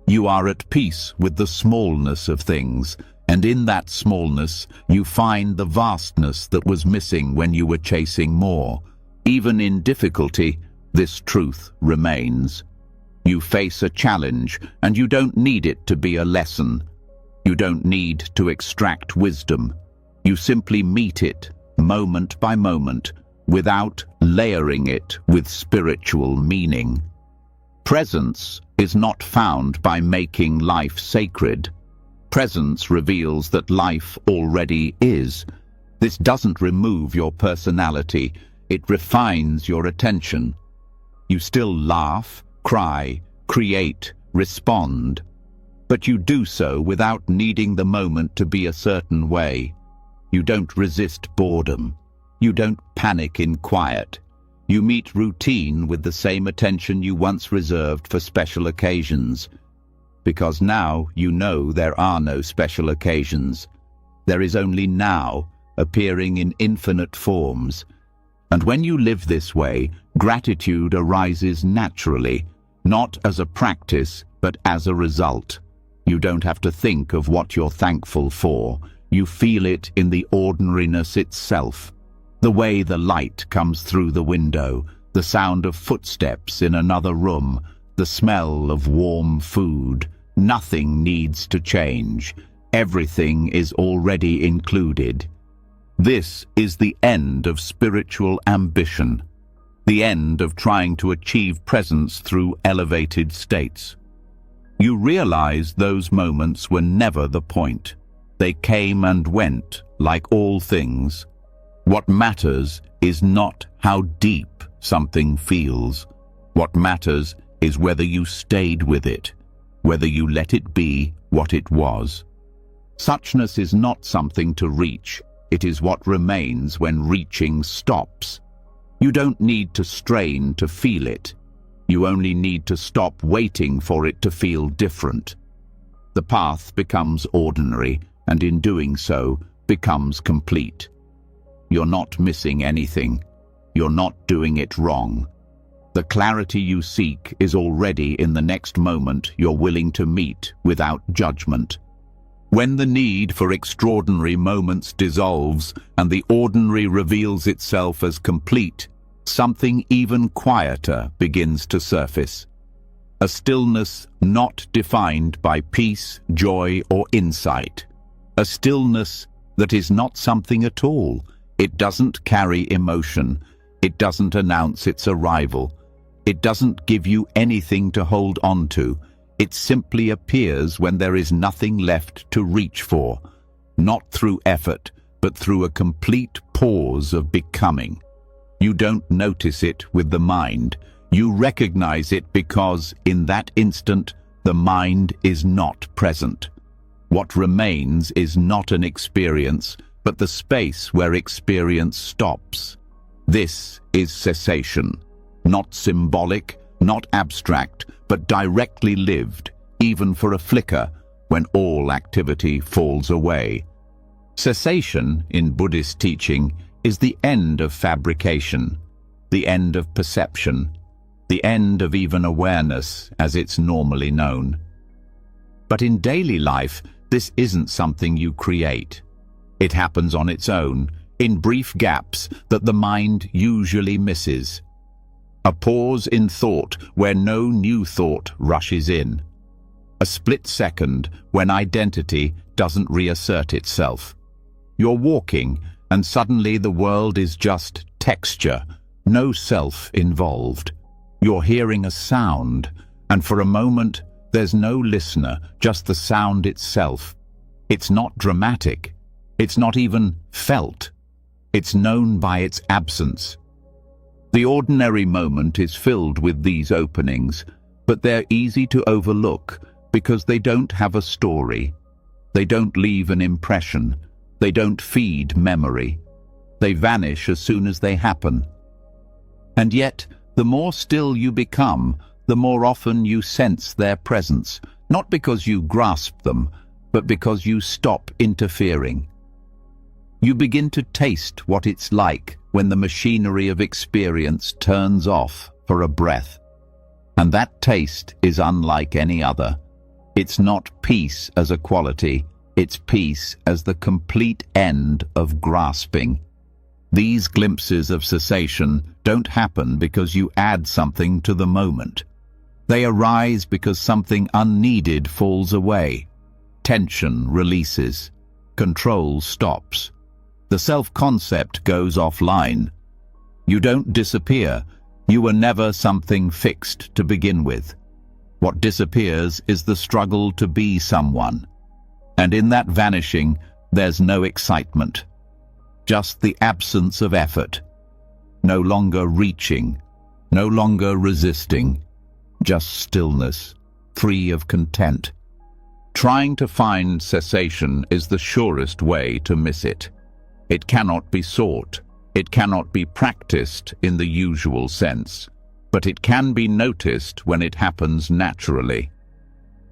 You are at peace with the smallness of things, and in that smallness you find the vastness that was missing when you were chasing more. Even in difficulty, this truth remains. You face a challenge, and you don't need it to be a lesson. You don't need to extract wisdom. You simply meet it, moment by moment, without layering it with spiritual meaning. Presence is not found by making life sacred. Presence reveals that life already is. This doesn't remove your personality, it refines your attention. You still laugh, cry, create, respond, but you do so without needing the moment to be a certain way. You don't resist boredom. You don't panic in quiet. You meet routine with the same attention you once reserved for special occasions. Because now you know there are no special occasions. There is only now, appearing in infinite forms. And when you live this way, gratitude arises naturally, not as a practice, but as a result. You don't have to think of what you're thankful for. You feel it in the ordinariness itself. The way the light comes through the window, the sound of footsteps in another room, the smell of warm food. Nothing needs to change. Everything is already included. This is the end of spiritual ambition, the end of trying to achieve presence through elevated states. You realize those moments were never the point. They came and went, like all things. What matters is not how deep something feels. What matters is whether you stayed with it, whether you let it be what it was. Suchness is not something to reach, it is what remains when reaching stops. You don't need to strain to feel it. You only need to stop waiting for it to feel different. The path becomes ordinary, and in doing so, becomes complete. You're not missing anything. You're not doing it wrong. The clarity you seek is already in the next moment you're willing to meet without judgment. When the need for extraordinary moments dissolves and the ordinary reveals itself as complete, something even quieter begins to surface. A stillness not defined by peace, joy, or insight. A stillness that is not something at all. It doesn't carry emotion. It doesn't announce its arrival. It doesn't give you anything to hold on to. It simply appears when there is nothing left to reach for, not through effort, but through a complete pause of becoming. You don't notice it with the mind. You recognize it because, in that instant, the mind is not present. What remains is not an experience, but the space where experience stops. This is cessation, not symbolic, not abstract, but directly lived, even for a flicker, when all activity falls away. Cessation, in Buddhist teaching, is the end of fabrication, the end of perception, the end of even awareness as it's normally known. But in daily life, this isn't something you create. It happens on its own, in brief gaps that the mind usually misses. A pause in thought where no new thought rushes in. A split second when identity doesn't reassert itself. You're walking, and suddenly the world is just texture, no self involved. You're hearing a sound, and for a moment there's no listener, just the sound itself. It's not dramatic. It's not even felt. It's known by its absence. The ordinary moment is filled with these openings, but they're easy to overlook because they don't have a story. They don't leave an impression. They don't feed memory. They vanish as soon as they happen. And yet, the more still you become, the more often you sense their presence, not because you grasp them, but because you stop interfering. You begin to taste what it's like when the machinery of experience turns off for a breath. And that taste is unlike any other. It's not peace as a quality, it's peace as the complete end of grasping. These glimpses of cessation don't happen because you add something to the moment. They arise because something unneeded falls away. Tension releases. Control stops. The self-concept goes offline. You don't disappear. You were never something fixed to begin with. What disappears is the struggle to be someone. And in that vanishing, there's no excitement. Just the absence of effort. No longer reaching. No longer resisting. Just stillness, free of content. Trying to find cessation is the surest way to miss it. It cannot be sought. It cannot be practiced in the usual sense, but it can be noticed when it happens naturally.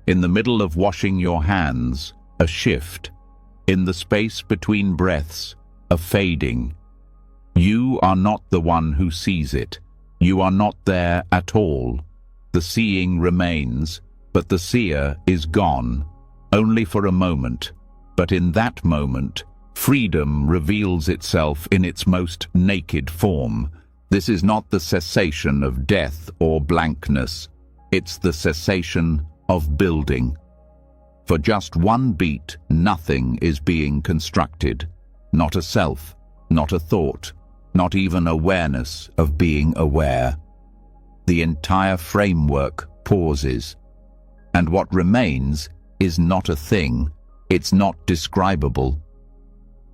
In the middle of washing your hands, a shift. In the space between breaths, a fading. You are not the one who sees it. You are not there at all. The seeing remains, but the seer is gone, only for a moment. But in that moment, freedom reveals itself in its most naked form. This is not the cessation of death or blankness. It's the cessation of building. For just one beat, nothing is being constructed. Not a self, not a thought, not even awareness of being aware. The entire framework pauses. And what remains is not a thing. It's not describable.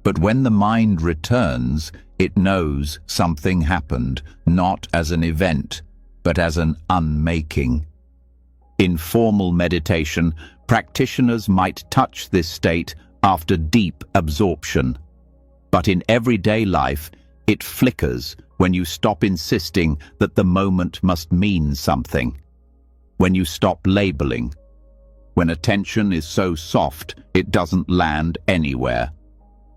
But when the mind returns, it knows something happened, not as an event, but as an unmaking. In formal meditation, practitioners might touch this state after deep absorption. But in everyday life, it flickers when you stop insisting that the moment must mean something. When you stop labeling. When attention is so soft, it doesn't land anywhere.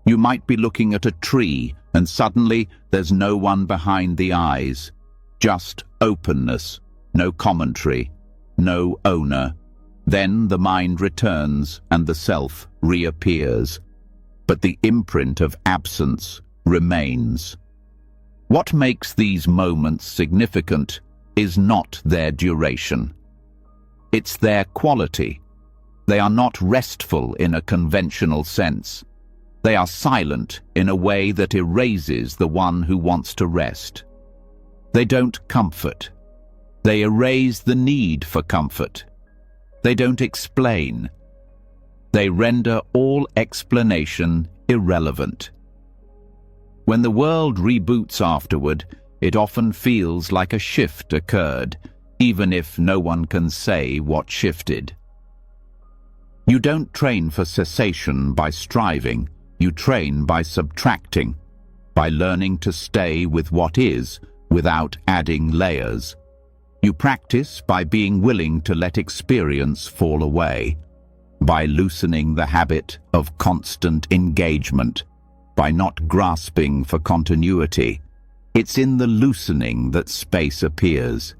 You might be looking at a tree, and suddenly there's no one behind the eyes. Just openness, no commentary, no owner. Then the mind returns and the self reappears. But the imprint of absence remains. What makes these moments significant is not their duration. It's their quality. They are not restful in a conventional sense. They are silent in a way that erases the one who wants to rest. They don't comfort. They erase the need for comfort. They don't explain. They render all explanation irrelevant. When the world reboots afterward, it often feels like a shift occurred, even if no one can say what shifted. You don't train for cessation by striving. You train by subtracting, by learning to stay with what is without adding layers. You practice by being willing to let experience fall away, by loosening the habit of constant engagement, by not grasping for continuity. It's in the loosening that space appears.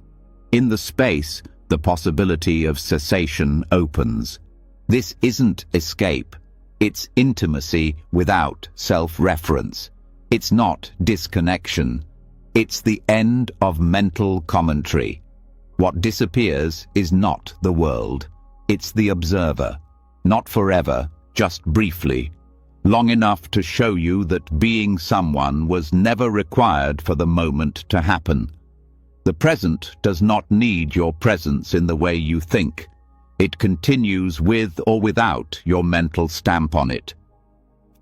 In the space, the possibility of cessation opens. This isn't escape. It's intimacy without self-reference. It's not disconnection. It's the end of mental commentary. What disappears is not the world. It's the observer. Not forever, just briefly. Long enough to show you that being someone was never required for the moment to happen. The present does not need your presence in the way you think. It continues with or without your mental stamp on it.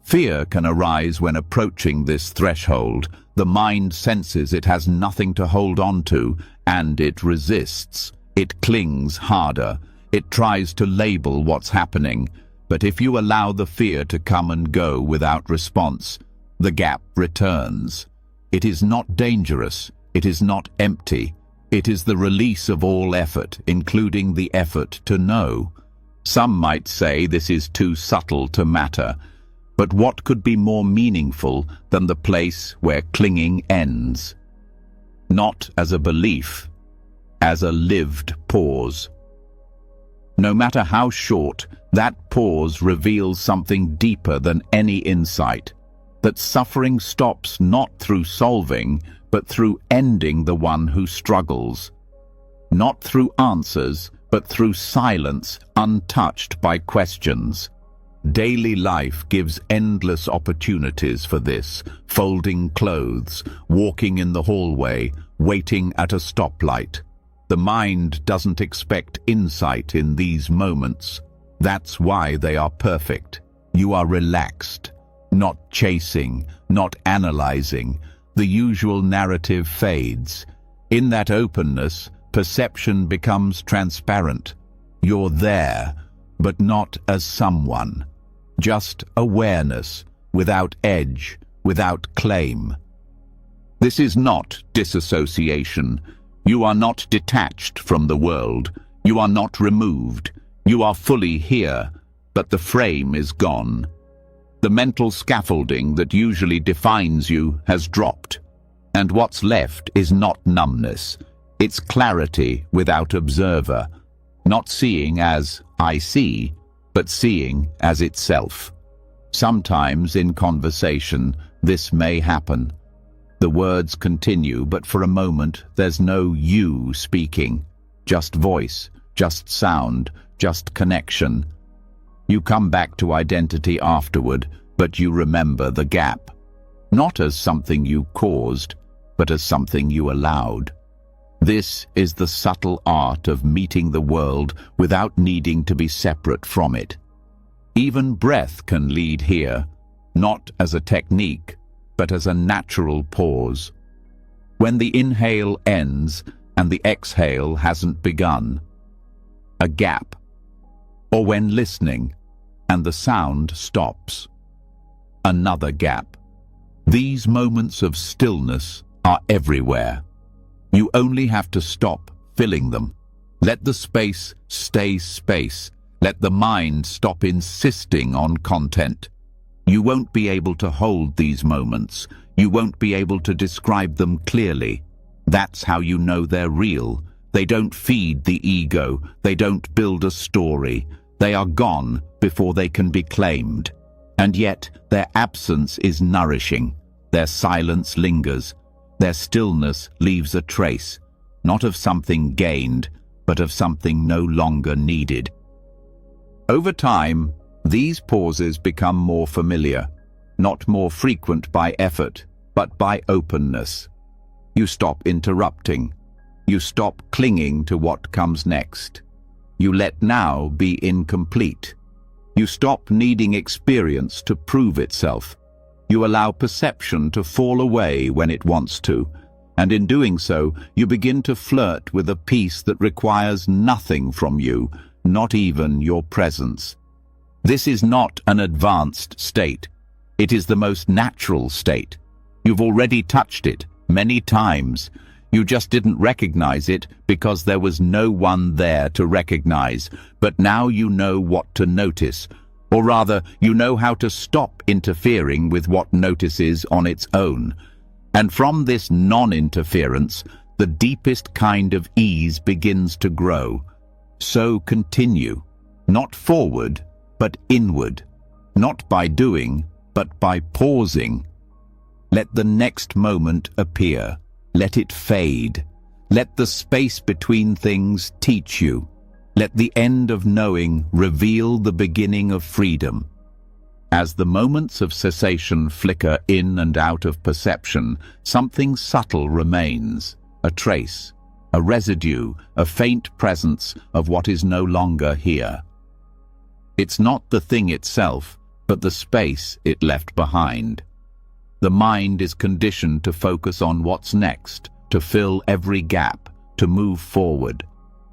Fear can arise when approaching this threshold. The mind senses it has nothing to hold on to, and it resists. It clings harder. It tries to label what's happening. But if you allow the fear to come and go without response, the gap returns. It is not dangerous. It is not empty. It is the release of all effort, including the effort to know. Some might say this is too subtle to matter, but what could be more meaningful than the place where clinging ends? Not as a belief, as a lived pause. No matter how short, that pause reveals something deeper than any insight, that suffering stops not through solving, but through ending the one who struggles. Not through answers, but through silence untouched by questions. Daily life gives endless opportunities for this, folding clothes, walking in the hallway, waiting at a stoplight. The mind doesn't expect insight in these moments. That's why they are perfect. You are relaxed, not chasing, not analyzing. The usual narrative fades. In that openness, perception becomes transparent. You're there, but not as someone. Just awareness, without edge, without claim. This is not disassociation. You are not detached from the world. You are not removed. You are fully here, but the frame is gone. The mental scaffolding that usually defines you has dropped. And what's left is not numbness. It's clarity without observer. Not seeing as I see, but seeing as itself. Sometimes in conversation, this may happen. The words continue, but for a moment, there's no you speaking. Just voice, just sound, just connection. You come back to identity afterward, but you remember the gap. Not as something you caused, but as something you allowed. This is the subtle art of meeting the world without needing to be separate from it. Even breath can lead here, not as a technique, but as a natural pause. When the inhale ends and the exhale hasn't begun. a gap. Or when listening, and the sound stops. Another gap. These moments of stillness are everywhere. You only have to stop filling them. Let the space stay space. Let the mind stop insisting on content. You won't be able to hold these moments. You won't be able to describe them clearly. That's how you know they're real. They don't feed the ego. They don't build a story. They are gone before they can be claimed. And yet, their absence is nourishing. Their silence lingers. Their stillness leaves a trace, not of something gained, but of something no longer needed. Over time, these pauses become more familiar, not more frequent by effort, but by openness. You stop interrupting. You stop clinging to what comes next. You let now be incomplete. You stop needing experience to prove itself. You allow perception to fall away when it wants to, and in doing so, you begin to flirt with a peace that requires nothing from you, not even your presence. This is not an advanced state. It is the most natural state. You've already touched it many times. You just didn't recognize it because there was no one there to recognize. But now you know what to notice, or rather, you know how to stop interfering with what notices on its own. And from this non-interference, the deepest kind of ease begins to grow. So continue, not forward, but inward, not by doing, but by pausing. Let the next moment appear. Let it fade. Let the space between things teach you. Let the end of knowing reveal the beginning of freedom. As the moments of cessation flicker in and out of perception, something subtle remains, a trace, a residue, a faint presence of what is no longer here. It's not the thing itself, but the space it left behind. The mind is conditioned to focus on what's next, to fill every gap, to move forward.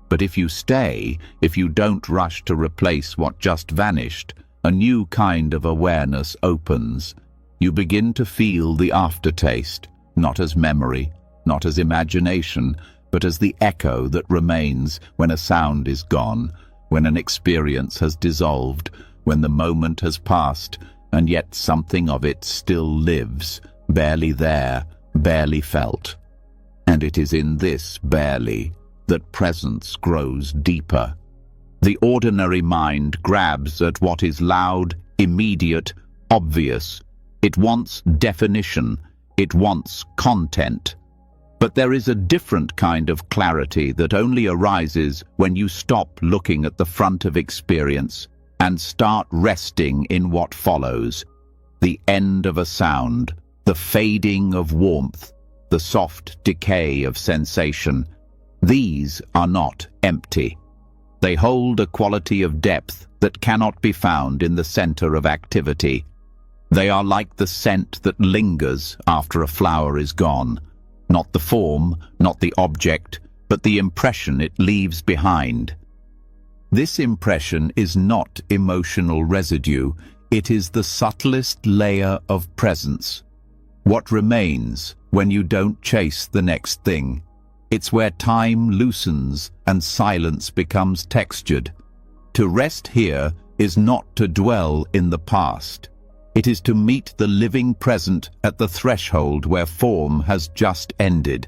But if you stay, if you don't rush to replace what just vanished, a new kind of awareness opens. You begin to feel the aftertaste, not as memory, not as imagination, but as the echo that remains when a sound is gone, when an experience has dissolved, when the moment has passed, and yet something of it still lives, barely there, barely felt. And it is in this barely that presence grows deeper. The ordinary mind grabs at what is loud, immediate, obvious. It wants definition. It wants content. But there is a different kind of clarity that only arises when you stop looking at the front of experience and start resting in what follows. The end of a sound, the fading of warmth, the soft decay of sensation. These are not empty. They hold a quality of depth that cannot be found in the center of activity. They are like the scent that lingers after a flower is gone. Not the form, not the object, but the impression it leaves behind. This impression is not emotional residue. It is the subtlest layer of presence. What remains when you don't chase the next thing. It's where time loosens and silence becomes textured. To rest here is not to dwell in the past. It is to meet the living present at the threshold where form has just ended.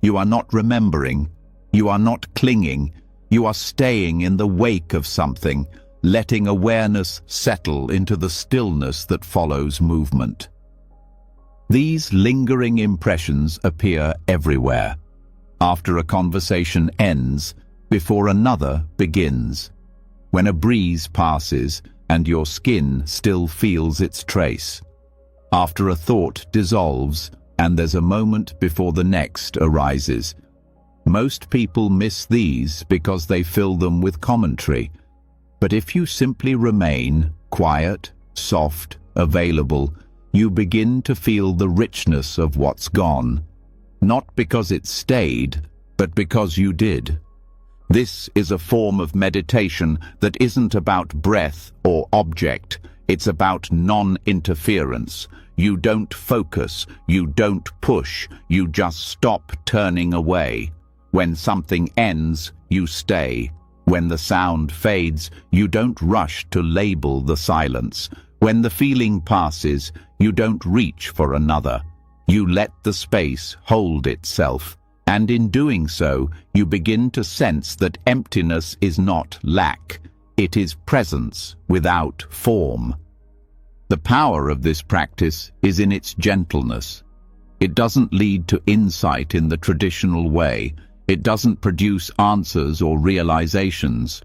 You are not remembering. You are not clinging. You are staying in the wake of something, letting awareness settle into the stillness that follows movement. These lingering impressions appear everywhere. After a conversation ends, before another begins. When a breeze passes and your skin still feels its trace. After a thought dissolves and there's a moment before the next arises. Most people miss these because they fill them with commentary. But if you simply remain quiet, soft, available, you begin to feel the richness of what's gone. Not because it stayed, but because you did. This is a form of meditation that isn't about breath or object. It's about non-interference. You don't focus, you don't push, you just stop turning away. When something ends, you stay. When the sound fades, you don't rush to label the silence. When the feeling passes, you don't reach for another. You let the space hold itself, and in doing so, you begin to sense that emptiness is not lack. It is presence without form. The power of this practice is in its gentleness. It doesn't lead to insight in the traditional way. It doesn't produce answers or realizations.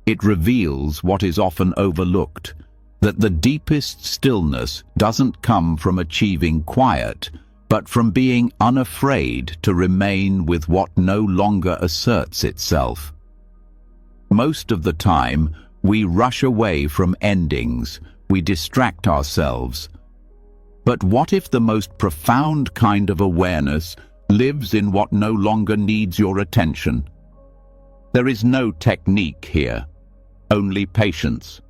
It reveals what is often overlooked, that the deepest stillness doesn't come from achieving quiet, but from being unafraid to remain with what no longer asserts itself. Most of the time, we rush away from endings. We distract ourselves. But what if the most profound kind of awareness lives in what no longer needs your attention? There is no technique here, only patience,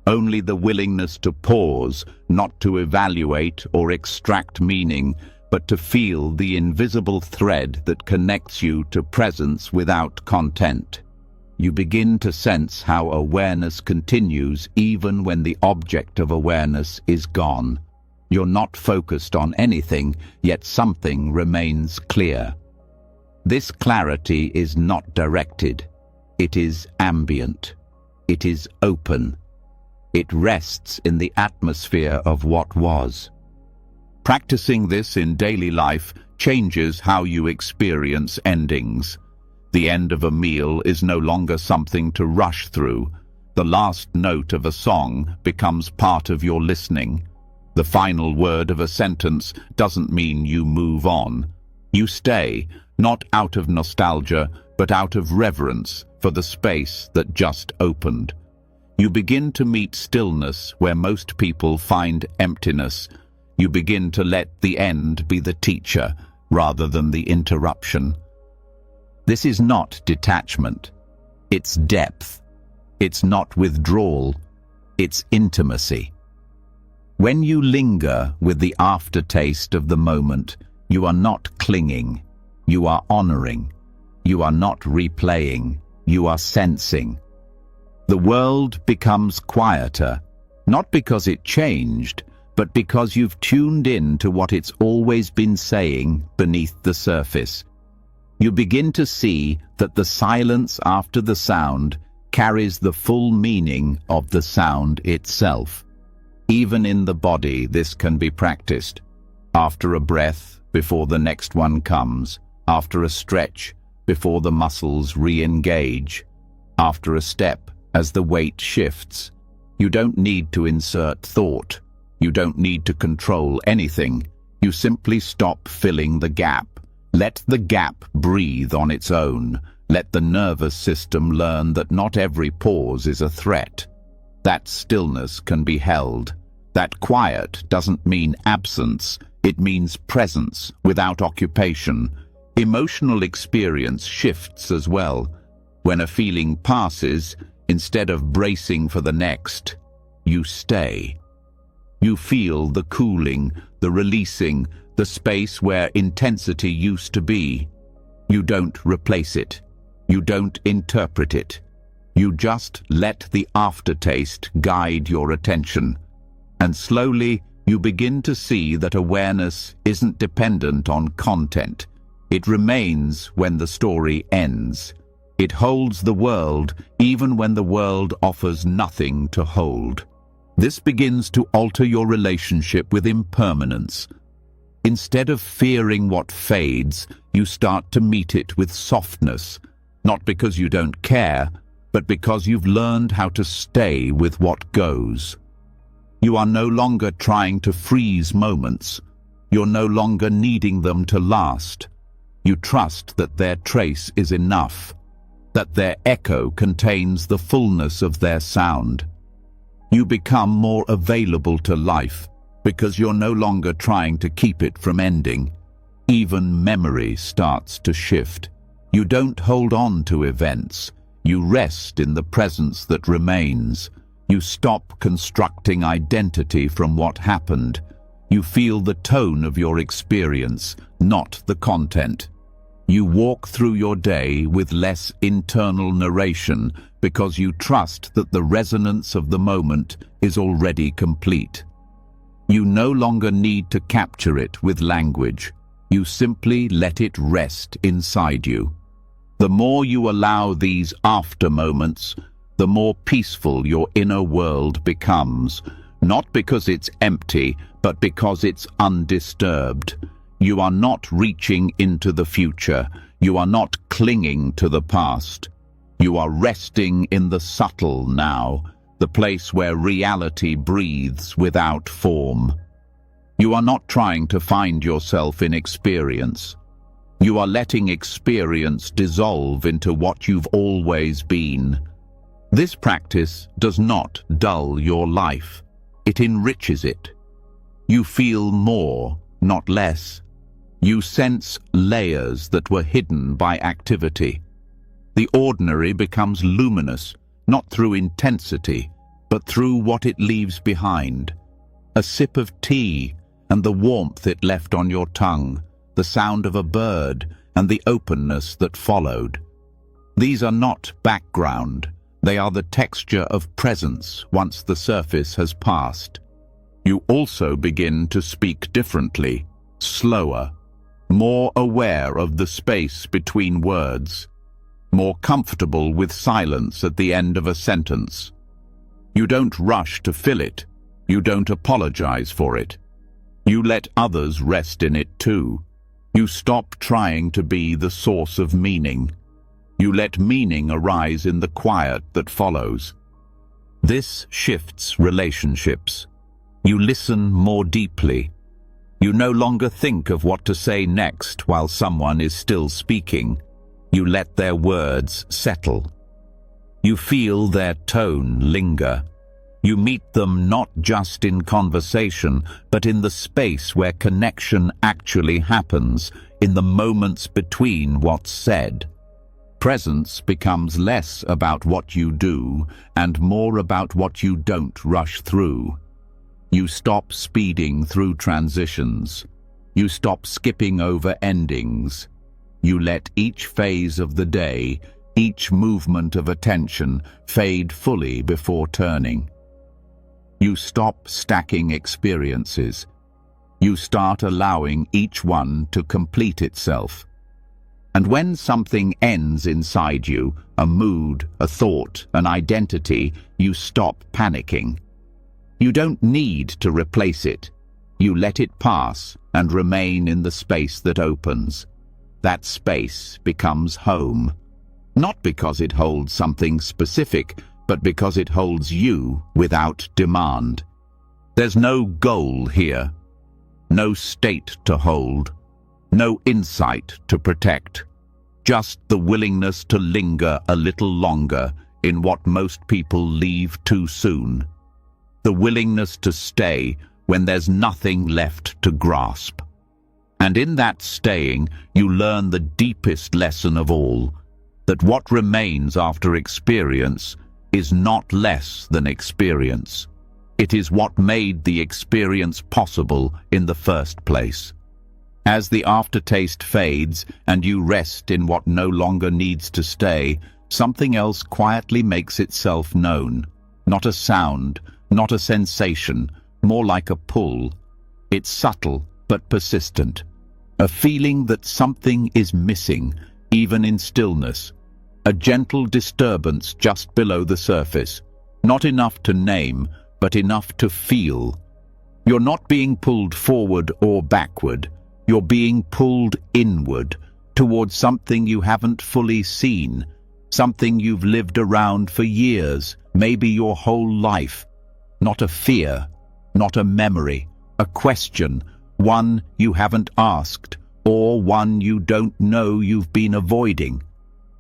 only the willingness to pause, not to evaluate or extract meaning, but to feel the invisible thread that connects you to presence without content. You begin to sense how awareness continues even when the object of awareness is gone. You're not focused on anything, yet something remains clear. This clarity is not directed. It is ambient. It is open. It rests in the atmosphere of what was. Practicing this in daily life changes how you experience endings. The end of a meal is no longer something to rush through. The last note of a song becomes part of your listening. The final word of a sentence doesn't mean you move on. You stay, not out of nostalgia, but out of reverence for the space that just opened. You begin to meet stillness where most people find emptiness. You begin to let the end be the teacher rather than the interruption. This is not detachment. It's depth. It's not withdrawal. It's intimacy. When you linger with the aftertaste of the moment, you are not clinging. You are honoring. You are not replaying. You are sensing. The world becomes quieter, not because it changed, but because you've tuned in to what it's always been saying beneath the surface. You begin to see that the silence after the sound carries the full meaning of the sound itself. Even in the body, this can be practiced. After a breath, before the next one comes. After a stretch, before the muscles re-engage. After a step, as the weight shifts. You don't need to insert thought. You don't need to control anything. You simply stop filling the gap. Let the gap breathe on its own. Let the nervous system learn that not every pause is a threat. That stillness can be held. That quiet doesn't mean absence. It means presence without occupation. Emotional experience shifts as well. When a feeling passes, instead of bracing for the next, you stay. You feel the cooling, the releasing, the space where intensity used to be. You don't replace it. You don't interpret it. You just let the aftertaste guide your attention. And slowly, you begin to see that awareness isn't dependent on content. It remains when the story ends. It holds the world even when the world offers nothing to hold. This begins to alter your relationship with impermanence. Instead of fearing what fades, you start to meet it with softness, not because you don't care, but because you've learned how to stay with what goes. You are no longer trying to freeze moments. You're no longer needing them to last. You trust that their trace is enough, that their echo contains the fullness of their sound. You become more available to life because you're no longer trying to keep it from ending. Even memory starts to shift. You don't hold on to events. You rest in the presence that remains. You stop constructing identity from what happened. You feel the tone of your experience, not the content. You walk through your day with less internal narration because you trust that the resonance of the moment is already complete. You no longer need to capture it with language. You simply let it rest inside you. The more you allow these after moments, the more peaceful your inner world becomes, not because it's empty, but because it's undisturbed. You are not reaching into the future. You are not clinging to the past. You are resting in the subtle now, the place where reality breathes without form. You are not trying to find yourself in experience. You are letting experience dissolve into what you've always been. This practice does not dull your life. It enriches it. You feel more, not less. You sense layers that were hidden by activity. The ordinary becomes luminous, not through intensity, but through what it leaves behind. A sip of tea and the warmth it left on your tongue, the sound of a bird and the openness that followed. These are not background. They are the texture of presence once the surface has passed. You also begin to speak differently, slower, more aware of the space between words, more comfortable with silence at the end of a sentence. You don't rush to fill it. You don't apologize for it. You let others rest in it too. You stop trying to be the source of meaning. You let meaning arise in the quiet that follows. This shifts relationships. You listen more deeply. You no longer think of what to say next while someone is still speaking. You let their words settle. You feel their tone linger. You meet them not just in conversation, but in the space where connection actually happens, in the moments between what's said. Presence becomes less about what you do and more about what you don't rush through. You stop speeding through transitions. You stop skipping over endings. You let each phase of the day, each movement of attention, fade fully before turning. You stop stacking experiences. You start allowing each one to complete itself. And when something ends inside you, a mood, a thought, an identity, you stop panicking. You don't need to replace it. You let it pass and remain in the space that opens. That space becomes home. Not because it holds something specific, but because it holds you without demand. There's no goal here, no state to hold, no insight to protect, just the willingness to linger a little longer in what most people leave too soon. The willingness to stay when there's nothing left to grasp. And in that staying, you learn the deepest lesson of all, that what remains after experience is not less than experience. It is what made the experience possible in the first place. As the aftertaste fades and you rest in what no longer needs to stay, something else quietly makes itself known. Not a sound, not a sensation, more like a pull. It's subtle but persistent. A feeling that something is missing, even in stillness. A gentle disturbance just below the surface. Not enough to name, but enough to feel. You're not being pulled forward or backward. You're being pulled inward, towards something you haven't fully seen, something you've lived around for years, maybe your whole life. Not a fear, not a memory, a question, one you haven't asked, or one you don't know you've been avoiding.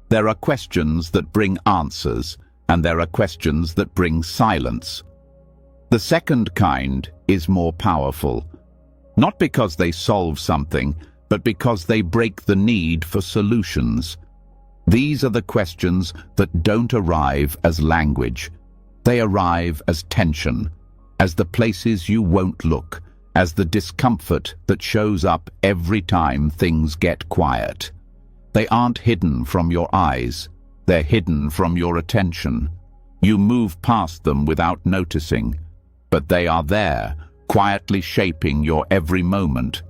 There are questions that bring answers, and there are questions that bring silence. The second kind is more powerful, not because they solve something, but because they break the need for solutions. These are the questions that don't arrive as language. They arrive as tension, as the places you won't look, as the discomfort that shows up every time things get quiet. They aren't hidden from your eyes. They're hidden from your attention. You move past them without noticing, but they are there, quietly shaping your every moment.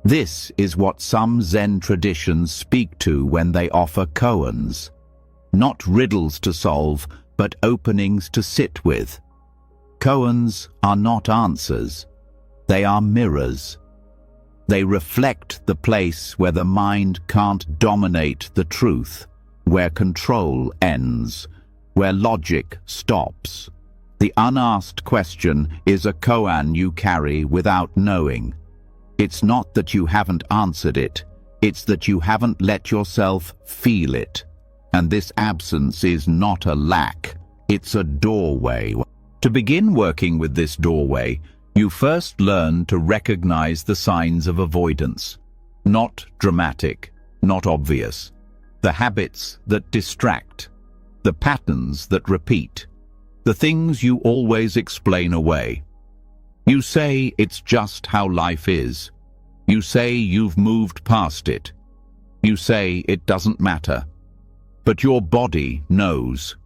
This is what some Zen traditions speak to when they offer koans. Not riddles to solve, but openings to sit with. Koans are not answers. They are mirrors. They reflect the place where the mind can't dominate the truth, where control ends, where logic stops. The unasked question is a koan you carry without knowing. It's not that you haven't answered it, it's that you haven't let yourself feel it. And this absence is not a lack, it's a doorway. To begin working with this doorway, you first learn to recognize the signs of avoidance. Not dramatic, not obvious. The habits that distract, the patterns that repeat, the things you always explain away. You say it's just how life is. You say you've moved past it. You say it doesn't matter. But your body knows.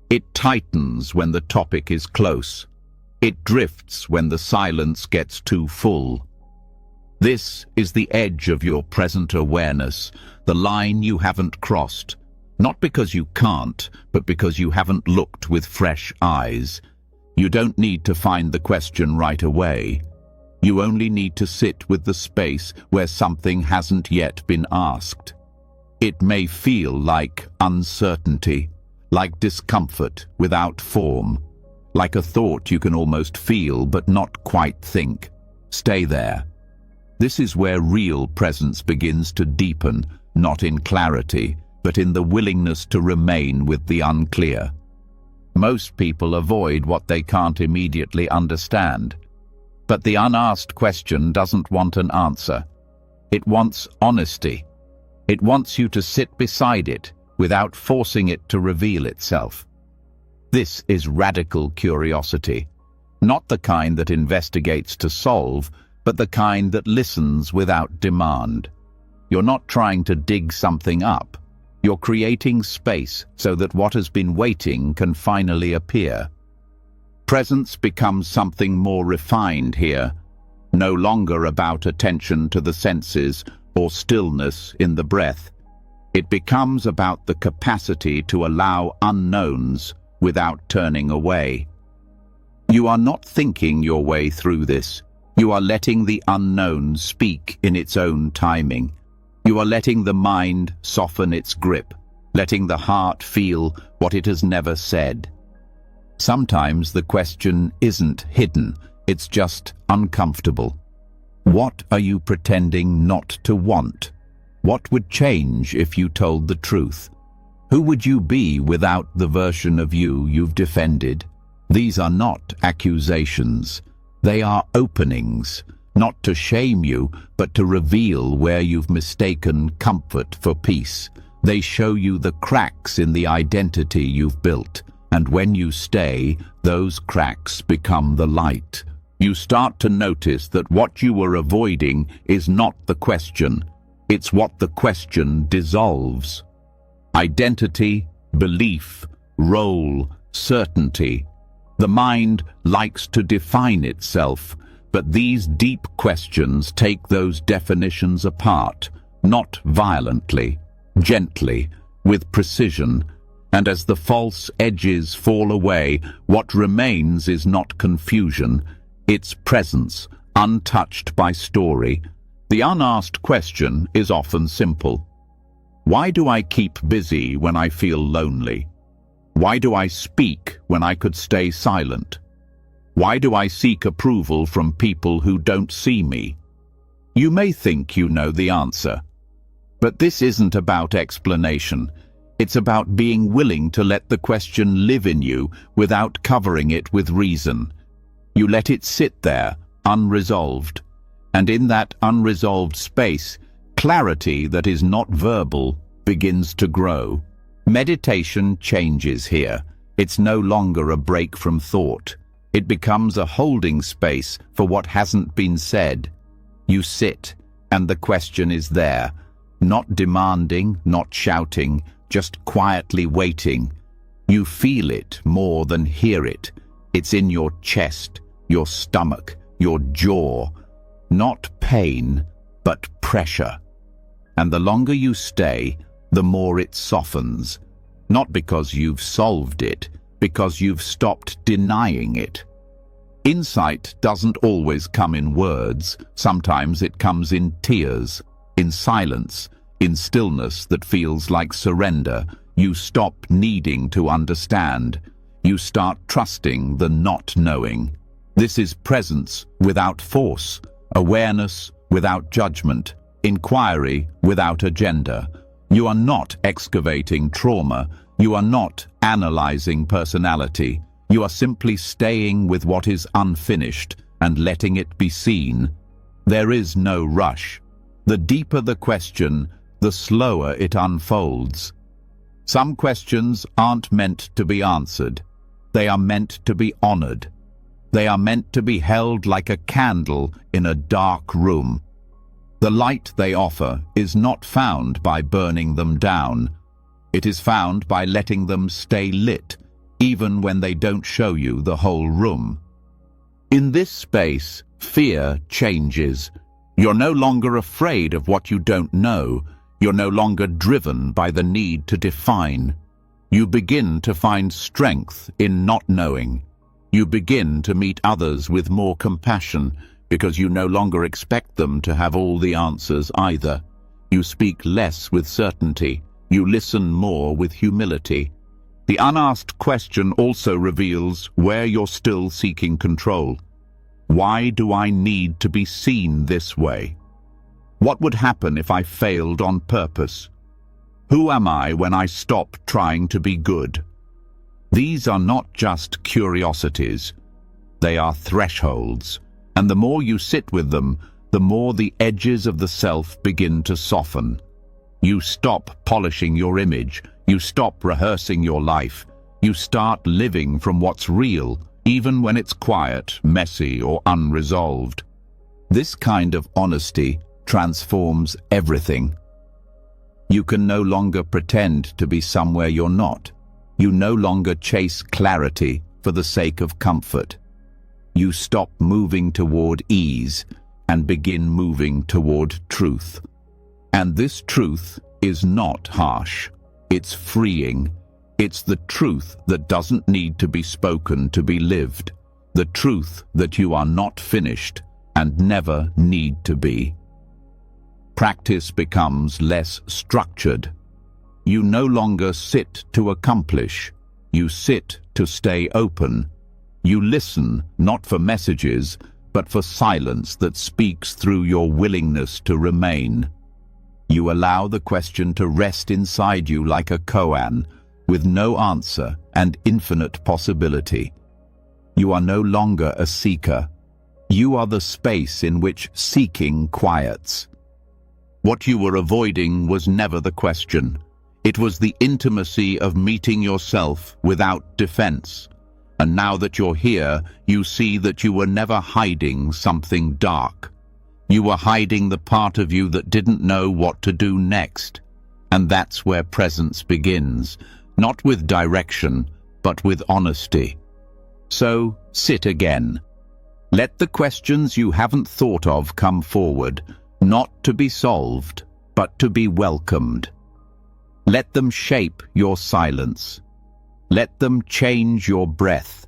It tightens when the topic is close. It drifts when the silence gets too full. This is the edge of your present awareness, the line you haven't crossed. Not because you can't, but because you haven't looked with fresh eyes. You don't need to find the question right away. You only need to sit with the space where something hasn't yet been asked. It may feel like uncertainty, like discomfort without form, like a thought you can almost feel but not quite think. Stay there. This is where real presence begins to deepen, not in clarity, but in the willingness to remain with the unclear. Most people avoid what they can't immediately understand. But the unasked question doesn't want an answer. It wants honesty. It wants you to sit beside it without forcing it to reveal itself. This is radical curiosity, not the kind that investigates to solve, but the kind that listens without demand. You're not trying to dig something up. You're creating space so that what has been waiting can finally appear. Presence becomes something more refined here, no longer about attention to the senses or stillness in the breath. It becomes about the capacity to allow unknowns without turning away. You are not thinking your way through this. You are letting the unknown speak in its own timing. You are letting the mind soften its grip, letting the heart feel what it has never said. Sometimes the question isn't hidden, it's just uncomfortable. What are you pretending not to want? What would change if you told the truth? Who would you be without the version of you you've defended? These are not accusations. They are openings, not to shame you, but to reveal where you've mistaken comfort for peace. They show you the cracks in the identity you've built, and when you stay, those cracks become the light. You start to notice that what you were avoiding is not the question. It's what the question dissolves. Identity, belief, role, certainty. The mind likes to define itself, but these deep questions take those definitions apart, not violently, gently, with precision. And as the false edges fall away, what remains is not confusion, it's presence, untouched by story. The unasked question is often simple. Why do I keep busy when I feel lonely? Why do I speak when I could stay silent? Why do I seek approval from people who don't see me? You may think you know the answer. But this isn't about explanation. It's about being willing to let the question live in you without covering it with reason. You let it sit there, unresolved. And in that unresolved space, clarity that is not verbal begins to grow. Meditation changes here. It's no longer a break from thought. It becomes a holding space for what hasn't been said. You sit, and the question is there, not demanding, not shouting, just quietly waiting. You feel it more than hear it. It's in your chest, your stomach, your jaw. Not pain, but pressure. And the longer you stay, the more it softens. Not because you've solved it, because you've stopped denying it. Insight doesn't always come in words. Sometimes it comes in tears, in silence, in stillness that feels like surrender. You stop needing to understand. You start trusting the not knowing. This is presence without force, awareness without judgment, inquiry without agenda. You are not excavating trauma. You are not analyzing personality. You are simply staying with what is unfinished and letting it be seen. There is no rush. The deeper the question, the slower it unfolds. Some questions aren't meant to be answered. They are meant to be honored. They are meant to be held like a candle in a dark room. The light they offer is not found by burning them down. It is found by letting them stay lit, even when they don't show you the whole room. In this space, fear changes. You're no longer afraid of what you don't know. You're no longer driven by the need to define. You begin to find strength in not knowing. You begin to meet others with more compassion because you no longer expect them to have all the answers either. You speak less with certainty. You listen more with humility. The unasked question also reveals where you're still seeking control. Why do I need to be seen this way? What would happen if I failed on purpose? Who am I when I stop trying to be good? These are not just curiosities. They are thresholds. And the more you sit with them, the more the edges of the self begin to soften. You stop polishing your image. You stop rehearsing your life. You start living from what's real, even when it's quiet, messy, or unresolved. This kind of honesty transforms everything. You can no longer pretend to be somewhere you're not. You no longer chase clarity for the sake of comfort. You stop moving toward ease and begin moving toward truth. And this truth is not harsh. It's freeing. It's the truth that doesn't need to be spoken to be lived. The truth that you are not finished and never need to be. Practice becomes less structured. You no longer sit to accomplish. You sit to stay open. You listen not for messages, but for silence that speaks through your willingness to remain. You allow the question to rest inside you like a koan, with no answer and infinite possibility. You are no longer a seeker. You are the space in which seeking quiets. What you were avoiding was never the question. It was the intimacy of meeting yourself without defense. And now that you're here, you see that you were never hiding something dark. You were hiding the part of you that didn't know what to do next. And that's where presence begins, not with direction, but with honesty. So, sit again. Let the questions you haven't thought of come forward, not to be solved, but to be welcomed. Let them shape your silence. Let them change your breath.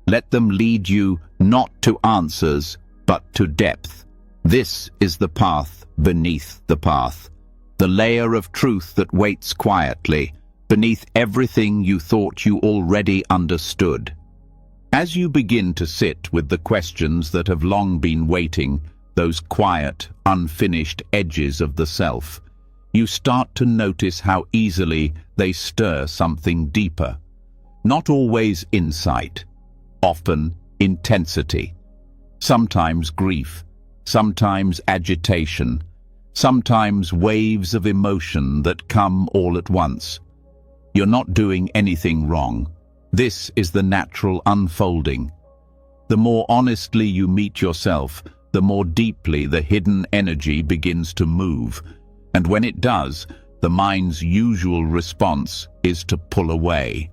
Let them lead you not to answers, but to depth. This is the path beneath the path, the layer of truth that waits quietly, beneath everything you thought you already understood. As you begin to sit with the questions that have long been waiting, those quiet, unfinished edges of the self, you start to notice how easily they stir something deeper. Not always insight, often intensity, sometimes grief, sometimes agitation, sometimes waves of emotion that come all at once. You're not doing anything wrong. This is the natural unfolding. The more honestly you meet yourself, the more deeply the hidden energy begins to move. And when it does, the mind's usual response is to pull away.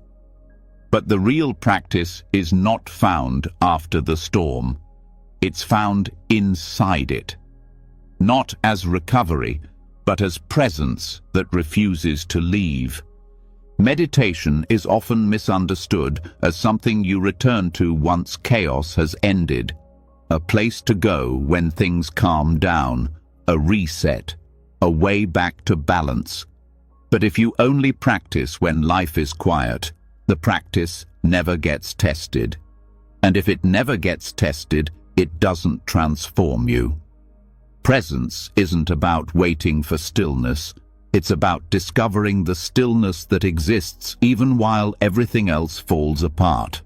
But the real practice is not found after the storm. It's found inside it. Not as recovery, but as presence that refuses to leave. Meditation is often misunderstood as something you return to once chaos has ended. A place to go when things calm down, a reset, a way back to balance. But if you only practice when life is quiet, the practice never gets tested. And if it never gets tested, it doesn't transform you. Presence isn't about waiting for stillness. It's about discovering the stillness that exists even while everything else falls apart.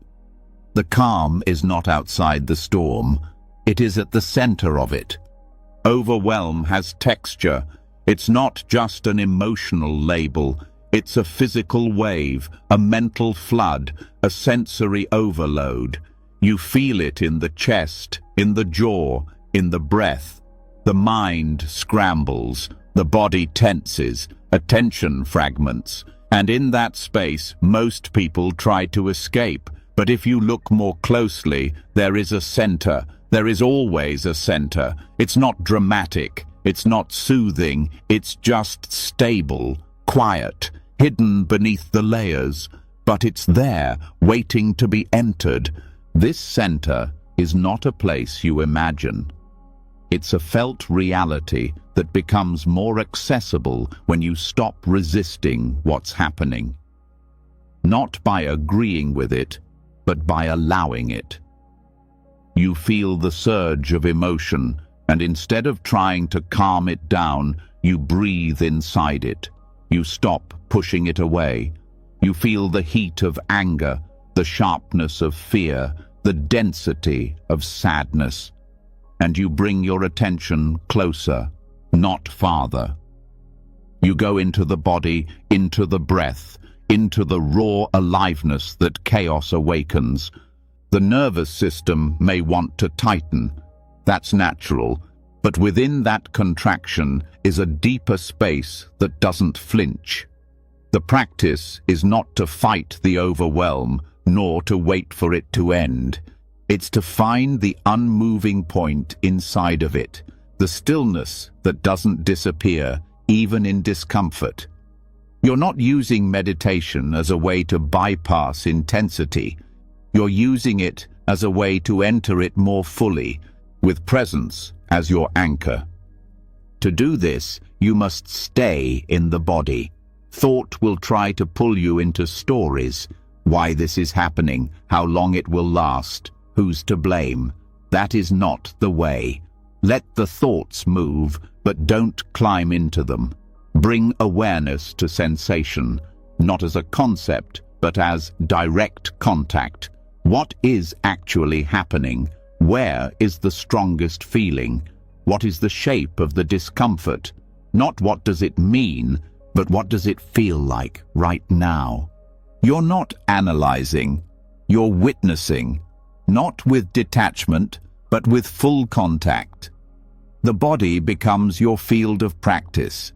The calm is not outside the storm. It is at the center of it. Overwhelm has texture. It's not just an emotional label. It's a physical wave, a mental flood, a sensory overload. You feel it in the chest, in the jaw, in the breath. The mind scrambles, the body tenses, attention fragments, and in that space most people try to escape. But if you look more closely, there is a center. There is always a center. It's not dramatic, it's not soothing, it's just stable, quiet, hidden beneath the layers, but it's there, waiting to be entered. This center is not a place you imagine. It's a felt reality that becomes more accessible when you stop resisting what's happening. Not by agreeing with it, but by allowing it. You feel the surge of emotion, and instead of trying to calm it down, you breathe inside it. You stop pushing it away. You feel the heat of anger, the sharpness of fear, the density of sadness. And you bring your attention closer, not farther. You go into the body, into the breath, into the raw aliveness that chaos awakens. The nervous system may want to tighten. That's natural. But within that contraction is a deeper space that doesn't flinch. The practice is not to fight the overwhelm, nor to wait for it to end. It's to find the unmoving point inside of it, the stillness that doesn't disappear, even in discomfort. You're not using meditation as a way to bypass intensity. You're using it as a way to enter it more fully, with presence as your anchor. To do this, you must stay in the body. Thought will try to pull you into stories. Why this is happening, how long it will last, who's to blame. That is not the way. Let the thoughts move, but don't climb into them. Bring awareness to sensation, not as a concept, but as direct contact. What is actually happening? Where is the strongest feeling? What is the shape of the discomfort? Not what does it mean, but what does it feel like right now? You're not analyzing, you're witnessing, not with detachment, but with full contact. The body becomes your field of practice.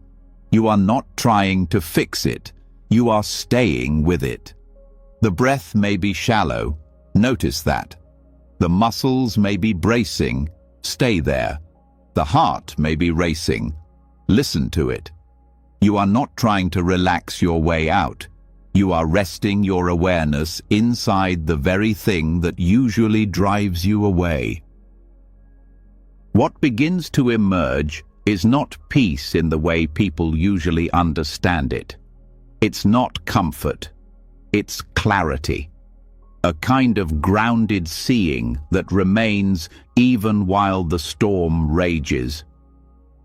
You are not trying to fix it, you are staying with it. The breath may be shallow, notice that. The muscles may be bracing, stay there. The heart may be racing, listen to it. You are not trying to relax your way out. You are resting your awareness inside the very thing that usually drives you away. What begins to emerge is not peace in the way people usually understand it. It's not comfort. It's clarity. A kind of grounded seeing that remains even while the storm rages.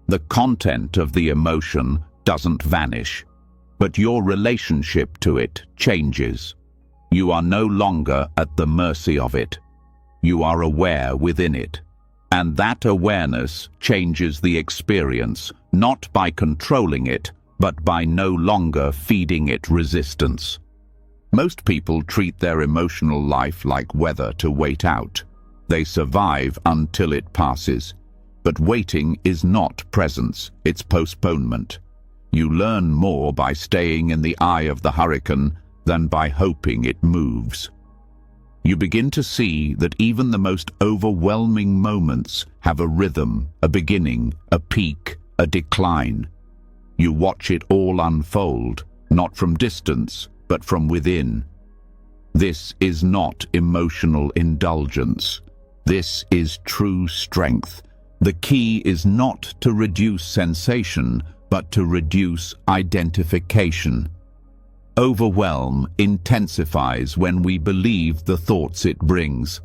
The content of the emotion doesn't vanish, but your relationship to it changes. You are no longer at the mercy of it. You are aware within it. And that awareness changes the experience, not by controlling it, but by no longer feeding it resistance. Most people treat their emotional life like weather to wait out. They survive until it passes. But waiting is not presence, it's postponement. You learn more by staying in the eye of the hurricane than by hoping it moves. You begin to see that even the most overwhelming moments have a rhythm, a beginning, a peak, a decline. You watch it all unfold, not from distance, but from within. This is not emotional indulgence. This is true strength. The key is not to reduce sensation, but to reduce identification. Overwhelm intensifies when we believe the thoughts it brings.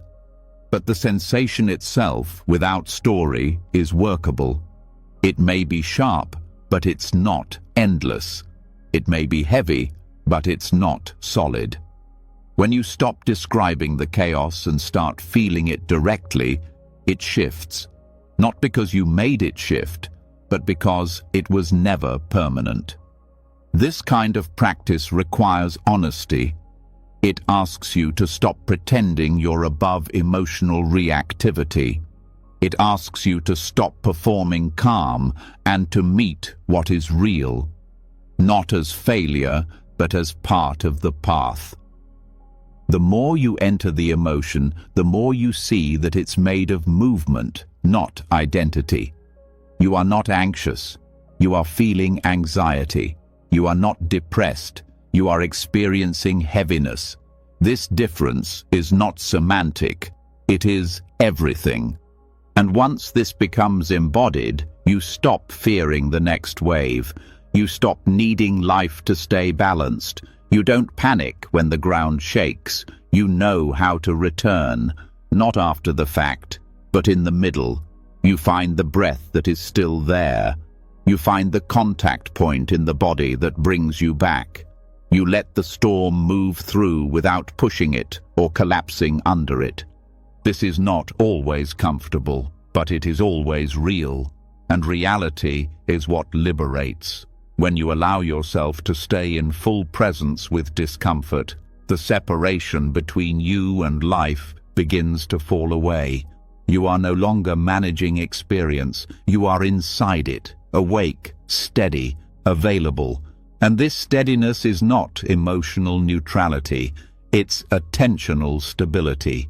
But the sensation itself, without story, is workable. It may be sharp, but it's not endless. It may be heavy, but it's not solid. When you stop describing the chaos and start feeling it directly, it shifts. Not because you made it shift, but because it was never permanent. This kind of practice requires honesty. It asks you to stop pretending you're above emotional reactivity. It asks you to stop performing calm and to meet what is real, not as failure, but as part of the path. The more you enter the emotion, the more you see that it's made of movement, not identity. You are not anxious. You are feeling anxiety. You are not depressed. You are experiencing heaviness. This difference is not semantic. It is everything. And once this becomes embodied, you stop fearing the next wave. You stop needing life to stay balanced. You don't panic when the ground shakes. You know how to return, not after the fact, but in the middle. You find the breath that is still there. You find the contact point in the body that brings you back. You let the storm move through without pushing it or collapsing under it. This is not always comfortable, but it is always real. And reality is what liberates. When you allow yourself to stay in full presence with discomfort, the separation between you and life begins to fall away. You are no longer managing experience. You are inside it, awake, steady, available. And this steadiness is not emotional neutrality. It's attentional stability.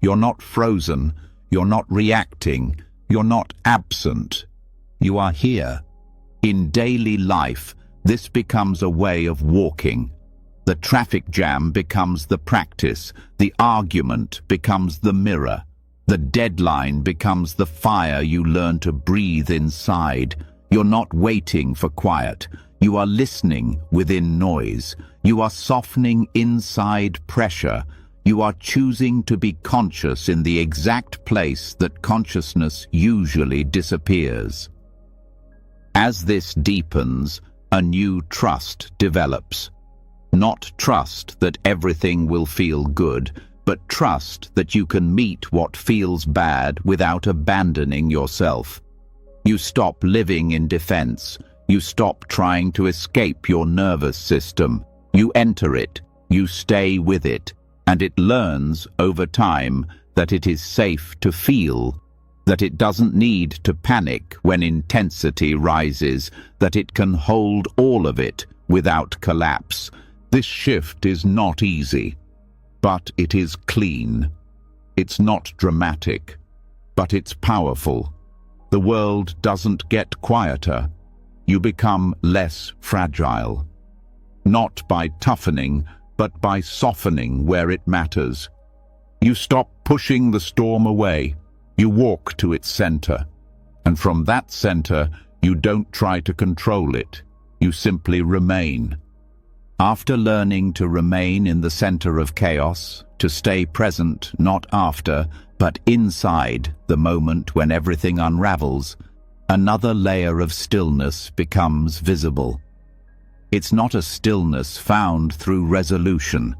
You're not frozen. You're not reacting. You're not absent. You are here. In daily life, this becomes a way of walking. The traffic jam becomes the practice. The argument becomes the mirror. The deadline becomes the fire you learn to breathe inside. You're not waiting for quiet. You are listening within noise. You are softening inside pressure. You are choosing to be conscious in the exact place that consciousness usually disappears. As this deepens, a new trust develops. Not trust that everything will feel good, but trust that you can meet what feels bad without abandoning yourself. You stop living in defense. You stop trying to escape your nervous system. You enter it. You stay with it. And it learns over time that it is safe to feel, that it doesn't need to panic when intensity rises, that it can hold all of it without collapse. This shift is not easy, but it is clean. It's not dramatic, but it's powerful. The world doesn't get quieter. You become less fragile. Not by toughening, but by softening where it matters. You stop pushing the storm away. You walk to its center. And from that center, you don't try to control it. You simply remain. After learning to remain in the center of chaos, to stay present not after, but inside the moment when everything unravels, another layer of stillness becomes visible. It's not a stillness found through resolution.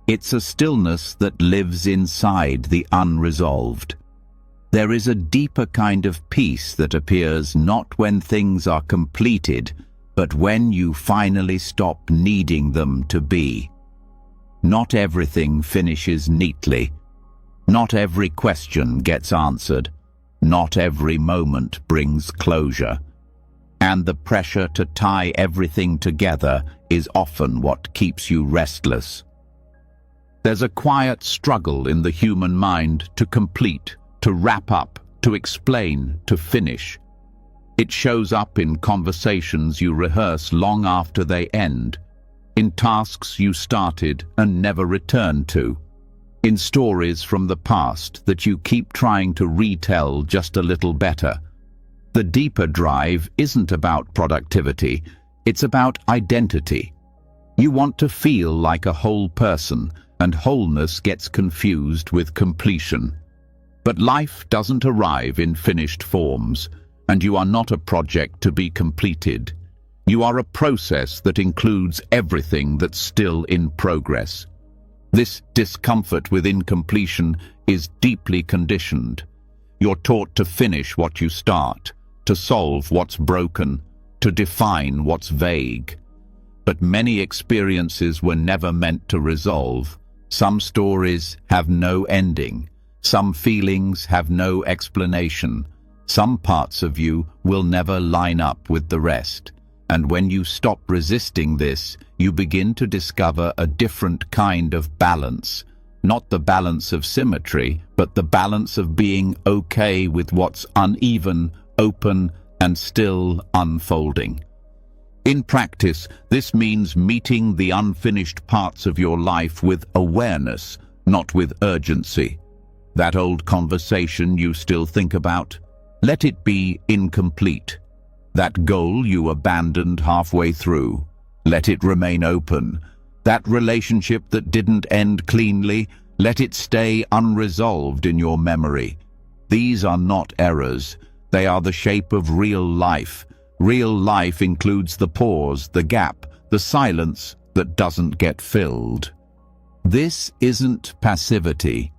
It's a stillness that lives inside the unresolved. There is a deeper kind of peace that appears not when things are completed, but when you finally stop needing them to be. Not everything finishes neatly. Not every question gets answered. Not every moment brings closure. And the pressure to tie everything together is often what keeps you restless. There's a quiet struggle in the human mind to complete, to wrap up, to explain, to finish. It shows up in conversations you rehearse long after they end, in tasks you started and never returned to, in stories from the past that you keep trying to retell just a little better. The deeper drive isn't about productivity, it's about identity. You want to feel like a whole person, and wholeness gets confused with completion. But life doesn't arrive in finished forms, and you are not a project to be completed. You are a process that includes everything that's still in progress. This discomfort with incompletion is deeply conditioned. You're taught to finish what you start, to solve what's broken, to define what's vague. But many experiences were never meant to resolve. Some stories have no ending. Some feelings have no explanation. Some parts of you will never line up with the rest. And when you stop resisting this, you begin to discover a different kind of balance. Not the balance of symmetry, but the balance of being okay with what's uneven, open, and still unfolding. In practice, this means meeting the unfinished parts of your life with awareness, not with urgency. That old conversation you still think about, let it be incomplete. That goal you abandoned halfway through, let it remain open. That relationship that didn't end cleanly, let it stay unresolved in your memory. These are not errors. They are the shape of real life. Real life includes the pause, the gap, the silence that doesn't get filled. This isn't passivity,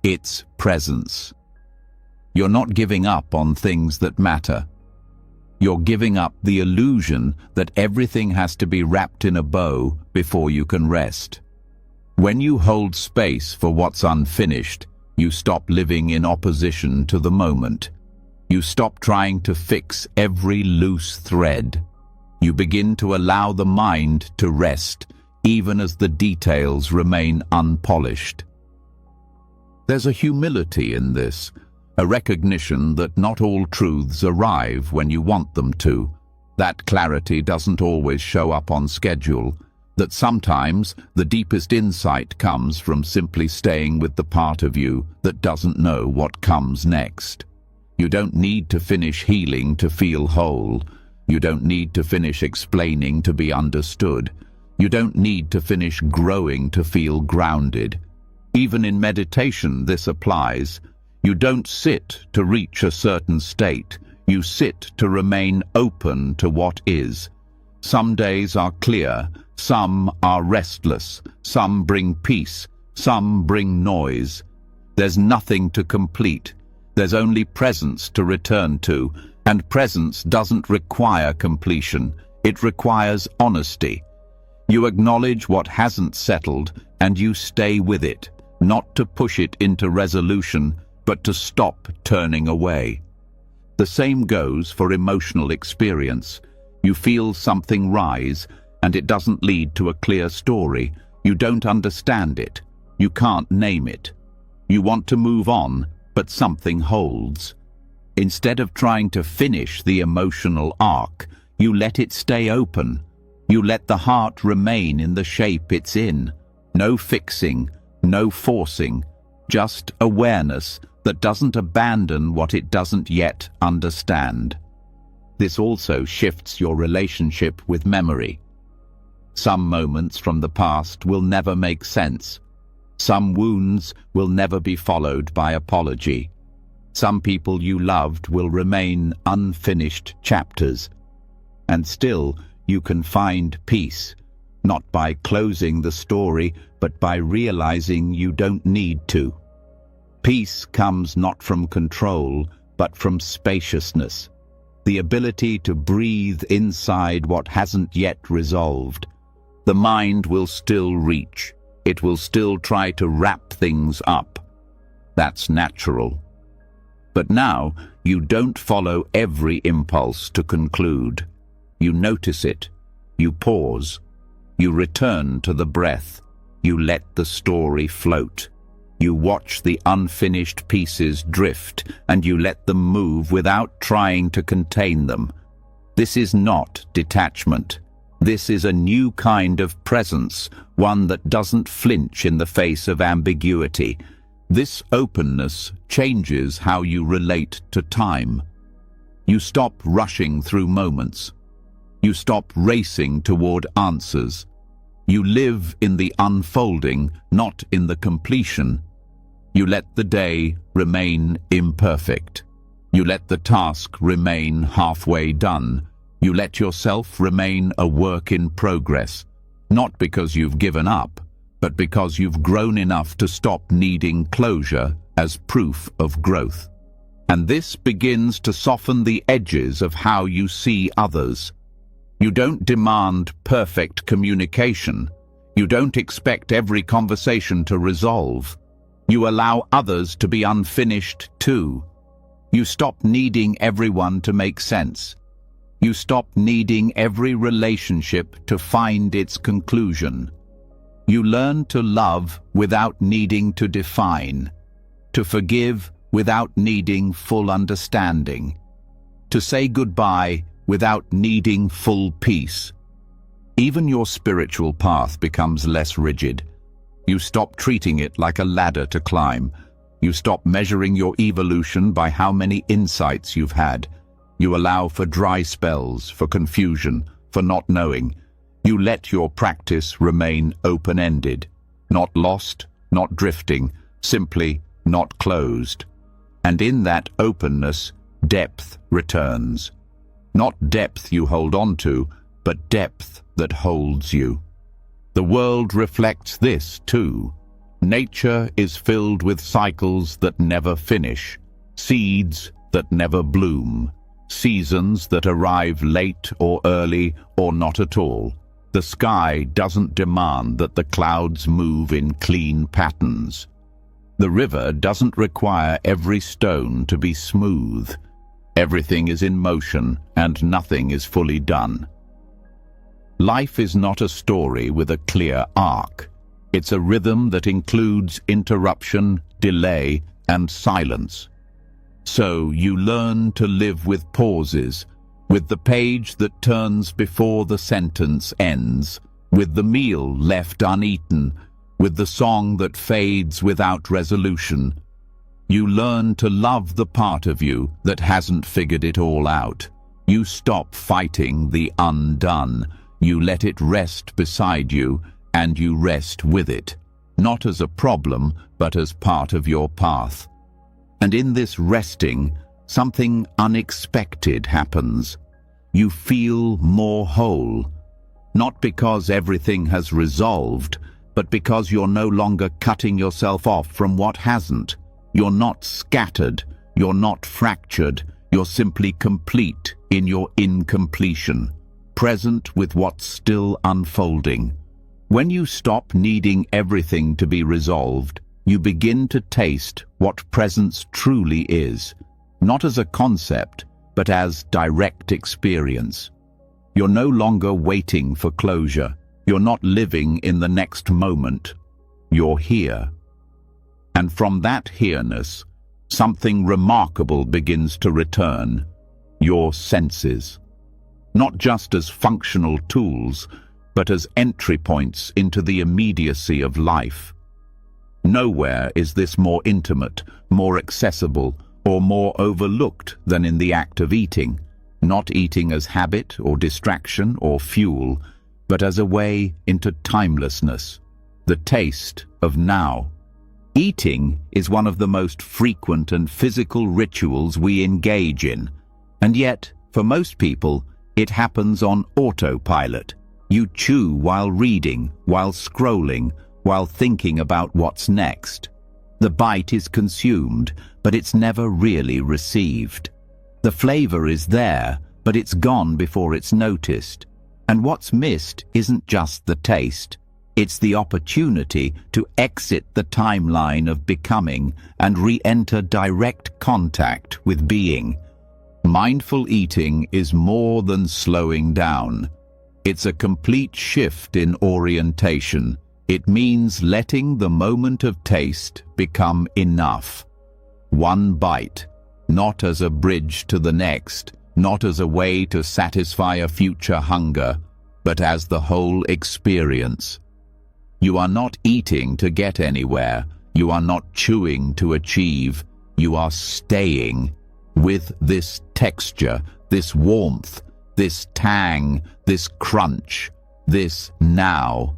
it's presence. You're not giving up on things that matter. You're giving up the illusion that everything has to be wrapped in a bow before you can rest. When you hold space for what's unfinished, you stop living in opposition to the moment. You stop trying to fix every loose thread. You begin to allow the mind to rest, even as the details remain unpolished. There's a humility in this, a recognition that not all truths arrive when you want them to. That clarity doesn't always show up on schedule, that sometimes the deepest insight comes from simply staying with the part of you that doesn't know what comes next. You don't need to finish healing to feel whole. You don't need to finish explaining to be understood. You don't need to finish growing to feel grounded. Even in meditation, this applies. You don't sit to reach a certain state. You sit to remain open to what is. Some days are clear, some are restless, some bring peace, some bring noise. There's nothing to complete. There's only presence to return to, and presence doesn't require completion. It requires honesty. You acknowledge what hasn't settled, and you stay with it, not to push it into resolution, but to stop turning away. The same goes for emotional experience. You feel something rise, and it doesn't lead to a clear story. You don't understand it. You can't name it. You want to move on, but something holds. Instead of trying to finish the emotional arc, you let it stay open. You let the heart remain in the shape it's in. No fixing, no forcing, just awareness that doesn't abandon what it doesn't yet understand. This also shifts your relationship with memory. Some moments from the past will never make sense. Some wounds will never be followed by apology. Some people you loved will remain unfinished chapters. And still, you can find peace, not by closing the story, but by realizing you don't need to. Peace comes not from control, but from spaciousness, the ability to breathe inside what hasn't yet resolved. The mind will still reach. It will still try to wrap things up. That's natural. But now, you don't follow every impulse to conclude. You notice it. You pause. You return to the breath. You let the story float. You watch the unfinished pieces drift, and you let them move without trying to contain them. This is not detachment. This is a new kind of presence, one that doesn't flinch in the face of ambiguity. This openness changes how you relate to time. You stop rushing through moments. You stop racing toward answers. You live in the unfolding, not in the completion. You let the day remain imperfect. You let the task remain halfway done. You let yourself remain a work in progress, not because you've given up, but because you've grown enough to stop needing closure as proof of growth. And this begins to soften the edges of how you see others. You don't demand perfect communication. You don't expect every conversation to resolve. You allow others to be unfinished too. You stop needing everyone to make sense. You stop needing every relationship to find its conclusion. You learn to love without needing to define, to forgive without needing full understanding, to say goodbye without needing full peace. Even your spiritual path becomes less rigid. You stop treating it like a ladder to climb. You stop measuring your evolution by how many insights you've had. You allow for dry spells, for confusion, for not knowing. You let your practice remain open-ended, not lost, not drifting, simply not closed. And in that openness, depth returns. Not depth you hold on to, but depth that holds you. The world reflects this too. Nature is filled with cycles that never finish, seeds that never bloom, seasons that arrive late or early or not at all. The sky doesn't demand that the clouds move in clean patterns. The river doesn't require every stone to be smooth. Everything is in motion and nothing is fully done. Life is not a story with a clear arc. It's a rhythm that includes interruption, delay, and silence. So you learn to live with pauses, with the page that turns before the sentence ends, with the meal left uneaten, with the song that fades without resolution. You learn to love the part of you that hasn't figured it all out. You stop fighting the undone. You let it rest beside you, and you rest with it, not as a problem, but as part of your path. And in this resting, something unexpected happens. You feel more whole, not because everything has resolved, but because you're no longer cutting yourself off from what hasn't. You're not scattered, you're not fractured, you're simply complete in your incompletion, present with what's still unfolding. When you stop needing everything to be resolved, you begin to taste what presence truly is, not as a concept, but as direct experience. You're no longer waiting for closure. You're not living in the next moment. You're here. And from that here-ness, something remarkable begins to return. Your senses. Not just as functional tools, but as entry points into the immediacy of life. Nowhere is this more intimate, more accessible, or more overlooked than in the act of eating. Not eating as habit or distraction or fuel, but as a way into timelessness, the taste of now. Eating is one of the most frequent and physical rituals we engage in, and yet, for most people, it happens on autopilot. You chew while reading, while scrolling, while thinking about what's next. The bite is consumed, but it's never really received. The flavor is there, but it's gone before it's noticed. And what's missed isn't just the taste. It's the opportunity to exit the timeline of becoming and re-enter direct contact with being. Mindful eating is more than slowing down. It's a complete shift in orientation. It means letting the moment of taste become enough. One bite, not as a bridge to the next, not as a way to satisfy a future hunger, but as the whole experience. You are not eating to get anywhere. You are not chewing to achieve. You are staying with this texture, this warmth, this tang, this crunch, this now.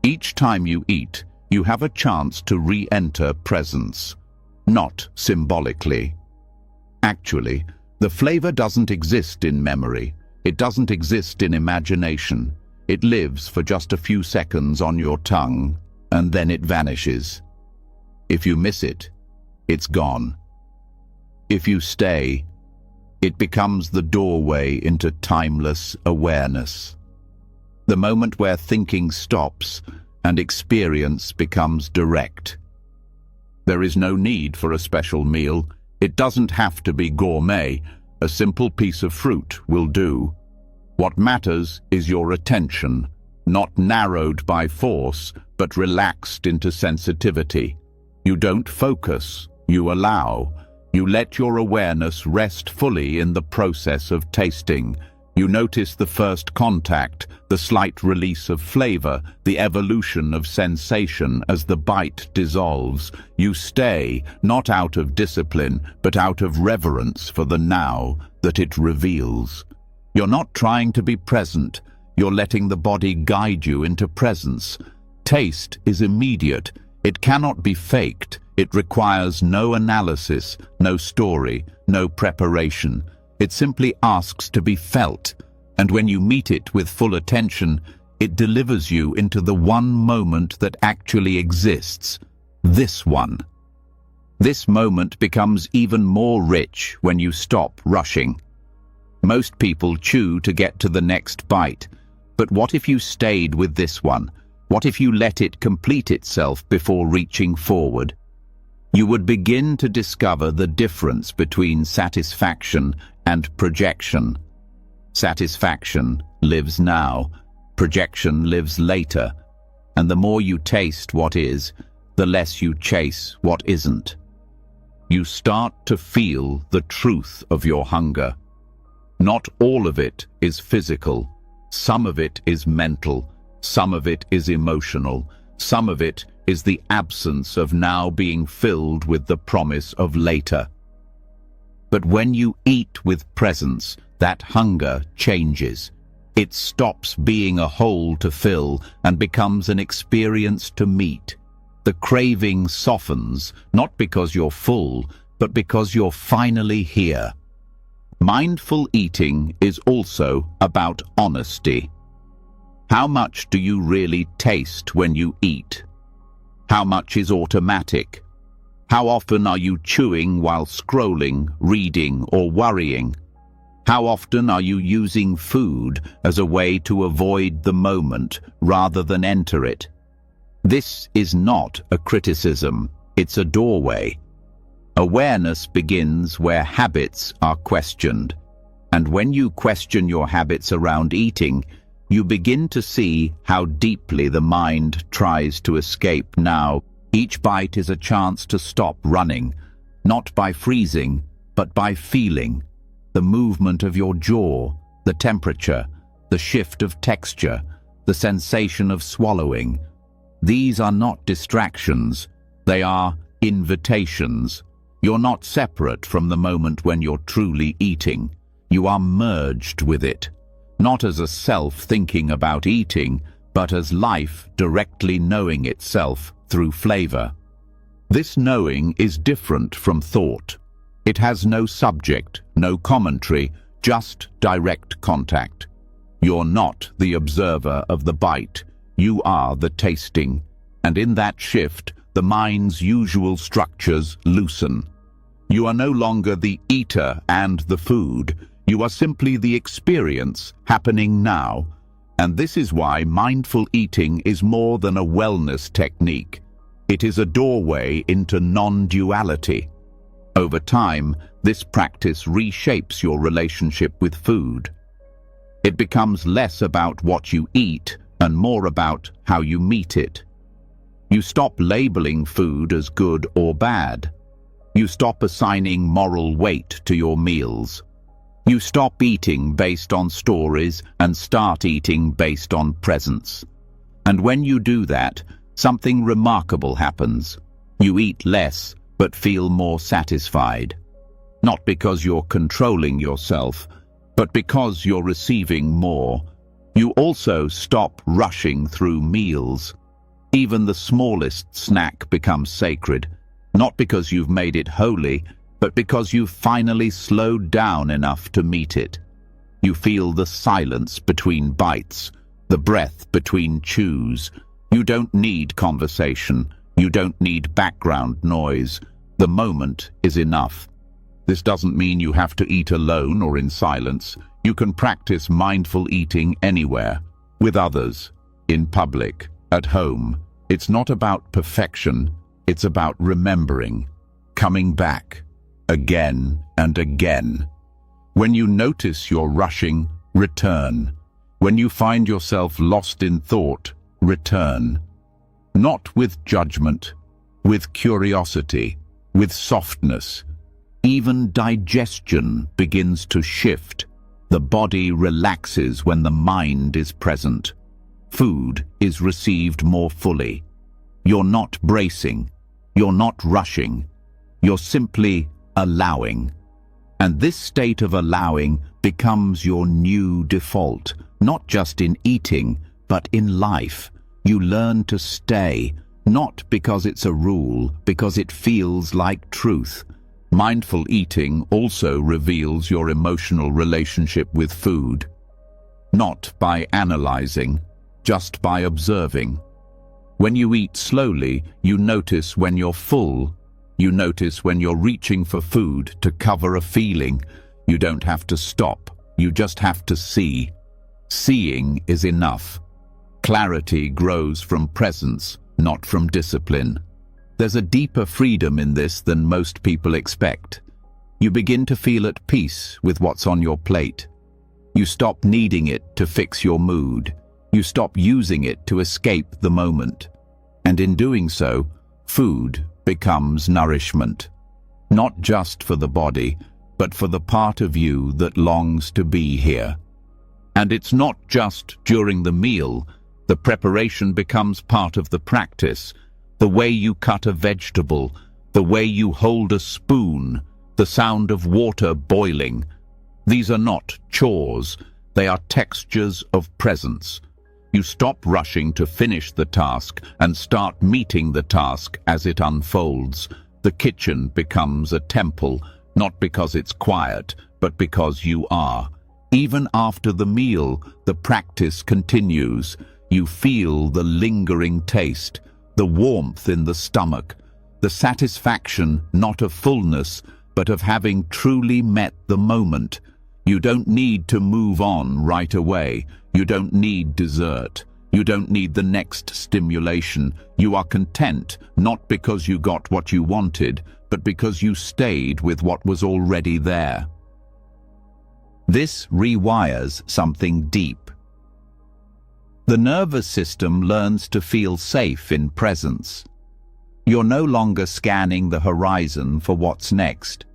Each time you eat, you have a chance to re-enter presence, not symbolically. Actually, the flavor doesn't exist in memory. It doesn't exist in imagination. It lives for just a few seconds on your tongue, and then it vanishes. If you miss it, it's gone. If you stay, it becomes the doorway into timeless awareness. The moment where thinking stops and experience becomes direct. There is no need for a special meal. It doesn't have to be gourmet. A simple piece of fruit will do. What matters is your attention, not narrowed by force, but relaxed into sensitivity. You don't focus, you allow. You let your awareness rest fully in the process of tasting. You notice the first contact, the slight release of flavor, the evolution of sensation as the bite dissolves. You stay, not out of discipline, but out of reverence for the now that it reveals. You're not trying to be present. You're letting the body guide you into presence. Taste is immediate. It cannot be faked. It requires no analysis, no story, no preparation. It simply asks to be felt, and when you meet it with full attention, it delivers you into the one moment that actually exists, this one. This moment becomes even more rich when you stop rushing. Most people chew to get to the next bite, but what if you stayed with this one? What if you let it complete itself before reaching forward? You would begin to discover the difference between satisfaction and projection. Satisfaction lives now, projection lives later, and the more you taste what is, the less you chase what isn't. You start to feel the truth of your hunger. Not all of it is physical. Some of it is mental. Some of it is emotional. Some of it is the absence of now being filled with the promise of later. But when you eat with presence, that hunger changes. It stops being a hole to fill and becomes an experience to meet. The craving softens, not because you're full, but because you're finally here. Mindful eating is also about honesty. How much do you really taste when you eat? How much is automatic? How often are you chewing while scrolling, reading, or worrying? How often are you using food as a way to avoid the moment rather than enter it? This is not a criticism, it's a doorway. Awareness begins where habits are questioned. And when you question your habits around eating, you begin to see how deeply the mind tries to escape now. Each bite is a chance to stop running, not by freezing, but by feeling. The movement of your jaw, the temperature, the shift of texture, the sensation of swallowing. These are not distractions, they are invitations. You're not separate from the moment when you're truly eating. You are merged with it, not as a self thinking about eating, but as life directly knowing itself through flavor. This knowing is different from thought. It has no subject, no commentary, just direct contact. You're not the observer of the bite, you are the tasting, and in that shift, the mind's usual structures loosen. You are no longer the eater and the food. You are simply the experience happening now. And this is why mindful eating is more than a wellness technique. It is a doorway into non-duality. Over time, this practice reshapes your relationship with food. It becomes less about what you eat and more about how you meet it. You stop labeling food as good or bad. You stop assigning moral weight to your meals. You stop eating based on stories and start eating based on presence. And when you do that, something remarkable happens. You eat less, but feel more satisfied. Not because you're controlling yourself, but because you're receiving more. You also stop rushing through meals. Even the smallest snack becomes sacred, not because you've made it holy, but because you've finally slowed down enough to meet it. You feel the silence between bites, the breath between chews. You don't need conversation. You don't need background noise. The moment is enough. This doesn't mean you have to eat alone or in silence. You can practice mindful eating anywhere, with others, in public, at home. It's not about perfection. It's about remembering, coming back, again and again. When you notice you're rushing, return. When you find yourself lost in thought, return. Not with judgment, with curiosity, with softness. Even digestion begins to shift. The body relaxes when the mind is present. Food is received more fully. You're not bracing. You're not rushing. You're simply allowing. And this state of allowing becomes your new default, not just in eating, but in life. You learn to stay, not because it's a rule, because it feels like truth. Mindful eating also reveals your emotional relationship with food. Not by analyzing, just by observing. When you eat slowly, you notice when you're full. You notice when you're reaching for food to cover a feeling. You don't have to stop, you just have to see. Seeing is enough. Clarity grows from presence, not from discipline. There's a deeper freedom in this than most people expect. You begin to feel at peace with what's on your plate. You stop needing it to fix your mood. You stop using it to escape the moment. And in doing so, food becomes nourishment. Not just for the body, but for the part of you that longs to be here. And it's not just during the meal. The preparation becomes part of the practice. The way you cut a vegetable, the way you hold a spoon, the sound of water boiling. These are not chores, they are textures of presence. You stop rushing to finish the task and start meeting the task as it unfolds. The kitchen becomes a temple, not because it's quiet, but because you are. Even after the meal, the practice continues. You feel the lingering taste, the warmth in the stomach, the satisfaction not of fullness, but of having truly met the moment. You don't need to move on right away. You don't need dessert. You don't need the next stimulation. You are content, not because you got what you wanted, but because you stayed with what was already there. This rewires something deep. The nervous system learns to feel safe in presence. You're no longer scanning the horizon for what's next.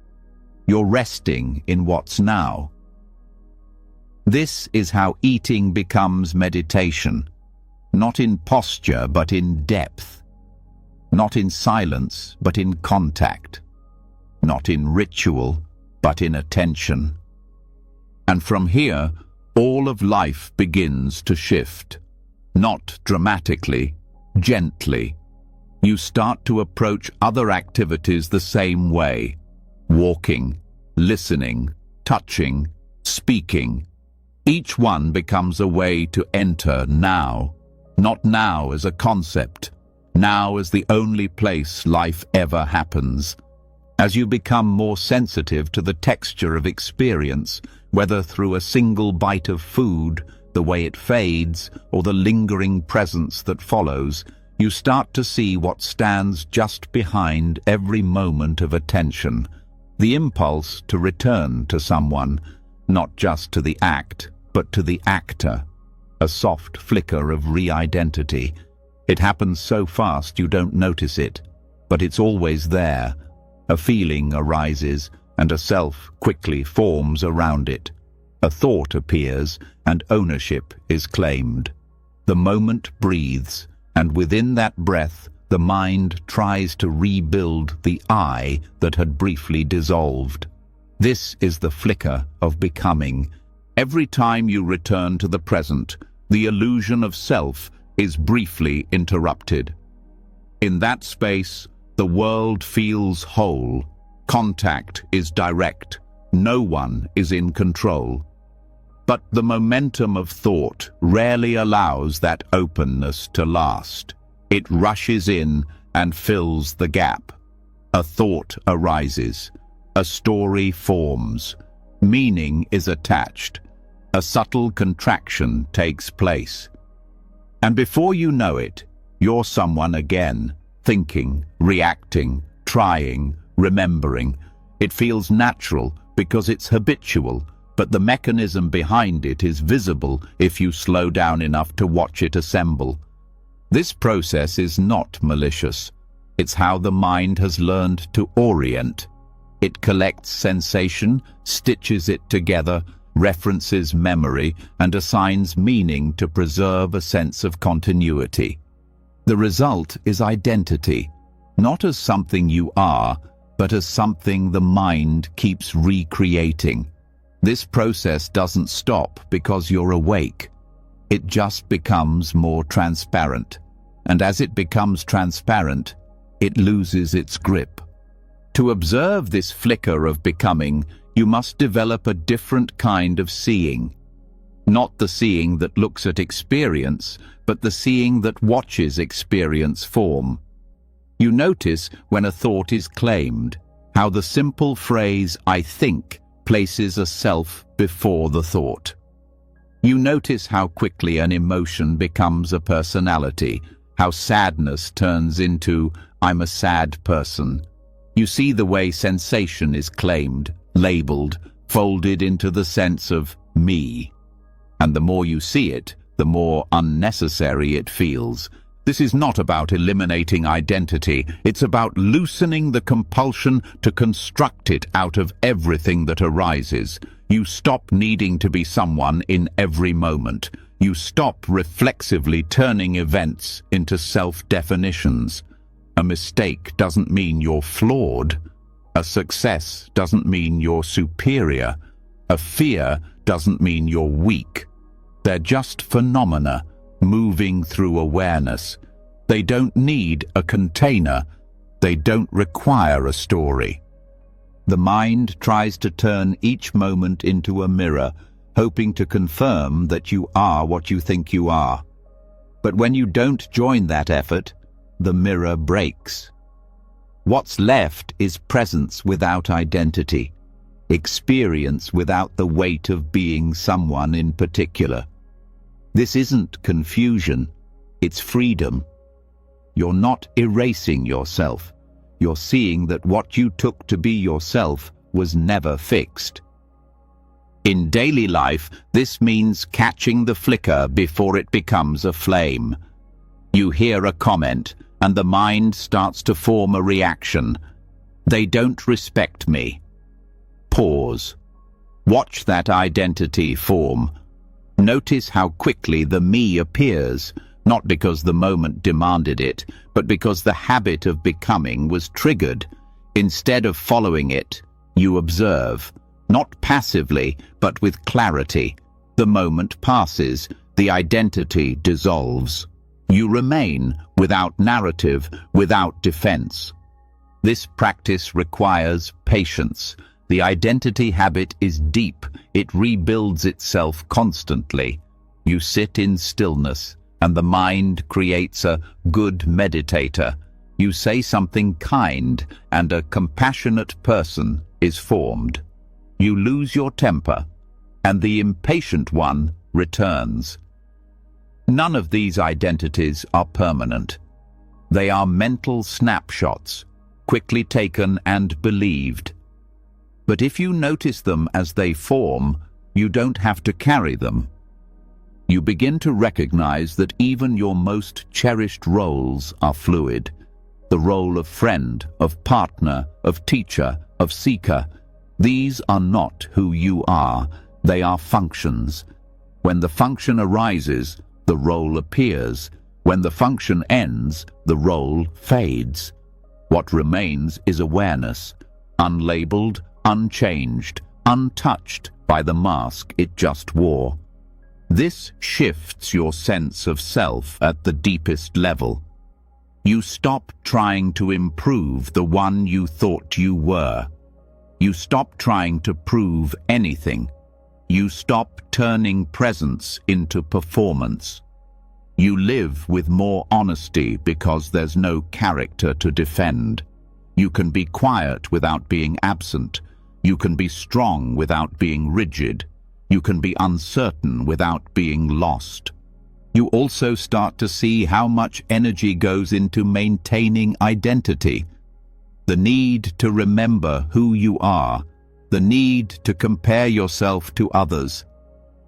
You're resting in what's now. This is how eating becomes meditation, not in posture but in depth, not in silence but in contact, not in ritual but in attention. And from here, all of life begins to shift. Not dramatically, gently. You start to approach other activities the same way. Walking, listening, touching, speaking. Each one becomes a way to enter now. Not now as a concept. now as the only place life ever happens. As you become more sensitive to the texture of experience, whether through a single bite of food, the way it fades, or the lingering presence that follows, you start to see what stands just behind every moment of attention. The impulse to return to someone, not just to the act, but to the actor. A soft flicker of re-identity. It happens so fast you don't notice it, but it's always there. A feeling arises, and a self quickly forms around it. A thought appears, and ownership is claimed. The moment breathes, and within that breath, the mind tries to rebuild the I that had briefly dissolved. This is the flicker of becoming. Every time you return to the present, the illusion of self is briefly interrupted. In that space, the world feels whole. Contact is direct. No one is in control. But the momentum of thought rarely allows that openness to last. It rushes in and fills the gap. A thought arises. A story forms. Meaning is attached. A subtle contraction takes place. And before you know it, you're someone again, thinking, reacting, trying, remembering. It feels natural because it's habitual, but the mechanism behind it is visible if you slow down enough to watch it assemble. This process is not malicious. It's how the mind has learned to orient. It collects sensation, stitches it together, references memory, and assigns meaning to preserve a sense of continuity. The result is identity, not as something you are, but as something the mind keeps recreating. This process doesn't stop because you're awake. It just becomes more transparent. And as it becomes transparent, it loses its grip. To observe this flicker of becoming, you must develop a different kind of seeing. Not the seeing that looks at experience, but the seeing that watches experience form. You notice when a thought is claimed, how the simple phrase, "I think," places a self before the thought. You notice how quickly an emotion becomes a personality, how sadness turns into, "I'm a sad person." You see the way sensation is claimed, labeled, folded into the sense of me. And the more you see it, the more unnecessary it feels. This is not about eliminating identity. It's about loosening the compulsion to construct it out of everything that arises. You stop needing to be someone in every moment. You stop reflexively turning events into self-definitions. A mistake doesn't mean you're flawed. A success doesn't mean you're superior. A fear doesn't mean you're weak. They're just phenomena moving through awareness. They don't need a container. They don't require a story. The mind tries to turn each moment into a mirror, hoping to confirm that you are what you think you are. But when you don't join that effort, the mirror breaks. What's left is presence without identity, experience without the weight of being someone in particular. This isn't confusion, it's freedom. You're not erasing yourself. You're seeing that what you took to be yourself was never fixed. In daily life, this means catching the flicker before it becomes a flame. You hear a comment, and the mind starts to form a reaction. They don't respect me. Pause. Watch that identity form. Notice how quickly the me appears, not because the moment demanded it, but because the habit of becoming was triggered. Instead of following it, you observe, not passively, but with clarity. The moment passes, the identity dissolves. You remain without narrative, without defense. This practice requires patience. The identity habit is deep. It rebuilds itself constantly. You sit in stillness, and the mind creates a good meditator. You say something kind, and a compassionate person is formed. You lose your temper, and the impatient one returns. None of these identities are permanent. They are mental snapshots, quickly taken and believed. But if you notice them as they form, you don't have to carry them. You begin to recognize that even your most cherished roles are fluid. The role of friend, of partner, of teacher, of seeker. These are not who you are. They are functions. When the function arises, the role appears. When the function ends, the role fades. What remains is awareness, unlabeled, unchanged, untouched by the mask it just wore. This shifts your sense of self at the deepest level. You stop trying to improve the one you thought you were. You stop trying to prove anything. You stop turning presence into performance. You live with more honesty because there's no character to defend. You can be quiet without being absent. You can be strong without being rigid. You can be uncertain without being lost. You also start to see how much energy goes into maintaining identity. The need to remember who you are, the need to compare yourself to others,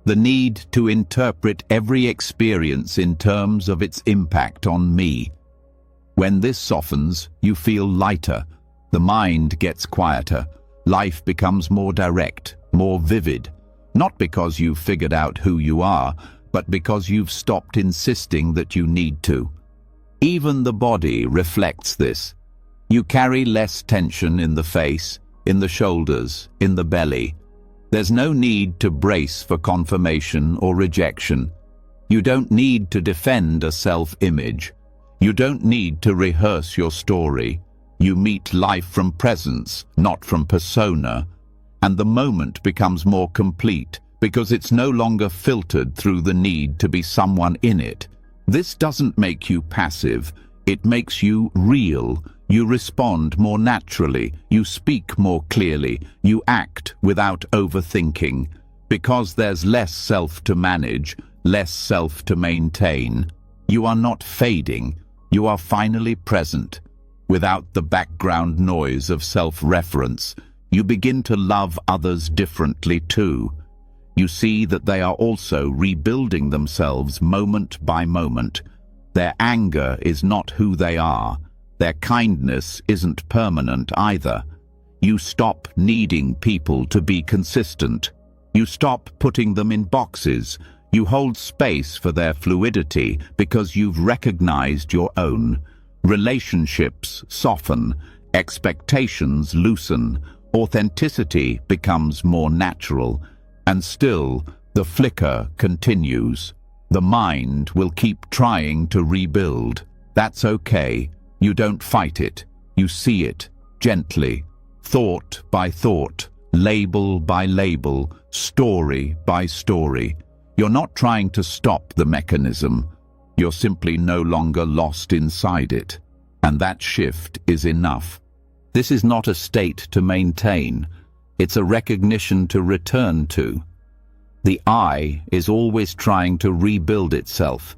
the need to interpret every experience in terms of its impact on me. When this softens, you feel lighter. The mind gets quieter. Life becomes more direct, more vivid. Not because you've figured out who you are, but because you've stopped insisting that you need to. Even the body reflects this. You carry less tension in the face, in the shoulders, in the belly. There's no need to brace for confirmation or rejection. You don't need to defend a self-image. You don't need to rehearse your story. You meet life from presence, not from persona. And the moment becomes more complete because it's no longer filtered through the need to be someone in it. This doesn't make you passive. It makes you real. You respond more naturally. You speak more clearly. You act without overthinking. Because there's less self to manage, less self to maintain. You are not fading. You are finally present. Without the background noise of self-reference, you begin to love others differently too. You see that they are also rebuilding themselves moment by moment. Their anger is not who they are. Their kindness isn't permanent either. You stop needing people to be consistent. You stop putting them in boxes. You hold space for their fluidity because you've recognized your own. Relationships soften. Expectations loosen. Authenticity becomes more natural. And still, the flicker continues. The mind will keep trying to rebuild. That's okay. You don't fight it. You see it, gently, thought by thought, label by label, story by story. You're not trying to stop the mechanism. You're simply no longer lost inside it. And that shift is enough. This is not a state to maintain. It's a recognition to return to. The I is always trying to rebuild itself.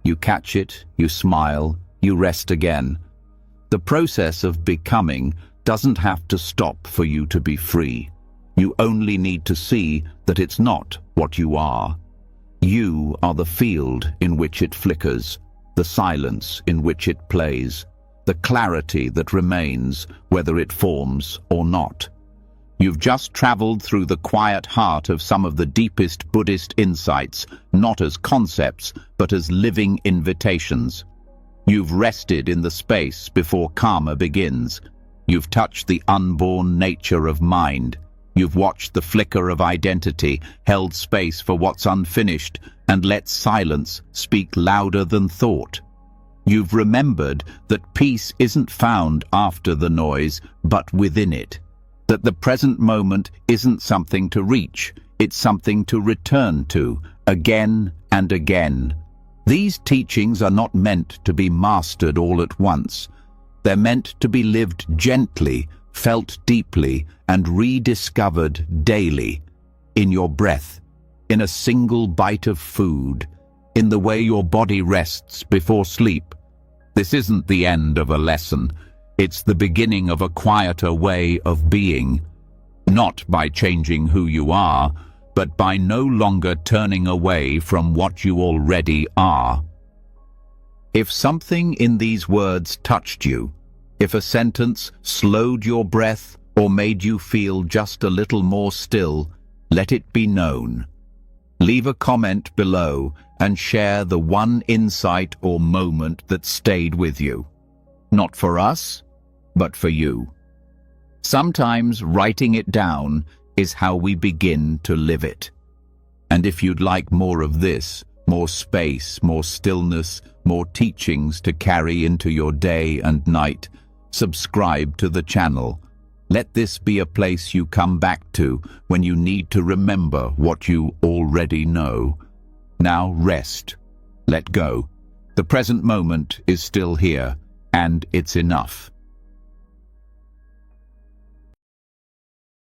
You catch it, you smile, you rest again. The process of becoming doesn't have to stop for you to be free. You only need to see that it's not what you are. You are the field in which it flickers, the silence in which it plays, the clarity that remains, whether it forms or not. You've just traveled through the quiet heart of some of the deepest Buddhist insights, not as concepts, but as living invitations. You've rested in the space before karma begins. You've touched the unborn nature of mind. You've watched the flicker of identity, held space for what's unfinished, and let silence speak louder than thought. You've remembered that peace isn't found after the noise, but within it. That the present moment isn't something to reach, it's something to return to, again and again. These teachings are not meant to be mastered all at once. They're meant to be lived gently, felt deeply, and rediscovered daily. In your breath, in a single bite of food, in the way your body rests before sleep. This isn't the end of a lesson. It's the beginning of a quieter way of being. Not by changing who you are, but by no longer turning away from what you already are. If something in these words touched you, if a sentence slowed your breath or made you feel just a little more still, let it be known. Leave a comment below and share the one insight or moment that stayed with you. Not for us, but for you. Sometimes writing it down is how we begin to live it. And if you'd like more of this, more space, more stillness, more teachings to carry into your day and night, subscribe to the channel. Let this be a place you come back to when you need to remember what you already know. Now rest. Let go. The present moment is still here, and it's enough.